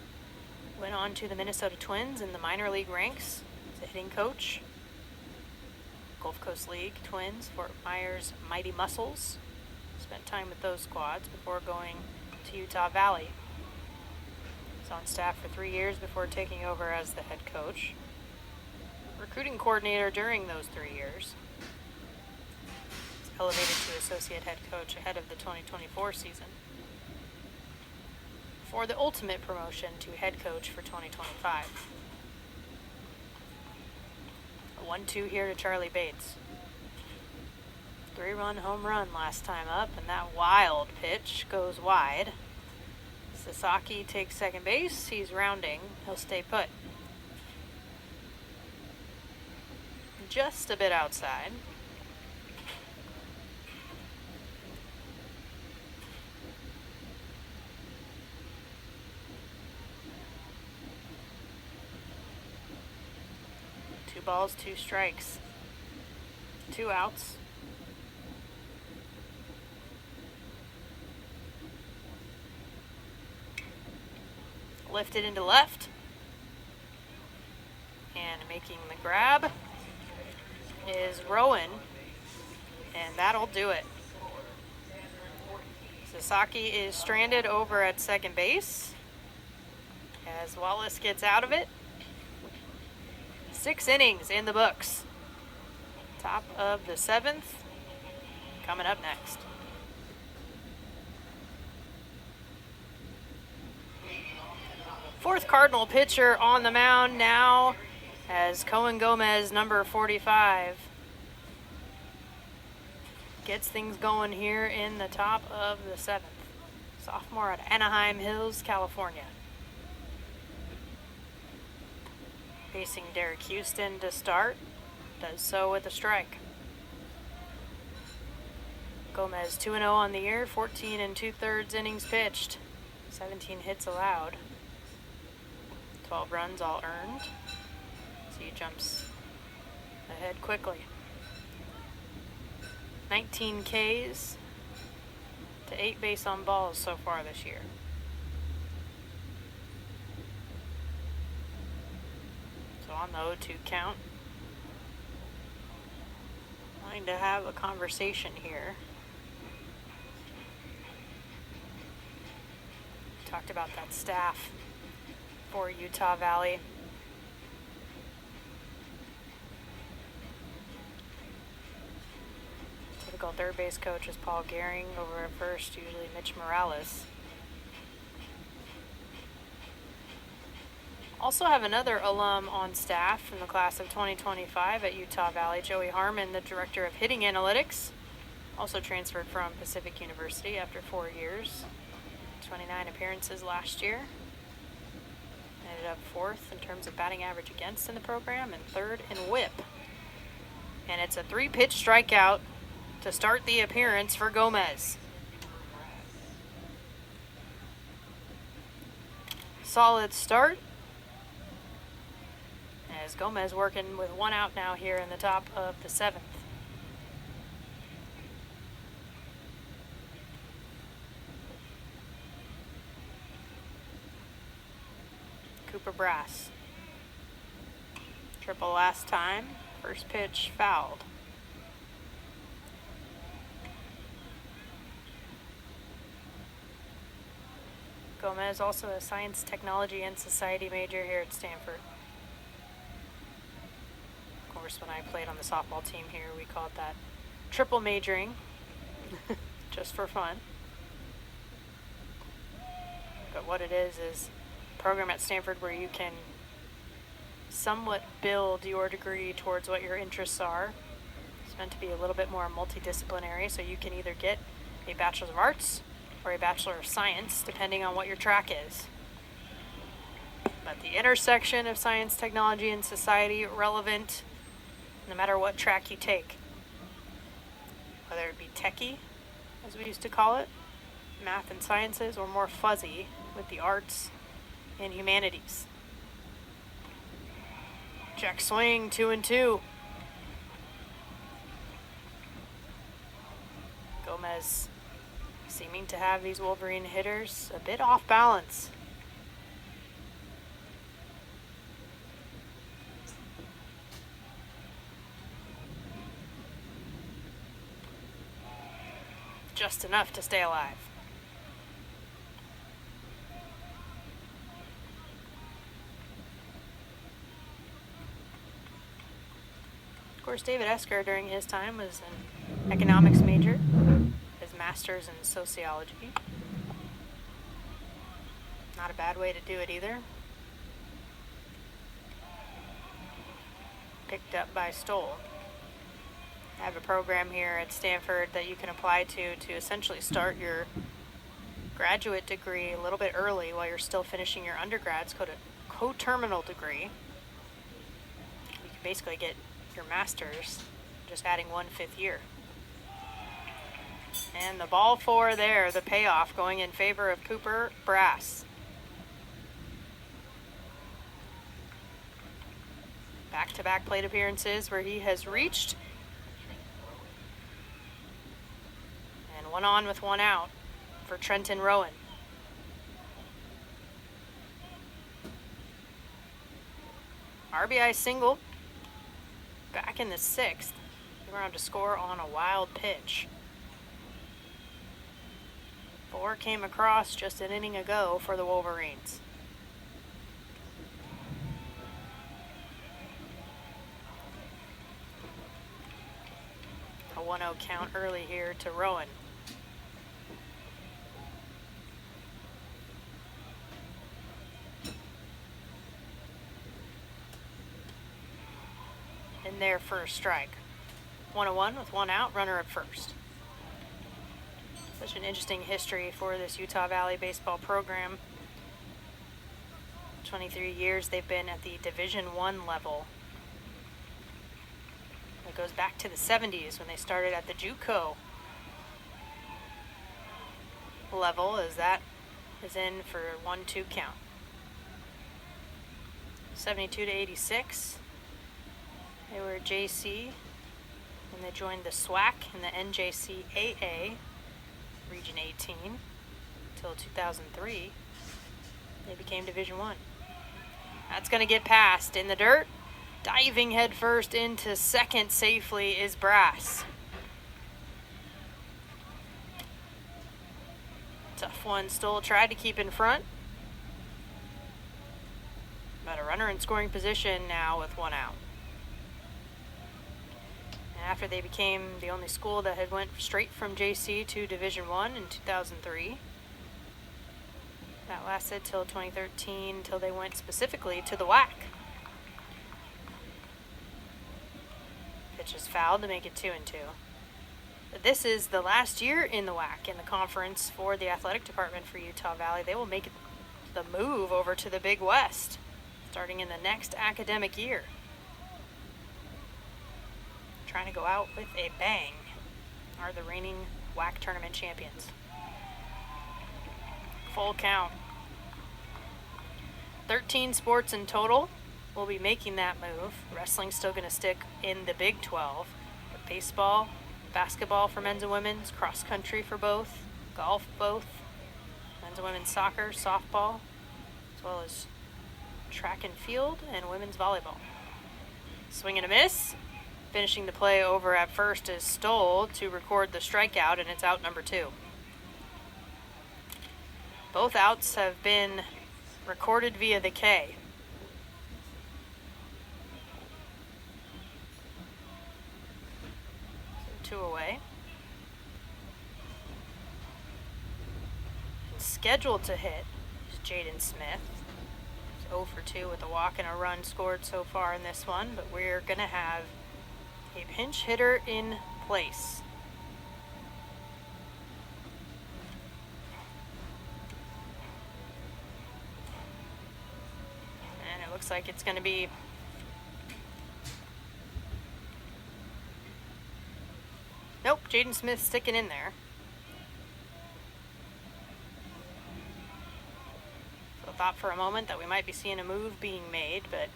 went on to the Minnesota Twins in the minor league ranks as a hitting coach. Gulf Coast League Twins, Fort Myers Mighty Muscles. Spent time with those squads before going to Utah Valley. On staff for 3 years before taking over as the head coach. Recruiting coordinator during those 3 years. elevated to associate head coach ahead of the 2024 season, for the ultimate promotion to head coach for 2025. A 1-2 here to Charlie Bates. 3-run home run last time up, and that wild pitch goes wide. Sasaki takes second base. He's rounding. He'll stay put. Just a bit outside. Two balls, two strikes. 2 outs. Lifted into left. And making the grab is Rowan. And that'll do it. Sasaki is stranded over at second base as Wallace gets out of it. 6 innings in the books. Top of the 7th. Coming up next. Fourth Cardinal pitcher on the mound now as Cohen Gomez, number 45, gets things going here in the top of the 7th. Sophomore at Anaheim Hills, California. Facing Derek Houston to start. Does so with a strike. Gomez 2-0 on the year, 14 2/3 innings pitched, 17 hits allowed, 12 runs all earned. So he jumps ahead quickly. 19 Ks to 8 base on balls so far this year. So on the 0-2 count, trying to have a conversation here. Talked about that staff for Utah Valley. Typical third base coach is Paul Gehring. Over at first, usually Mitch Morales. Also have another alum on staff from the class of 2025 at Utah Valley, Joey Harmon, the director of hitting analytics. Also transferred from Pacific University after 4 years. 29 appearances last year. Ended up 4th in terms of batting average against in the program and 3rd in whip. And it's a 3-pitch strikeout to start the appearance for Gomez. Solid start. As Gomez working with 1 out now here in the top of the 7th. Cooper Brass. Triple last time. First pitch fouled. Gomez also a science, technology, and society major here at Stanford. Of course, when I played on the softball team here, we called that triple majoring, just for fun. But what it is a program at Stanford where you can somewhat build your degree towards what your interests are. It's meant to be a little bit more multidisciplinary, so you can either get a Bachelor of Arts or a Bachelor of Science, depending on what your track is. But the intersection of science, technology, and society relevant no matter what track you take. Whether it be techie, as we used to call it, math and sciences, or more fuzzy with the arts and humanities. Check swing, 2-2. Gomez seeming to have these Wolverine hitters a bit off balance. Just enough to stay alive. course, David Esker during his time was an economics major, his master's in sociology. Not a bad way to do it either. Picked up by Stoll. I have a program here at Stanford that you can apply to essentially start your graduate degree a little bit early while you're still finishing your undergrads, called a co-terminal degree. You can basically get your master's just adding 1 5th year. And the ball 4 there, the payoff going in favor of Cooper Brass. Back-to-back plate appearances where he has reached. And 1 on with 1 out for Trenton Rowan. RBI single. Back in the 6th. Around to score on a wild pitch. 4 came across just an inning ago for the Wolverines. A 1-0 count early here to Rowan. In there for a strike. 1-1 with 1 out, runner at first. Such an interesting history for this Utah Valley baseball program. 23 years they've been at the Division I level. It goes back to the 70s when they started at the JUCO level, as that is in for 1-2 count. 72 to 86. They were JC, and they joined the SWAC and the NJCAA, Region 18, until 2003. They became Division I. That's going to get past in the dirt. Diving headfirst into second safely is Brass. Tough one. Stoll tried to keep in front. But a runner in scoring position now with 1 out. After they became the only school that had went straight from JC to Division I in 2003. That lasted till 2013, till they went specifically to the WAC. Pitch is fouled to make it 2-2. But this is the last year in the WAC in the conference for the athletic department for Utah Valley. They will make the move over to the Big West starting in the next academic year. Trying to go out with a bang are the reigning WAC tournament champions. Full count. 13 sports in total will be making that move. Wrestling's still going to stick in the Big 12. But baseball, basketball for men's and women's, cross country for both, golf both, men's and women's soccer, softball, as well as track and field and women's volleyball. Swing and a miss. Finishing the play over at first is Stoll to record the strikeout, and it's out number 2. Both outs have been recorded via the K. So 2 away. And scheduled to hit is Jaden Smith. He's 0 for 2 with a walk and a run scored so far in this one, but we're going to have a pinch hitter in place. And it looks like it's going to be nope, Jaden Smith sticking in there. So I thought for a moment that we might be seeing a move being made, but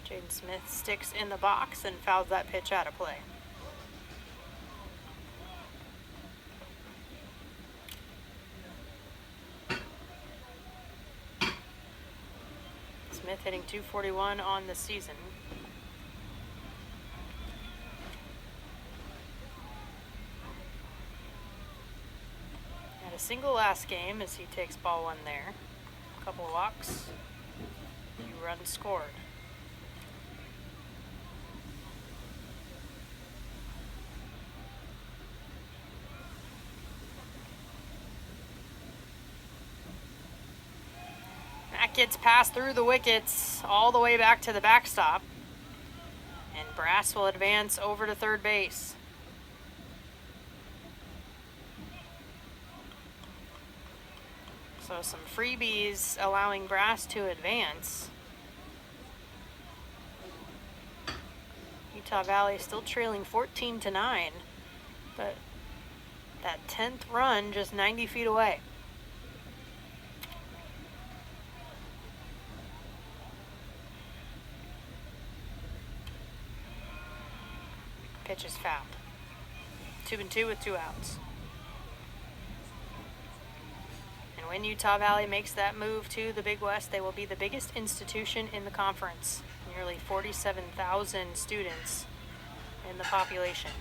Jaden Smith sticks in the box and fouls that pitch out of play. Smith hitting .241 on the season. Had a single last game as he takes ball 1 there. A couple of walks. 2 runs scored. wickets, pass through the wickets, all the way back to the backstop. And Brass will advance over to third base. So some freebies allowing Brass to advance. Utah Valley still trailing 14-9, but that 10th run just 90 feet away. Pitch is fouled. 2-2 with 2 outs. And when Utah Valley makes that move to the Big West, they will be the biggest institution in the conference. Nearly 47,000 students in the population.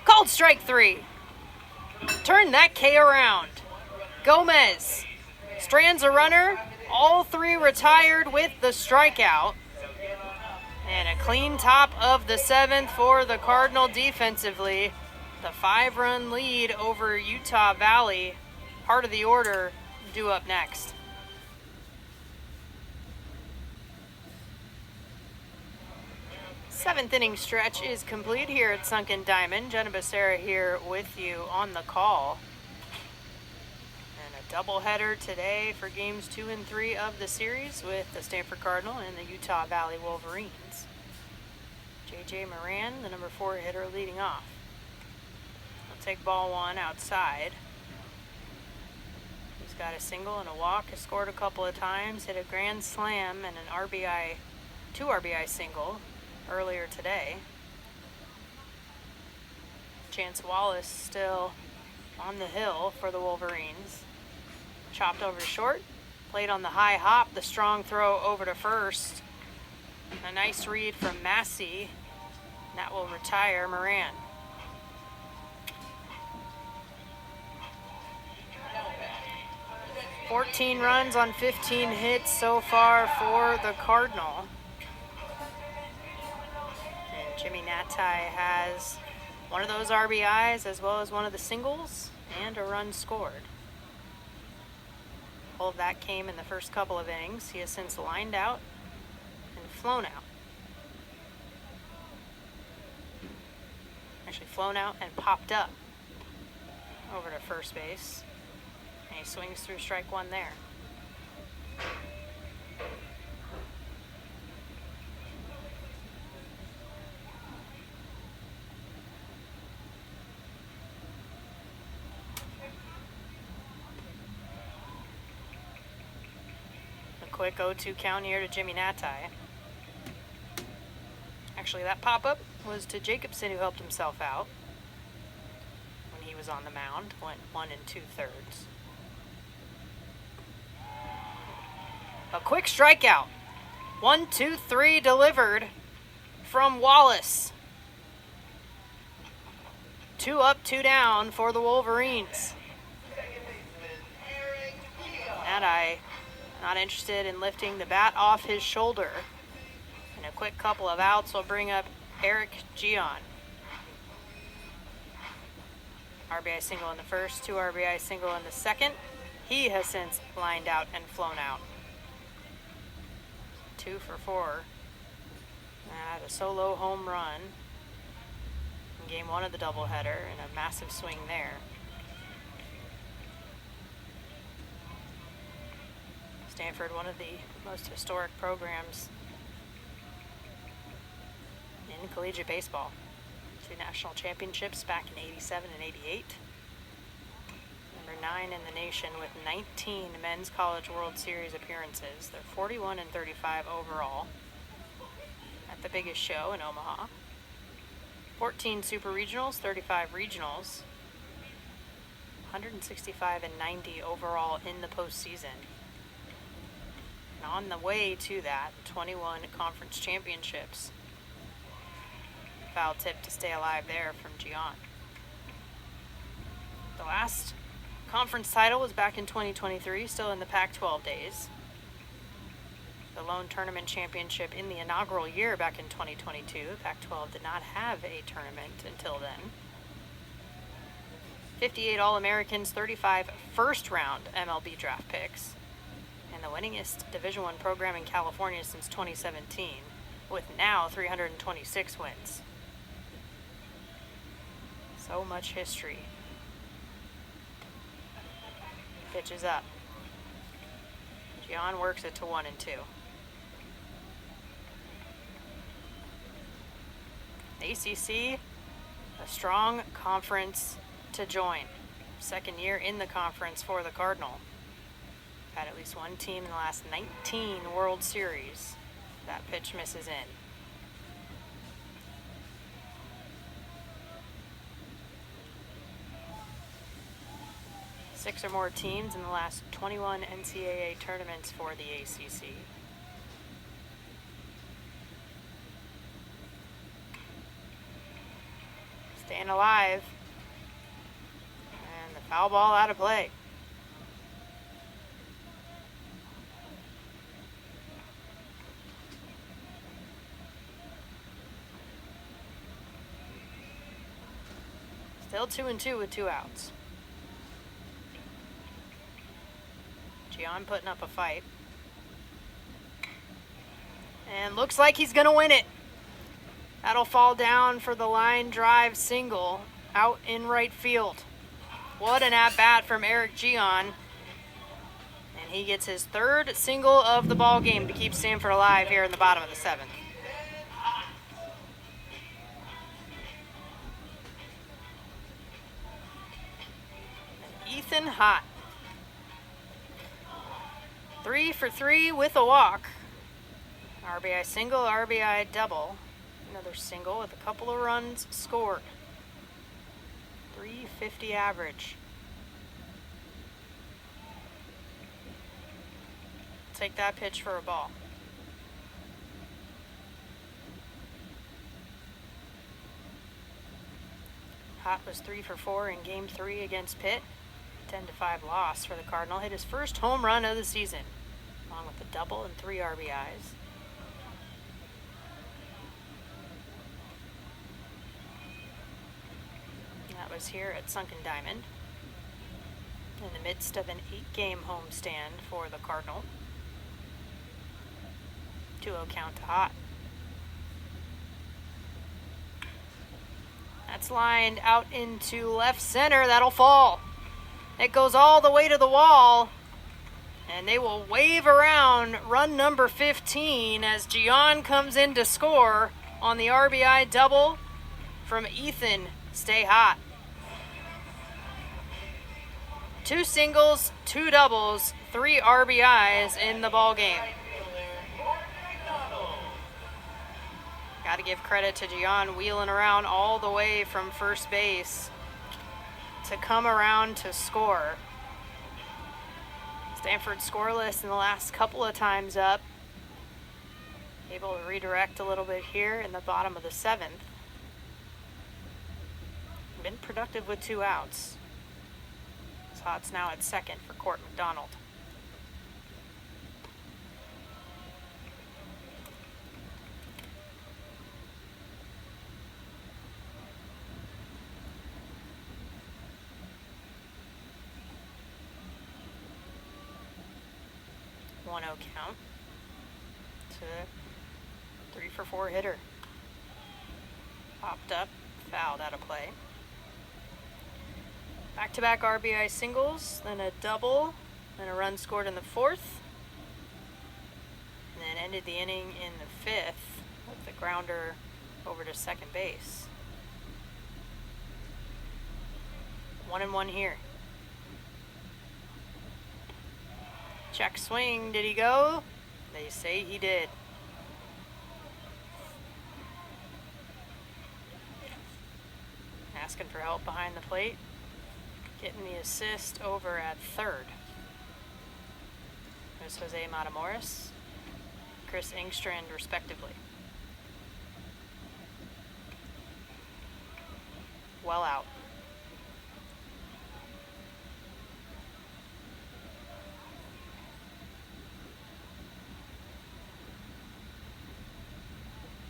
Called strike 3. Turn that K around. Gomez strands a runner. All 3 retired with the strikeout. And a clean top of the 7th for the Cardinal defensively. The 5-run lead over Utah Valley. Part of the order due up next. Seventh inning stretch is complete here at Sunken Diamond. Jenna Becerra here with you on the call. And a doubleheader today for games 2 and 3 of the series with the Stanford Cardinal and the Utah Valley Wolverines. J.J. Moran, the number 4 hitter, leading off. He'll take ball 1 outside. He's got a single and a walk. Has scored a couple of times. Hit a grand slam and an RBI, 2 RBI single earlier today. Chance Wallace still on the hill for the Wolverines. Chopped over short. Played on the high hop. The strong throw over to first. A nice read from Massey. That will retire Moran. "14 runs on 15 hits so far for the Cardinal. And Jimmy Natai has one of those RBIs as well as one of the singles and a run scored. All of that came in the first couple of innings. He has since lined out and flown out. Actually flown out and popped up over to first base. And he swings through strike 1 there. A quick 0-2 count here to Jimmy Natai. Actually, that pop-up was to Jacobson, who helped himself out when he was on the mound. Went 1 2/3. A quick strikeout. 1, 2, 3 delivered from Wallace. 2 up, 2 down for the Wolverines. And not interested in lifting the bat off his shoulder. And a quick couple of outs will bring up Eric Gion. RBI single in the first, 2 RBI single in the second. He has since lined out and flown out. 2 for 4. A solo home run in game 1 of the doubleheader and a massive swing there. Stanford, one of the most historic programs in collegiate baseball. 2 national championships back in '87 and '88. Number 9 in the nation with 19 men's college World Series appearances. They're 41 and 35 overall at the biggest show in Omaha. 14 super regionals, 35 regionals, 165 and 90 overall in the postseason. And on the way to that, 21 conference championships. Foul tip to stay alive there from Gion. The last conference title was back in 2023, still in the Pac-12 days. The lone tournament championship in the inaugural year back in 2022. Pac-12 did not have a tournament until then. 58 All-Americans, 35 first-round MLB draft picks, and the winningest Division I program in California since 2017, with now 326 wins. So much history. Pitch is up. Gian works it to 1-2. ACC, a strong conference to join. Second year in the conference for the Cardinal. Had at least one team in the last 19 World Series. That pitch misses in. Six or more teams in the last 21 NCAA tournaments for the ACC. Staying alive. And the foul ball out of play. Still 2-2 with 2 outs. Gian putting up a fight. And looks like he's going to win it. That'll fall down for the line drive single out in right field. What an at-bat from Eric Gian. And he gets his third single of the ball game to keep Stanford alive here in the bottom of the 7th. And Ethan Hott. 3 for 3 with a walk. RBI single, RBI double. Another single with a couple of runs scored. 350 average. Take that pitch for a ball. Hott was 3 for 4 in Game 3 against Pitt. 10-5 loss for the Cardinal. Hit his first home run of the season, along with a double and 3 RBIs. That was here at Sunken Diamond, in the midst of an 8-game homestand for the Cardinal. 2-0 count to Hott. That's lined out into left center. That'll fall. It goes all the way to the wall, and they will wave around run number 15 as Gian comes in to score on the RBI double from Ethan Stay Hot. 2 singles, 2 doubles, 3 RBIs in the ball game. Got to give credit to Gian wheeling around all the way from first base to come around to score. Stanford scoreless in the last couple of times up. Able to redirect a little bit here in the bottom of the 7th. Been productive with 2 outs. Hott's now at second for Court McDonald. One 0 count to 3 for 4 hitter. Popped up, fouled out of play. Back-to-back RBI singles, then a double, then a run scored in the 4th, and then ended the inning in the 5th with the grounder over to second base. 1-1 here. Check swing, did he go? They say he did. Asking for help behind the plate. Getting the assist over at third. There's Jose Matamoros, Chris Engstrand, respectively. Well out.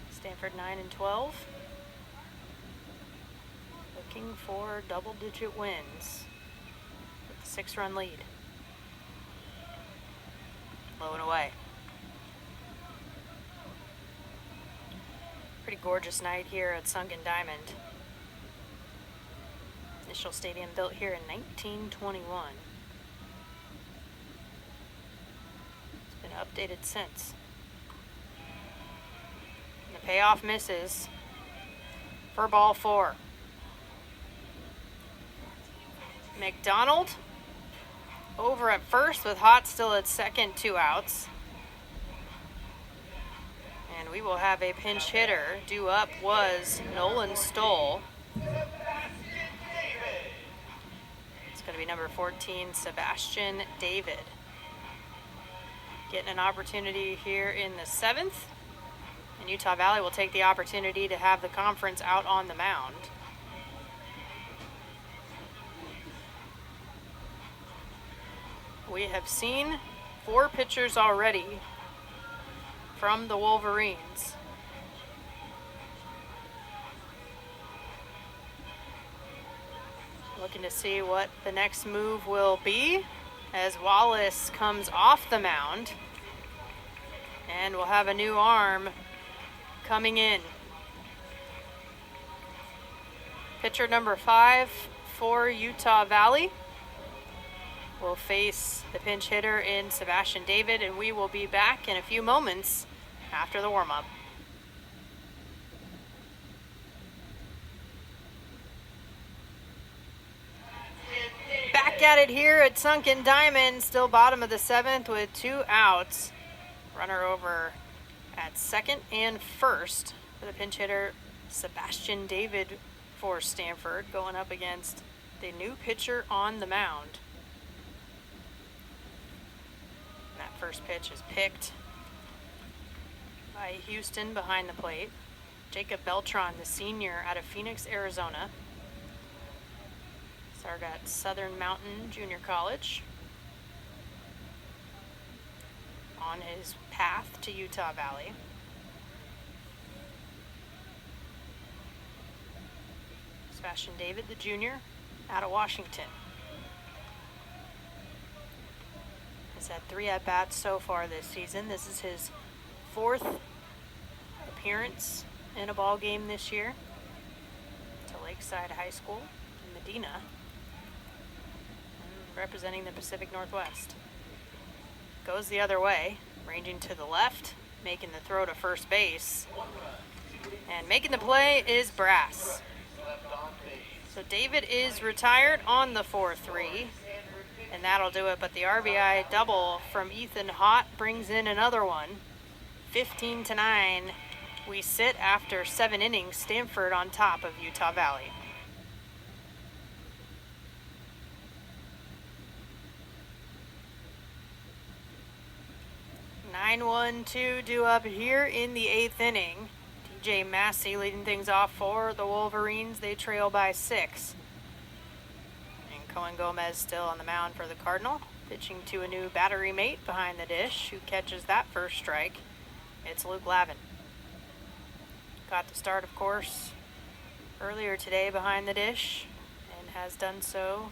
Stanford 9-12. looking for double-digit wins with a 6-run lead. Low and away. Pretty gorgeous night here at Sunken Diamond. Initial stadium built here in 1921. It's been updated since. And the payoff misses for ball 4. McDonald over at first with Hott still at second, 2 outs. And we will have a pinch hitter. Due up was Nolan Stoll. It's going to be number 14, Sebastian David. Getting an opportunity here in the 7th. And Utah Valley will take the opportunity to have the conference out on the mound. We have seen 4 pitchers already from the Wolverines. Looking to see what the next move will be as Wallace comes off the mound. And we'll have a new arm coming in. Pitcher number 5 for Utah Valley will face the pinch hitter in Sebastian David, and we will be back in a few moments after the warm-up. Back at it here at Sunken Diamond, still bottom of the 7th with 2 outs. Runner over at second and first for the pinch hitter Sebastian David for Stanford, going up against the new pitcher on the mound. That first pitch is picked by Houston behind the plate. Jacob Beltran, the senior out of Phoenix, Arizona. Started at Southern Mountain Junior College. On his path to Utah Valley. Sebastian David, the junior, out of Washington. He's had 3 at-bats so far this season. This is his 4th appearance in a ball game this year to Lakeside High School in Medina, representing the Pacific Northwest. Goes the other way, ranging to the left, making the throw to first base. And making the play is Brass. So David is retired on the 4-3, and that'll do it. But the RBI double from Ethan Hott brings in another one. 15-9, we sit after 7 innings. Stanford on top of Utah Valley. (9-1-2) due up here in the 8th inning. DJ Massey leading things off for the Wolverines. They trail by 6. And Cohen Gomez still on the mound for the Cardinal, pitching to a new battery mate behind the dish who catches that first strike. It's Luke Lavin. Got the start, of course, earlier today behind the dish and has done so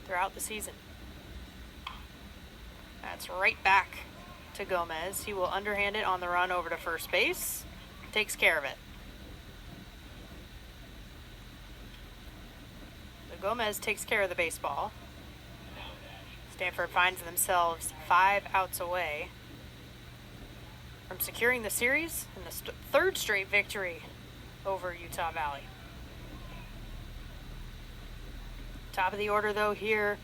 throughout the season. That's right back to Gomez. He will underhand it on the run over to first base. Takes care of it. So Gomez takes care of the baseball. Stanford finds themselves 5 outs away from securing the series and the 3rd straight victory over Utah Valley. Top of the order, though, here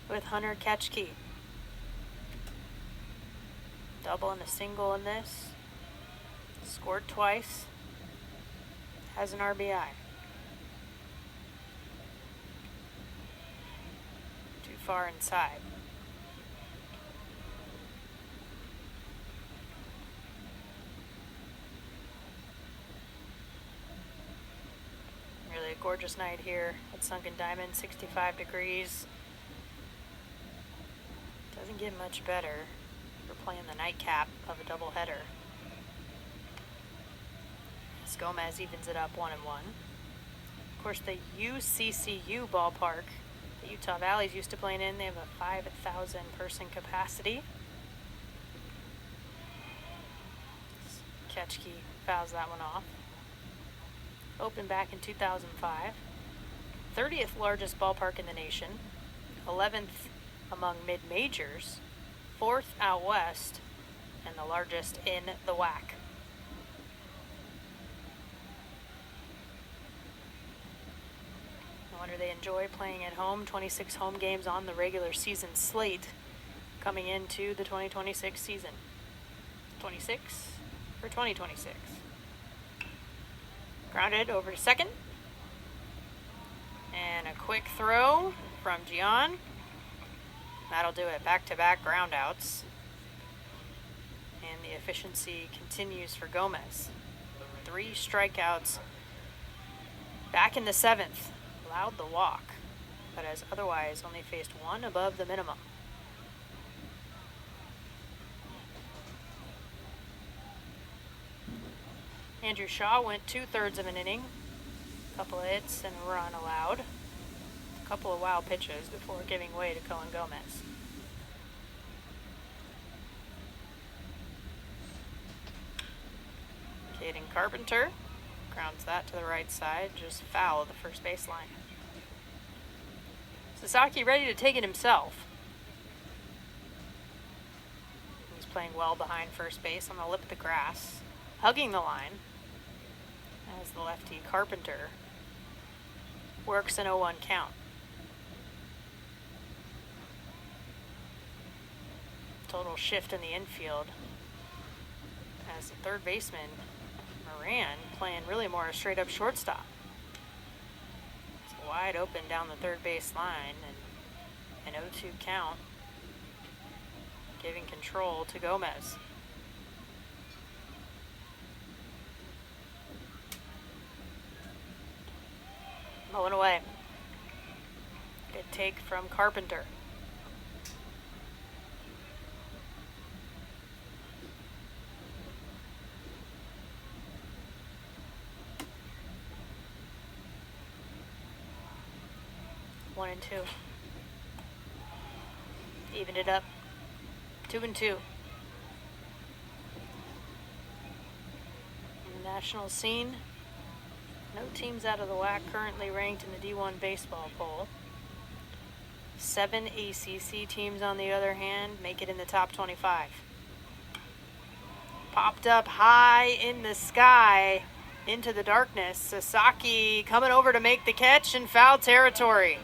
with Hunter Ketchke. Double and a single in this. Scored twice. Has an RBI. Too far inside. Really a gorgeous night here at Sunken Diamond. 65 degrees. Doesn't get much better. We're playing the nightcap of a doubleheader. Gomez evens it up 1-1. Of course, the UCCU ballpark that Utah Valley's used to playing in, they have a 5,000 person capacity. Ketchke fouls that one off. Opened back in 2005. 30th largest ballpark in the nation. 11th among mid-majors. 4th out west. And the largest in the WAC. No wonder they enjoy playing at home. 26 home games on the regular season slate coming into the 2026 season. 26 for 2026. Grounded over to second. And a quick throw from Gian. That'll do it. Back-to-back groundouts. And the efficiency continues for Gomez. 3 strikeouts. Back in the 7th. Allowed the walk, but has otherwise only faced 1 above the minimum. Andrew Shaw went 2/3 of an inning. A couple of hits and a run allowed. A couple of wild pitches before giving way to Cohen Gomez. Caden Carpenter grounds that to the right side, just foul of the first baseline. Sasaki ready to take it himself. He's playing well behind first base on the lip of the grass, hugging the line as the lefty Carpenter works an 0-1 count. Total shift in the infield as the third baseman Moran playing really more a straight up shortstop. It's wide open down the third base line and an 0-2 count, giving control to Gomez. Mulling away. Good take from Carpenter. One and 2. Evened it up. 2-2. On the national scene, no teams out of the WAC currently ranked in the D1 baseball poll. 7 ACC teams, on the other hand, make it in the top 25. Popped up high in the sky into the darkness. Sasaki coming over to make the catch in foul territory.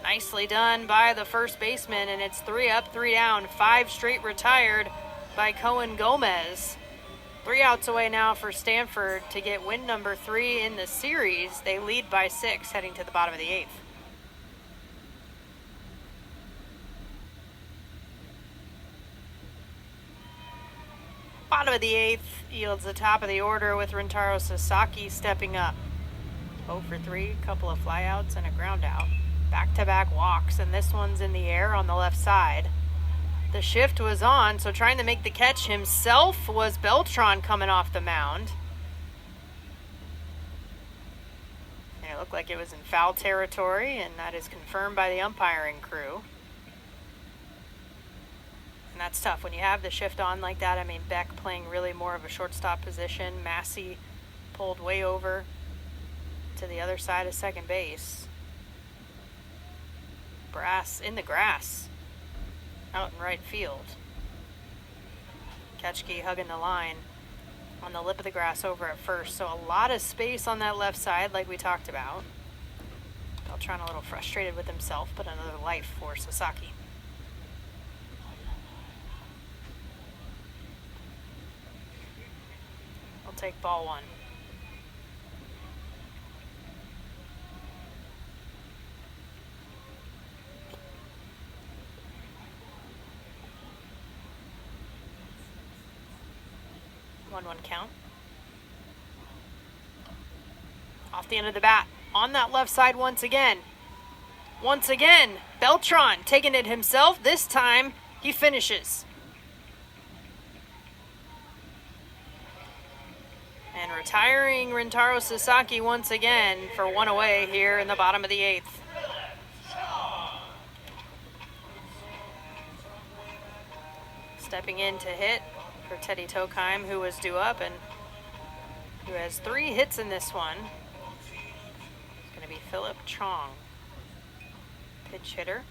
Nicely done by the first baseman, and it's 3 up, 3 down, 5 straight retired by Cohen Gomez. 3 outs away now for Stanford to get win number 3 in the series. They lead by 6 heading to the bottom of the 8th. Bottom of the 8th yields the top of the order with Rintaro Sasaki stepping up. 0 for 3, couple of flyouts and a ground out. Back-to-back walks, and this one's in the air on the left side. The shift was on, so trying to make the catch himself was Beltran coming off the mound. And it looked like it was in foul territory, and that is confirmed by the umpiring crew. And that's tough when you have the shift on like that. I mean, Beck playing really more of a shortstop position. Massey pulled way over to the other side of second base. Brass in the grass out in right field. Ketchke hugging the line on the lip of the grass over at first. So a lot of space on that left side like we talked about. Beltran a little frustrated with himself, but another life for Sasaki. I'll take ball 1. One count. Off the end of the bat. On that left side once again. Once again, Beltran taking it himself. This time, he finishes. And retiring Rintaro Sasaki once again for one away here in the bottom of the 8th. Stepping in to hit for Teddy Tokheim, who was due up and who has 3 hits in this one. It's going to be Philip Chong, pitch hitter.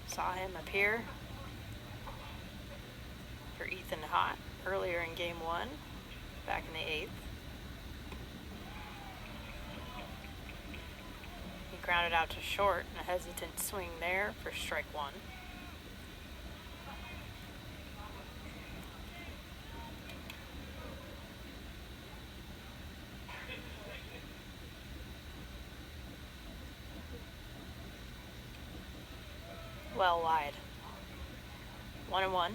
Saw him appear for Ethan Hott earlier in game 1, back in the 8th. He grounded out to short, and a hesitant swing there for strike 1. Well wide. 1-1.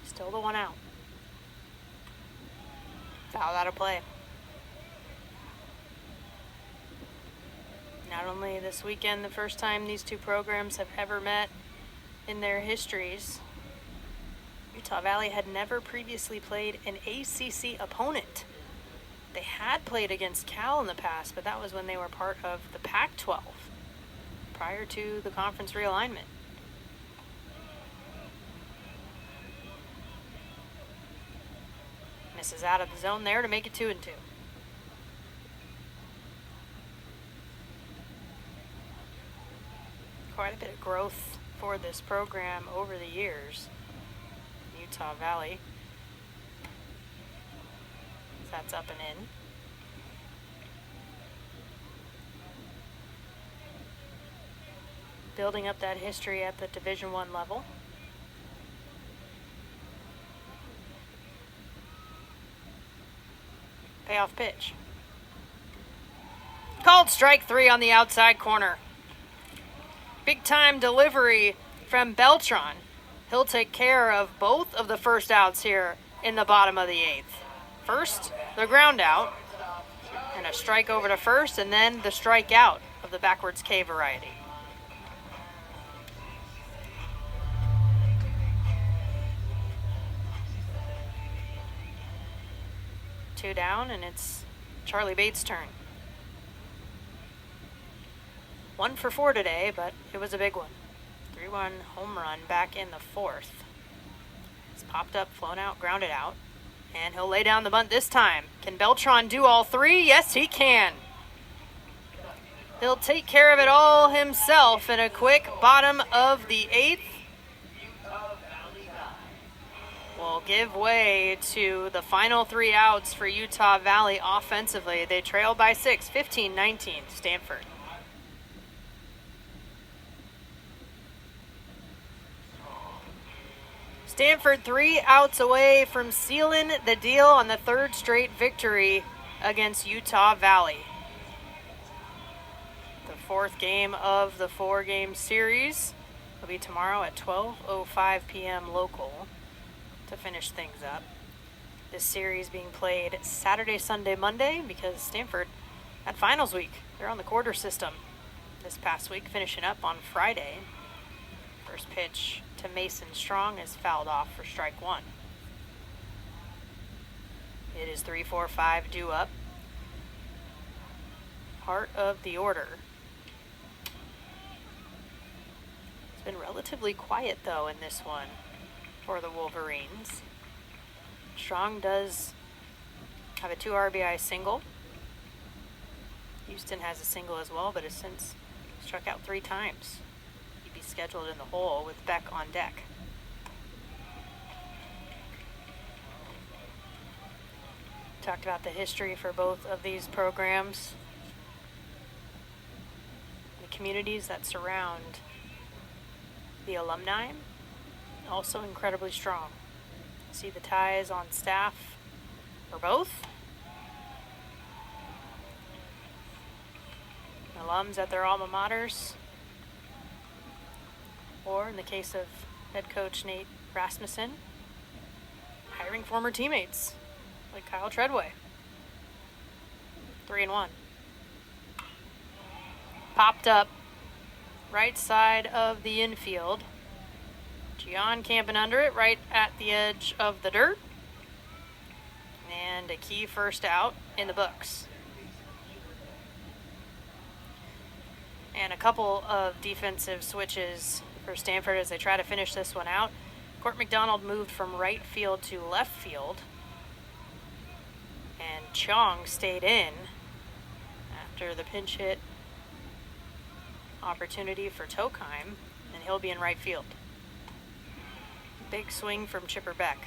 Still the 1 out. Foul out of play. Not only this weekend, the first time these two programs have ever met in their histories, Utah Valley had never previously played an ACC opponent. They had played against Cal in the past, but that was when they were part of the Pac-12, prior to the conference realignment. Misses out of the zone there to make it 2-2. Quite a bit of growth for this program over the years. Utah Valley. That's up and in. Building up that history at the Division I level. Payoff pitch. Called strike 3 on the outside corner. Big time delivery from Beltran. He'll take care of both of the first outs here in the bottom of the 8th. First, the ground out, and a strike over to first, and then the strike out of the backwards K variety. Two down, and it's Charlie Bates' turn. 1 for 4 today, but it was a big one. 3-1 home run back in the 4th. It's popped up, flown out, grounded out. And he'll lay down the bunt this time. Can Beltran do all 3? Yes, he can. He'll take care of it all himself in a quick bottom of the 8th. Will give way to the final 3 outs for Utah Valley offensively. They trail by 6, 15-19, Stanford. Stanford 3 outs away from sealing the deal on the 3rd straight victory against Utah Valley. The 4th game of the 4-game series will be tomorrow at 12:05 p.m. local to finish things up. This series being played Saturday, Sunday, Monday because Stanford had finals week. They're on the quarter system this past week, finishing up on Friday. First pitch to Mason Strong is fouled off for strike 1. It is 3-4-5 due up. Part of the order. It's been relatively quiet though in this one for the Wolverines. Strong does have a 2 RBI single. Houston has a single as well, but has since struck out 3 times. Be scheduled in the hole with Beck on deck. Talked about the history for both of these programs. The communities that surround the alumni, also incredibly strong. See the ties on staff for both. Alums at their alma maters. Or in the case of head coach Nate Rasmussen, hiring former teammates like Kyle Treadway. 3-1. Popped up right side of the infield. Gian camping under it right at the edge of the dirt. And a key first out in the books. And a couple of defensive switches for Stanford as they try to finish this one out. Court McDonald moved from right field to left field. And Chong stayed in after the pinch hit opportunity for Tokheim, and he'll be in right field. Big swing from Chipper Beck.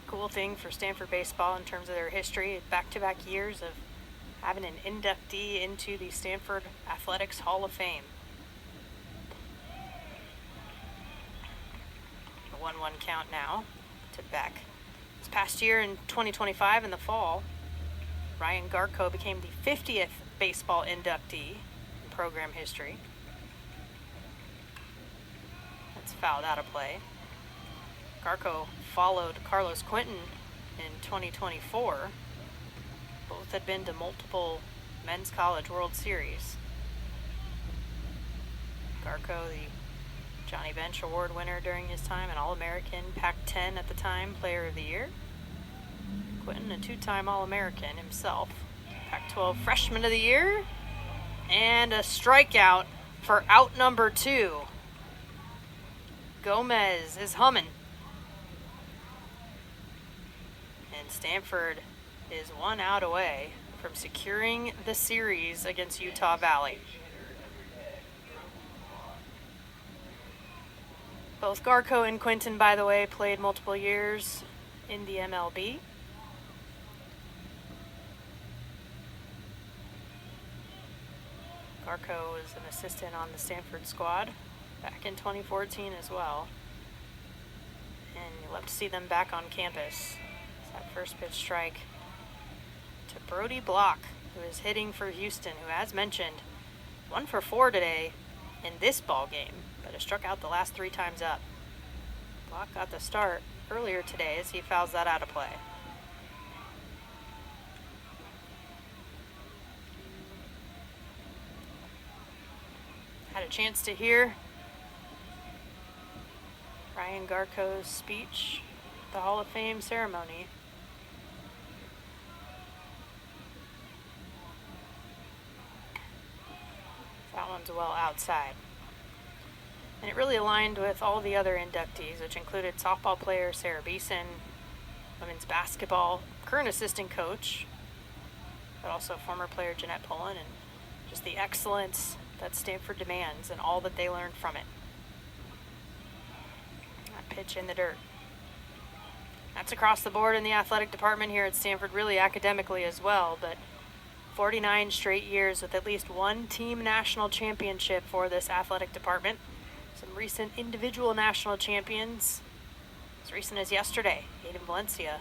Cool thing for Stanford baseball in terms of their history, back-to-back years of having an inductee into the Stanford Athletics Hall of Fame. A 1-1 count now to Beck. This past year in 2025 in the fall, Ryan Garko became the 50th baseball inductee in program history. That's fouled out of play. Garko followed Carlos Quinton in 2024. Both had been to multiple Men's College World Series. Garko, the Johnny Bench Award winner during his time, an All-American, Pac-10 at the time, Player of the Year. Quinton, a two-time All-American himself, Pac-12 Freshman of the Year, and a strikeout for out number 2. Gomez is humming. And Stanford is 1 out away from securing the series against Utah Valley. Both Garko and Quinton, by the way, played multiple years in the MLB. Garko was an assistant on the Stanford squad back in 2014 as well. And you love to see them back on campus. It's that first pitch strike to Brody Block, who is hitting for Houston, who, as mentioned, 1 for 4 today in this ball game, but has struck out the last 3 times up. Block got the start earlier today as he fouls that out of play. Had a chance to hear Ryan Garko's speech at the Hall of Fame ceremony. That one's well outside. And it really aligned with all the other inductees, which included softball player Sarah Beeson, women's basketball current assistant coach, but also former player Jeanette Pullen, and just the excellence that Stanford demands and all that they learned from it. That pitch in the dirt. That's across the board in the athletic department here at Stanford, really academically as well, but 49 straight years with at least one team national championship for this athletic department. Some recent individual national champions, as recent as yesterday. Aiden Valencia,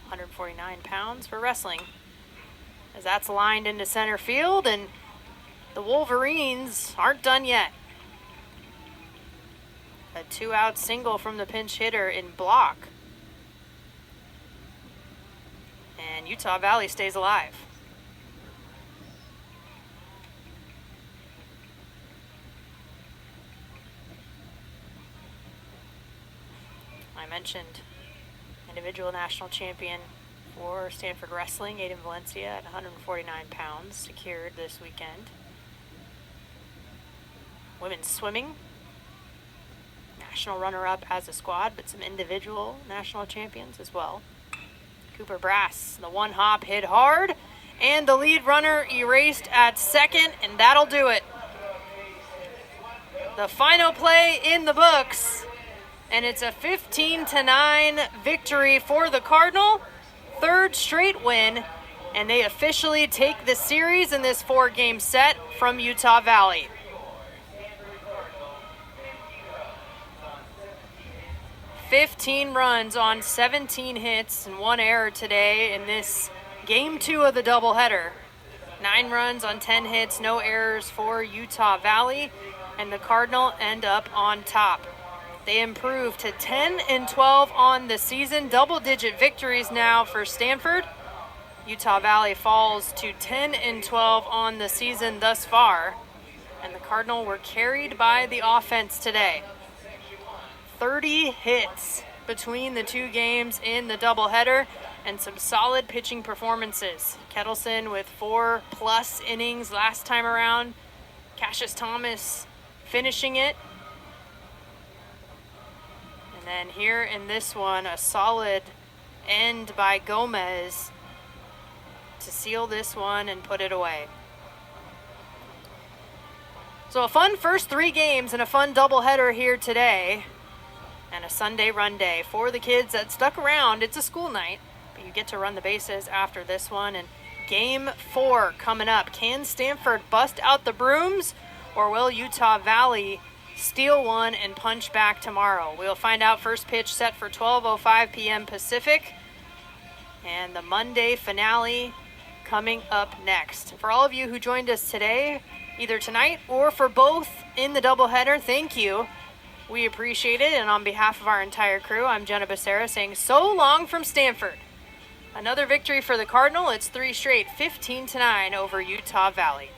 149 pounds for wrestling, as that's lined into center field, and the Wolverines aren't done yet. A 2-out single from the pinch hitter in Block. And Utah Valley stays alive. I mentioned individual national champion for Stanford wrestling, Aiden Valencia, at 149 pounds, secured this weekend. Women's swimming, national runner-up as a squad, but some individual national champions as well. Cooper Brass, the one hop hit hard, and the lead runner erased at second, and that'll do it. The final play in the books, and it's a 15-9 victory for the Cardinal, 3rd straight win, and they officially take the series in this 4-game set from Utah Valley. "15 runs on 17 hits and 1 error today in this Game 2 of the doubleheader. 9 runs on 10 hits, no errors for Utah Valley, and the Cardinal end up on top. They improve to 10-12 on the season. Double-digit victories now for Stanford. Utah Valley falls to 10-12 on the season thus far. And the Cardinal were carried by the offense today. 30 hits between the two games in the doubleheader, and some solid pitching performances. Kettleson with 4+ innings last time around. Cassius Thomas finishing it. And then here in this one, a solid end by Gomez to seal this one and put it away. So a fun first 3 games and a fun doubleheader here today. And a Sunday run day for the kids that stuck around. It's a school night, but you get to run the bases after this one. And game 4 coming up. Can Stanford bust out the brooms, or will Utah Valley steal one and punch back tomorrow? We'll find out. First pitch set for 12:05 p.m. Pacific. And the Monday finale coming up next. For all of you who joined us today, either tonight or for both in the doubleheader, thank you. We appreciate it, and on behalf of our entire crew, I'm Jenna Becerra saying so long from Stanford. Another victory for the Cardinal. It's 3 straight, 15-9 over Utah Valley.